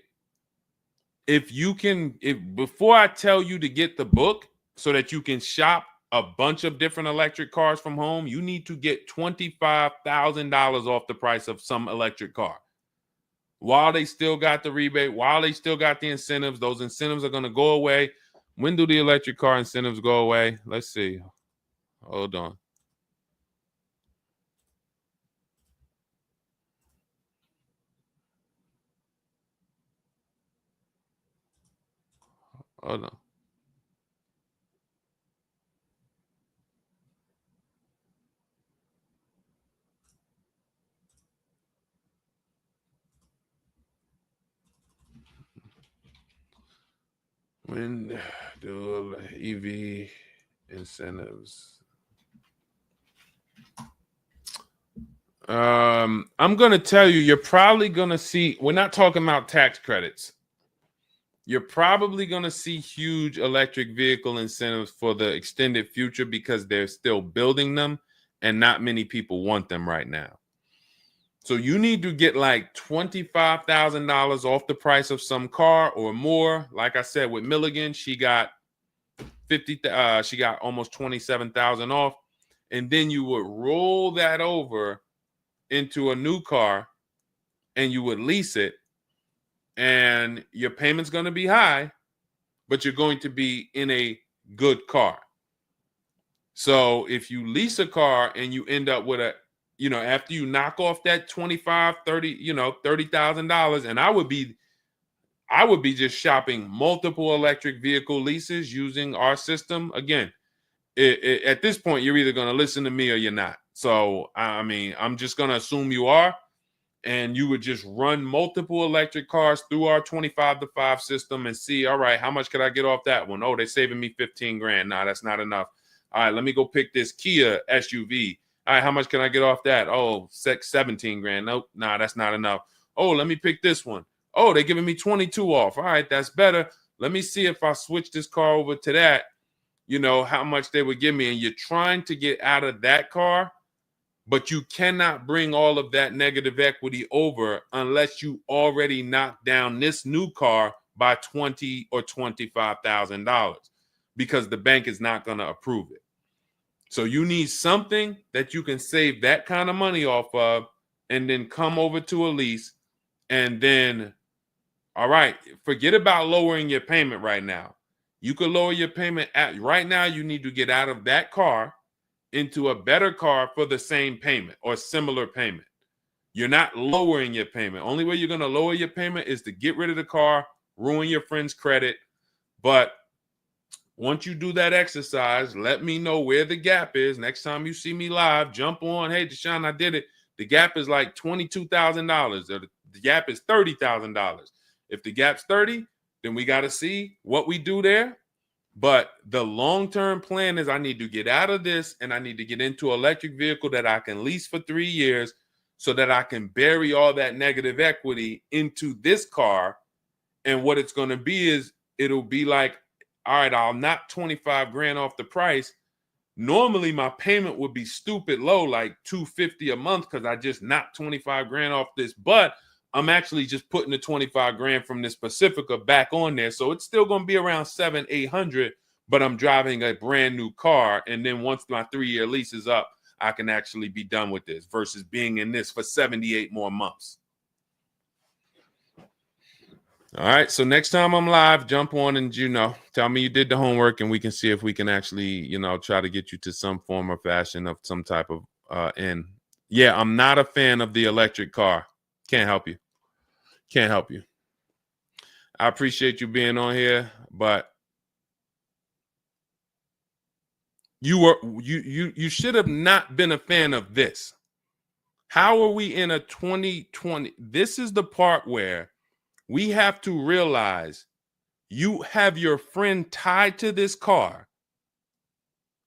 before I tell you to get the book so that you can shop a bunch of different electric cars from home, you need to get $25,000 off the price of some electric car. While they still got the rebate, while they still got the incentives, those incentives are going to go away. When do the electric car incentives go away? Let's see. Hold on. Hold on. When do EV incentives? I'm going to tell you, you're probably going to see, we're not talking about tax credits. You're probably going to see huge electric vehicle incentives for the extended future because they're still building them and not many people want them right now. So you need to get like $25,000 off the price of some car or more. Like I said, with Milligan, she got she got almost 27,000 off. And then you would roll that over into a new car and you would lease it. And your payment's going to be high, but you're going to be in a good car. So if you lease a car and you end up with after you knock off that 25, 30, $30,000, and I would be just shopping multiple electric vehicle leases using our system. Again, at this point, you're either going to listen to me or you're not. So, I mean, I'm just going to assume you are. And you would just run multiple electric cars through our 25-to-5 system and see, all right, how much could I get off that one? Oh, they're saving me 15 grand. Nah, that's not enough. All right, let me go pick this Kia SUV. All right, how much can I get off that? Oh, 17 grand. Nope, nah, that's not enough. Oh, let me pick this one. Oh, they're giving me 22 off. All right, that's better. Let me see if I switch this car over to that, how much they would give me. And you're trying to get out of that car, but you cannot bring all of that negative equity over unless you already knock down this new car by $20,000 or $25,000 because the bank is not going to approve it. So you need something that you can save that kind of money off of and then come over to a lease and then, all right, forget about lowering your payment right now. You could lower your payment right now. You need to get out of that car into a better car for the same payment or similar payment. You're not lowering your payment. Only way you're going to lower your payment is to get rid of the car, ruin your friend's credit. But Once you do that exercise, let me know where the gap is. Next time you see me live, jump on. Hey, Deshone, I did it. The gap is like $22,000. Or the gap is $30,000. If the gap's 30, then we got to see what we do there. But the long-term plan is I need to get out of this and I need to get into an electric vehicle that I can lease for 3 years so that I can bury all that negative equity into this car. And what it's going to be is it'll be like, all right, I'll knock 25 grand off the price. Normally my payment would be stupid low, like $250 a month, because I just knocked 25 grand off this, but I'm actually just putting the 25 grand from this Pacifica back on there. So it's still going to be around 700-800, but I'm driving a brand new car. And then once my 3-year lease is up, I can actually be done with this versus being in this for 78 more months. All right. So next time I'm live, jump on and, tell me you did the homework and we can see if we can actually, try to get you to some form or fashion of some type of end. Yeah, I'm not a fan of the electric car. Can't help you. Can't help you. I appreciate you being on here, but you should have not been a fan of this. How are we in a 2020? This is the part where we have to realize you have your friend tied to this car.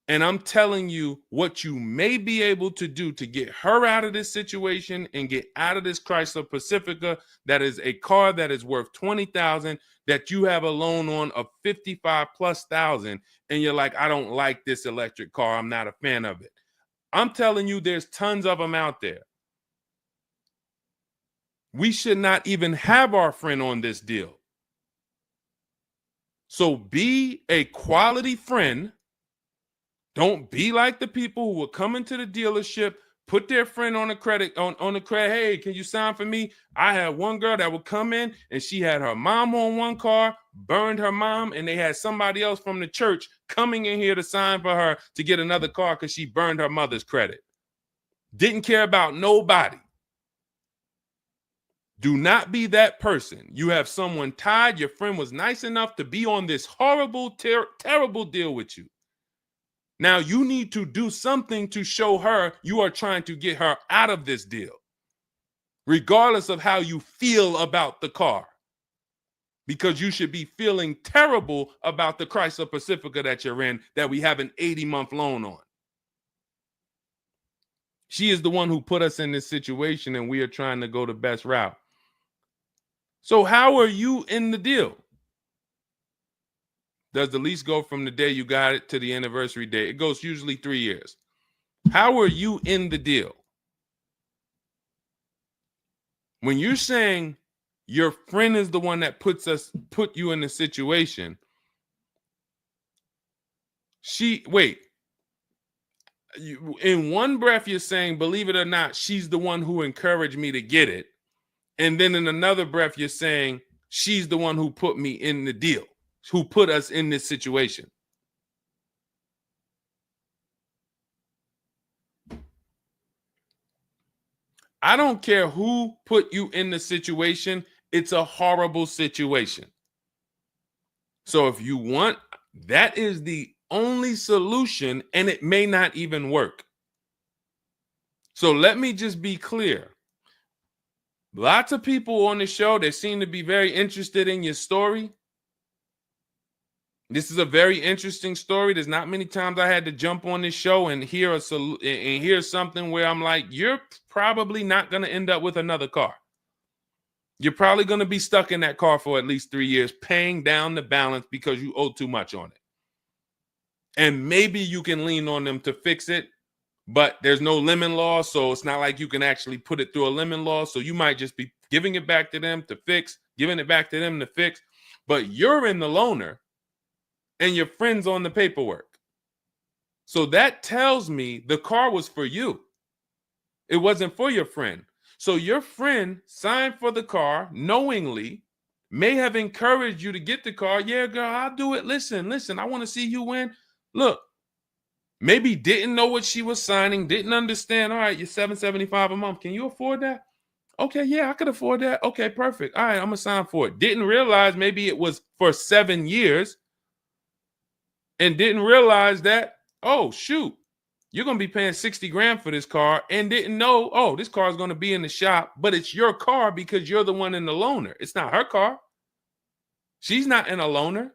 And I'm telling you what you may be able to do to get her out of this situation and get out of this Chrysler Pacifica. That is a car that is worth $20,000 that you have a loan on of $55,000+. And you're like, I don't like this electric car. I'm not a fan of it. I'm telling you, there's tons of them out there. We should not even have our friend on this deal. So be a quality friend. Don't be like the people who will come into the dealership, put their friend on the credit, on the credit. Hey, can you sign for me? I had one girl that would come in and she had her mom on one car, burned her mom, and they had somebody else from the church coming in here to sign for her to get another car because she burned her mother's credit. Didn't care about nobody. Do not be that person. You have someone tied. Your friend was nice enough to be on this horrible, terrible deal with you. Now you need to do something to show her you are trying to get her out of this deal, regardless of how you feel about the car, because you should be feeling terrible about the Chrysler Pacifica that you're in that we have an 80-month loan on. She is the one who put us in this situation and we are trying to go the best route. So how are you in the deal? Does the lease go from the day you got it to the anniversary day? It goes usually 3 years. How are you in the deal? When you're saying your friend is the one that put you in the situation, in one breath you're saying, believe it or not, she's the one who encouraged me to get it. And then in another breath, you're saying she's the one who put me in the deal, who put us in this situation. I don't care who put you in the situation. It's a horrible situation. So if you want, that is the only solution, and it may not even work. So let me just be clear. Lots of people on the show, they seem to be very interested in your story. This is a very interesting story. There's not many times I had to jump on this show and hear something where I'm like, you're probably not going to end up with another car. You're probably going to be stuck in that car for at least 3 years, paying down the balance because you owe too much on it. And maybe you can lean on them to fix it, but there's no lemon law, so it's not like you can actually put it through a lemon law. So you might just be giving it back to them to fix, giving it back to them to fix. But you're in the loaner and your friend's on the paperwork. So that tells me the car was for you. It wasn't for your friend. So your friend signed for the car knowingly, may have encouraged you to get the car. Yeah, girl, I'll do it. Listen, I want to see you win. Look. Maybe didn't know what she was signing, didn't understand. All right, you're $775 a month. Can you afford that? Okay, yeah, I could afford that. Okay, perfect. All right, I'm going to sign for it. Didn't realize maybe it was for 7 years. and didn't realize that, oh, shoot, you're going to be paying 60 grand for this car, and didn't know, oh, this car is going to be in the shop, but it's your car because you're the one in the loaner. It's not her car. She's not in a loaner.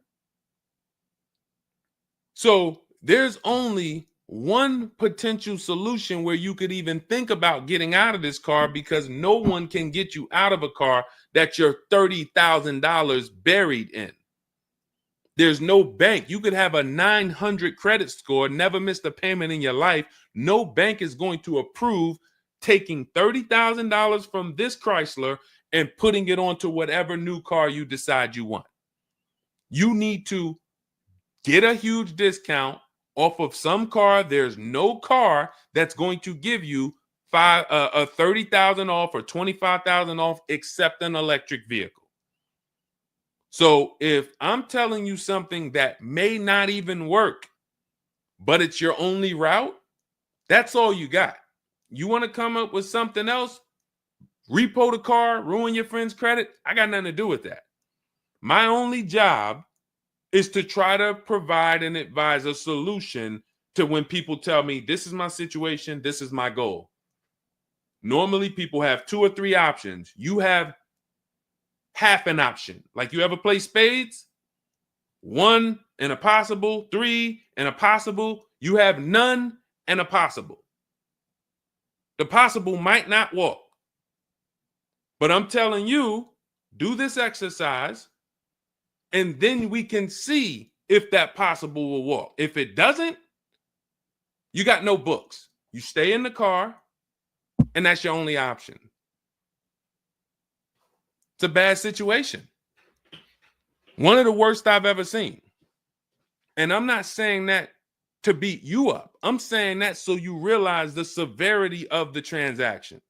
So there's only one potential solution where you could even think about getting out of this car, because no one can get you out of a car that you're $30,000 buried in. There's no bank. You could have a 900 credit score, never missed a payment in your life. No bank is going to approve taking $30,000 from this Chrysler and putting it onto whatever new car you decide you want. You need to get a huge discount off of some car. There's no car that's going to give you $30,000 off or $25,000 off except an electric vehicle. So if I'm telling you something that may not even work, but it's your only route, that's all you got. You want to come up with something else, repo the car, ruin your friend's credit, I got nothing to do with that. My only job is to try to provide and advise a solution to when people tell me, this is my situation, this is my goal. Normally people have 2 or 3 options. You have half an option. Like, you ever play spades? 1 and a possible, 3 and a possible. You have none and a possible. The possible might not walk. But I'm telling you, do this exercise, and then we can see if that possible will walk. If it doesn't, you got no books. You stay in the car, and that's your only option. It's a bad situation. One of the worst I've ever seen. And I'm not saying that to beat you up. I'm saying that so you realize the severity of the transaction.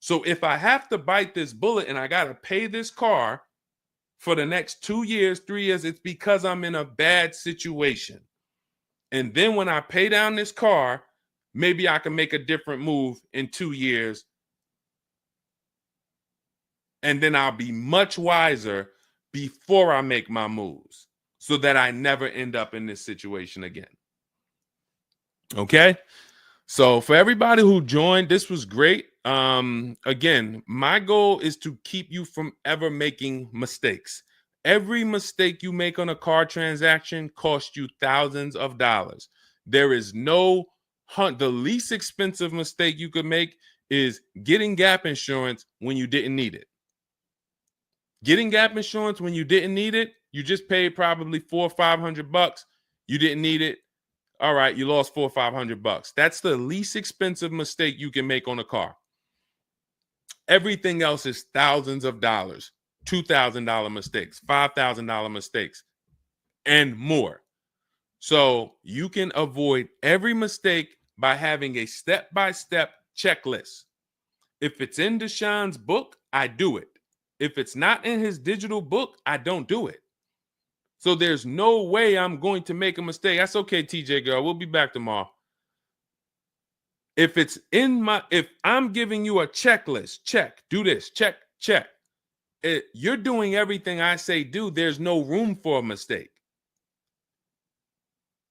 So if I have to bite this bullet and I got to pay this car for the next 2 years, 3 years, it's because I'm in a bad situation. And then when I pay down this car, maybe I can make a different move in 2 years. And then I'll be much wiser before I make my moves, so that I never end up in this situation again. Okay? So for everybody who joined, this was great. Again, my goal is to keep you from ever making mistakes. Every mistake you make on a car transaction costs you thousands of dollars. There is no the least expensive mistake you could make is getting gap insurance when you didn't need it. Getting gap insurance when you didn't need it, you just paid probably $400 or $500. You didn't need it. All right, you lost $400 or $500. That's the least expensive mistake you can make on a car. Everything else is thousands of dollars, $2,000 mistakes, $5,000 mistakes, and more. So you can avoid every mistake by having a step-by-step checklist. If it's in Deshone's book, I do it. If it's not in his digital book, I don't do it. So there's no way I'm going to make a mistake. That's okay, TJ girl. We'll be back tomorrow. If I'm giving you a checklist, check, do this, check, check. You're doing everything I say do. There's no room for a mistake.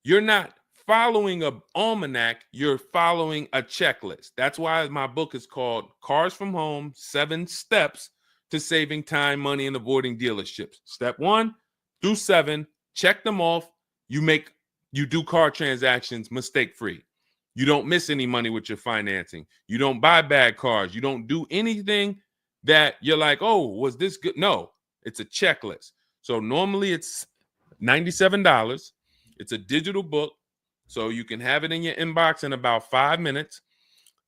You're not following an almanac. You're following a checklist. That's why my book is called Cars from Home, 7 Steps to Saving Time, Money, and Avoiding Dealerships. Step 1 through 7, check them off. You do car transactions mistake-free. You don't miss any money with your financing. You don't buy bad cars. You don't do anything that you're like, oh, was this good? No, it's a checklist. So normally it's $97. It's a digital book. So you can have it in your inbox in about 5 minutes,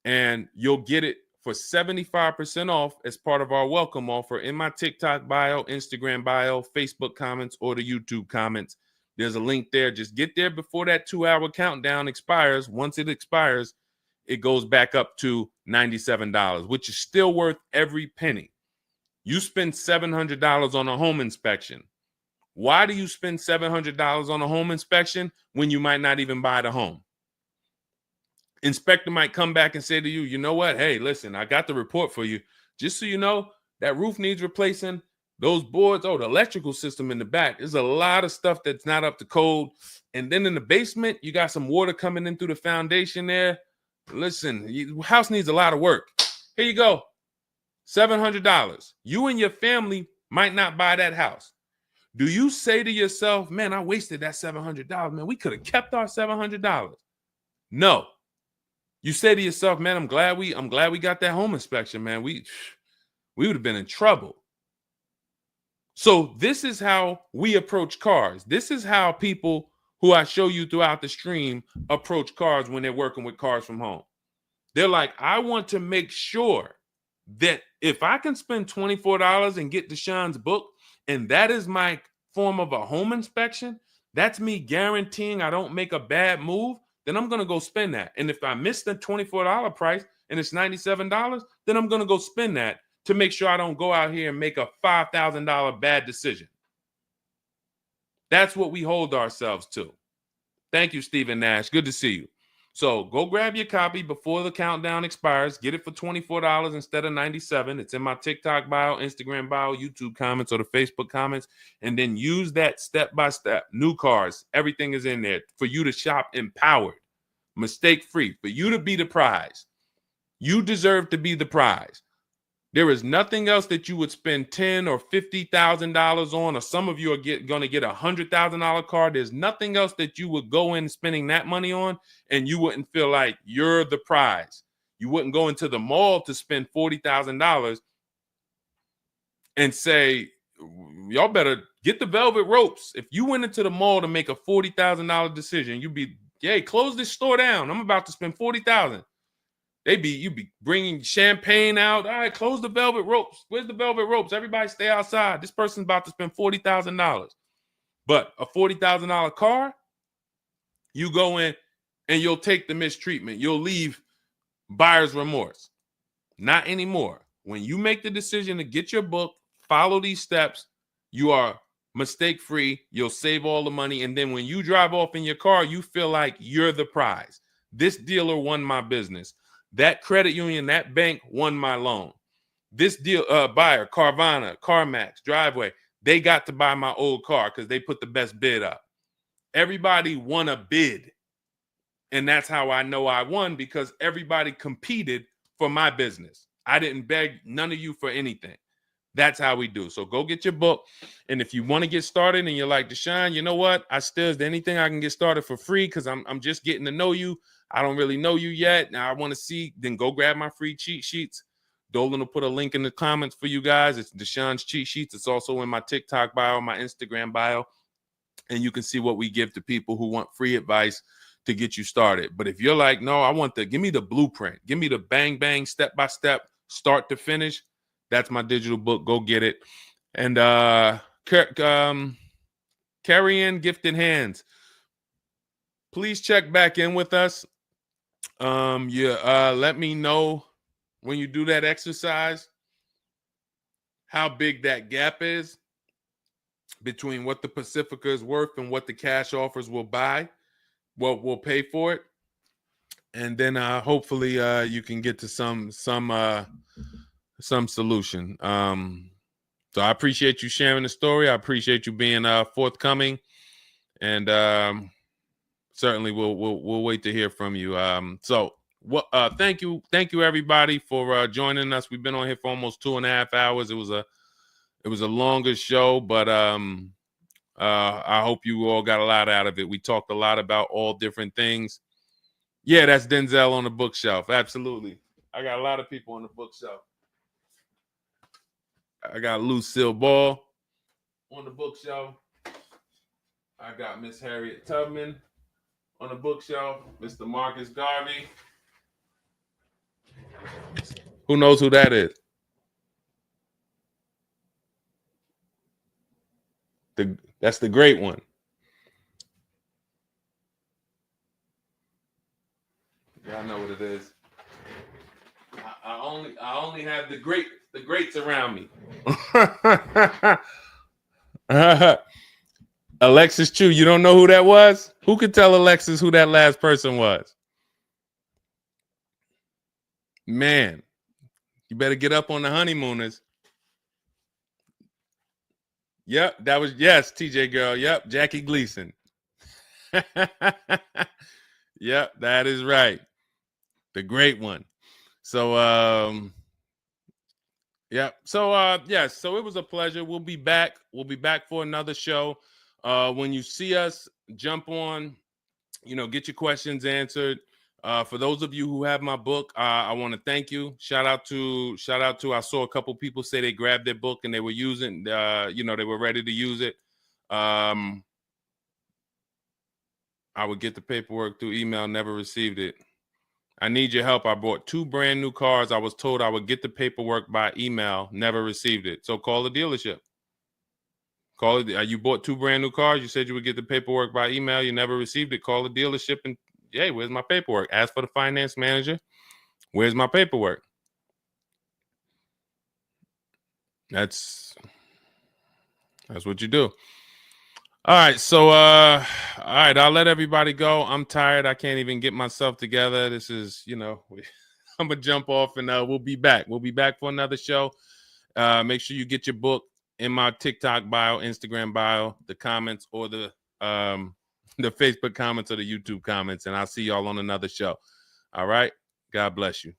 and you'll get it for 75% off as part of our welcome offer in my TikTok bio, Instagram bio, Facebook comments, or the YouTube comments. There's a link there. Just get there before that 2-hour countdown expires. Once it expires, it goes back up to $97, which is still worth every penny. You spend $700 on a home inspection. Why do you spend $700 on a home inspection when you might not even buy the home? Inspector might come back and say to you, you know what? Hey, listen, I got the report for you. Just so you know, that roof needs replacing. Those boards, the electrical system in the back, there's a lot of stuff that's not up to code. And then in the basement, you got some water coming in through the foundation there. Listen, house needs a lot of work. Here you go, $700. You and your family might not buy that house. Do you say to yourself, man, I wasted that $700, man, we could have kept our $700? No. You say to yourself, man, I'm glad we got that home inspection, man. We would have been in trouble. So this is how we approach cars. This is how people who I show you throughout the stream approach cars when they're working with cars from home. They're like, I want to make sure that if I can spend $24 and get Deshone's book, and that is my form of a home inspection, that's me guaranteeing I don't make a bad move, then I'm going to go spend that. And if I miss the $24 price and it's $97, then I'm going to go spend that to make sure I don't go out here and make a $5,000 bad decision. That's what we hold ourselves to. Thank you, Stephen Nash. Good to see you. So go grab your copy before the countdown expires. Get it for $24 instead of $97. It's in my TikTok bio, Instagram bio, YouTube comments, or the Facebook comments. And then use that step-by-step. New cars, everything is in there for you to shop empowered, mistake-free, for you to be the prize. You deserve to be the prize. There is nothing else that you would spend $10,000 or $50,000 on, or some of you are going to get a $100,000 car. There's nothing else that you would go in spending that money on, and you wouldn't feel like you're the prize. You wouldn't go into the mall to spend $40,000 and say, y'all better get the velvet ropes. If you went into the mall to make a $40,000 decision, you'd be, hey, close this store down. I'm about to spend $40,000. You'd be bringing champagne out. All right, close the velvet ropes. Where's the velvet ropes? Everybody stay outside. This person's about to spend $40,000. But a $40,000 car, you go in and you'll take the mistreatment. You'll leave buyer's remorse. Not anymore. When you make the decision to get your book, follow these steps, you are mistake-free. You'll save all the money. And then when you drive off in your car, you feel like you're the prize. This dealer won my business. That credit union, that bank won my loan. This deal, buyer, Carvana, CarMax, Driveway, they got to buy my old car because they put the best bid up. Everybody won a bid. And that's how I know I won, because everybody competed for my business. I didn't beg none of you for anything. That's how we do. So go get your book. And if you want to get started and you're like, Deshone, you know what? Is there anything I can get started for free? Because I'm just getting to know you. I don't really know you yet. Now I want to see, then go grab my free cheat sheets. Dolan will put a link in the comments for you guys. It's Deshone's cheat sheets. It's also in my TikTok bio, my Instagram bio. And you can see what we give to people who want free advice to get you started. But if you're like, no, give me the blueprint. Give me the bang, bang, step-by-step, start to finish. That's my digital book. Go get it. And carry in gifted hands. Please check back in with us. Let me know when you do that exercise how big that gap is between what the Pacifica is worth and what the cash offers will buy. Well, we'll pay for it. And then hopefully you can get to some solution. So I appreciate you sharing the story. I appreciate you being forthcoming, and certainly we'll wait to hear from you. Thank you everybody for joining us. We've been on here for almost 2.5 hours. It was a longer show, but I hope you all got a lot out of it. We talked a lot about all different things. Yeah, that's Denzel on the bookshelf. Absolutely. I got a lot of people on the bookshelf. I got Lucille Ball on the bookshelf. I got Miss Harriet Tubman on the bookshelf. Mr. Marcus Garvey. Who knows who that is? That's the great one. Y'all know what it is. I only have the greats around me. Alexis Chu, you don't know who that was? Who could tell Alexis who that last person was? Man, you better get up on the honeymooners. Yep, that was, yes, TJ girl. Yep, Jackie Gleason. Yep, that is right. The great one. So yeah. So yes, so it was a pleasure. We'll be back. We'll be back for another show. When you see us, jump on, get your questions answered. For those of you who have my book, I want to thank you. Shout out to I saw a couple people say they grabbed their book and they were using they were ready to use it. I would get the paperwork through email, never received it. I need your help. I bought 2 brand new cars. I was told I would get the paperwork by email, never received it. So call the dealership. Call it. You bought 2 brand new cars. You said you would get the paperwork by email. You never received it. Call the dealership and, hey, where's my paperwork? Ask for the finance manager. Where's my paperwork? That's what you do. All right. So all right, I'll let everybody go. I'm tired. I can't even get myself together. This is, I'm gonna jump off and we'll be back. We'll be back for another show. Make sure you get your book in my TikTok bio, Instagram bio, the comments, or the Facebook comments or the YouTube comments, and I'll see y'all on another show. All right. God bless you.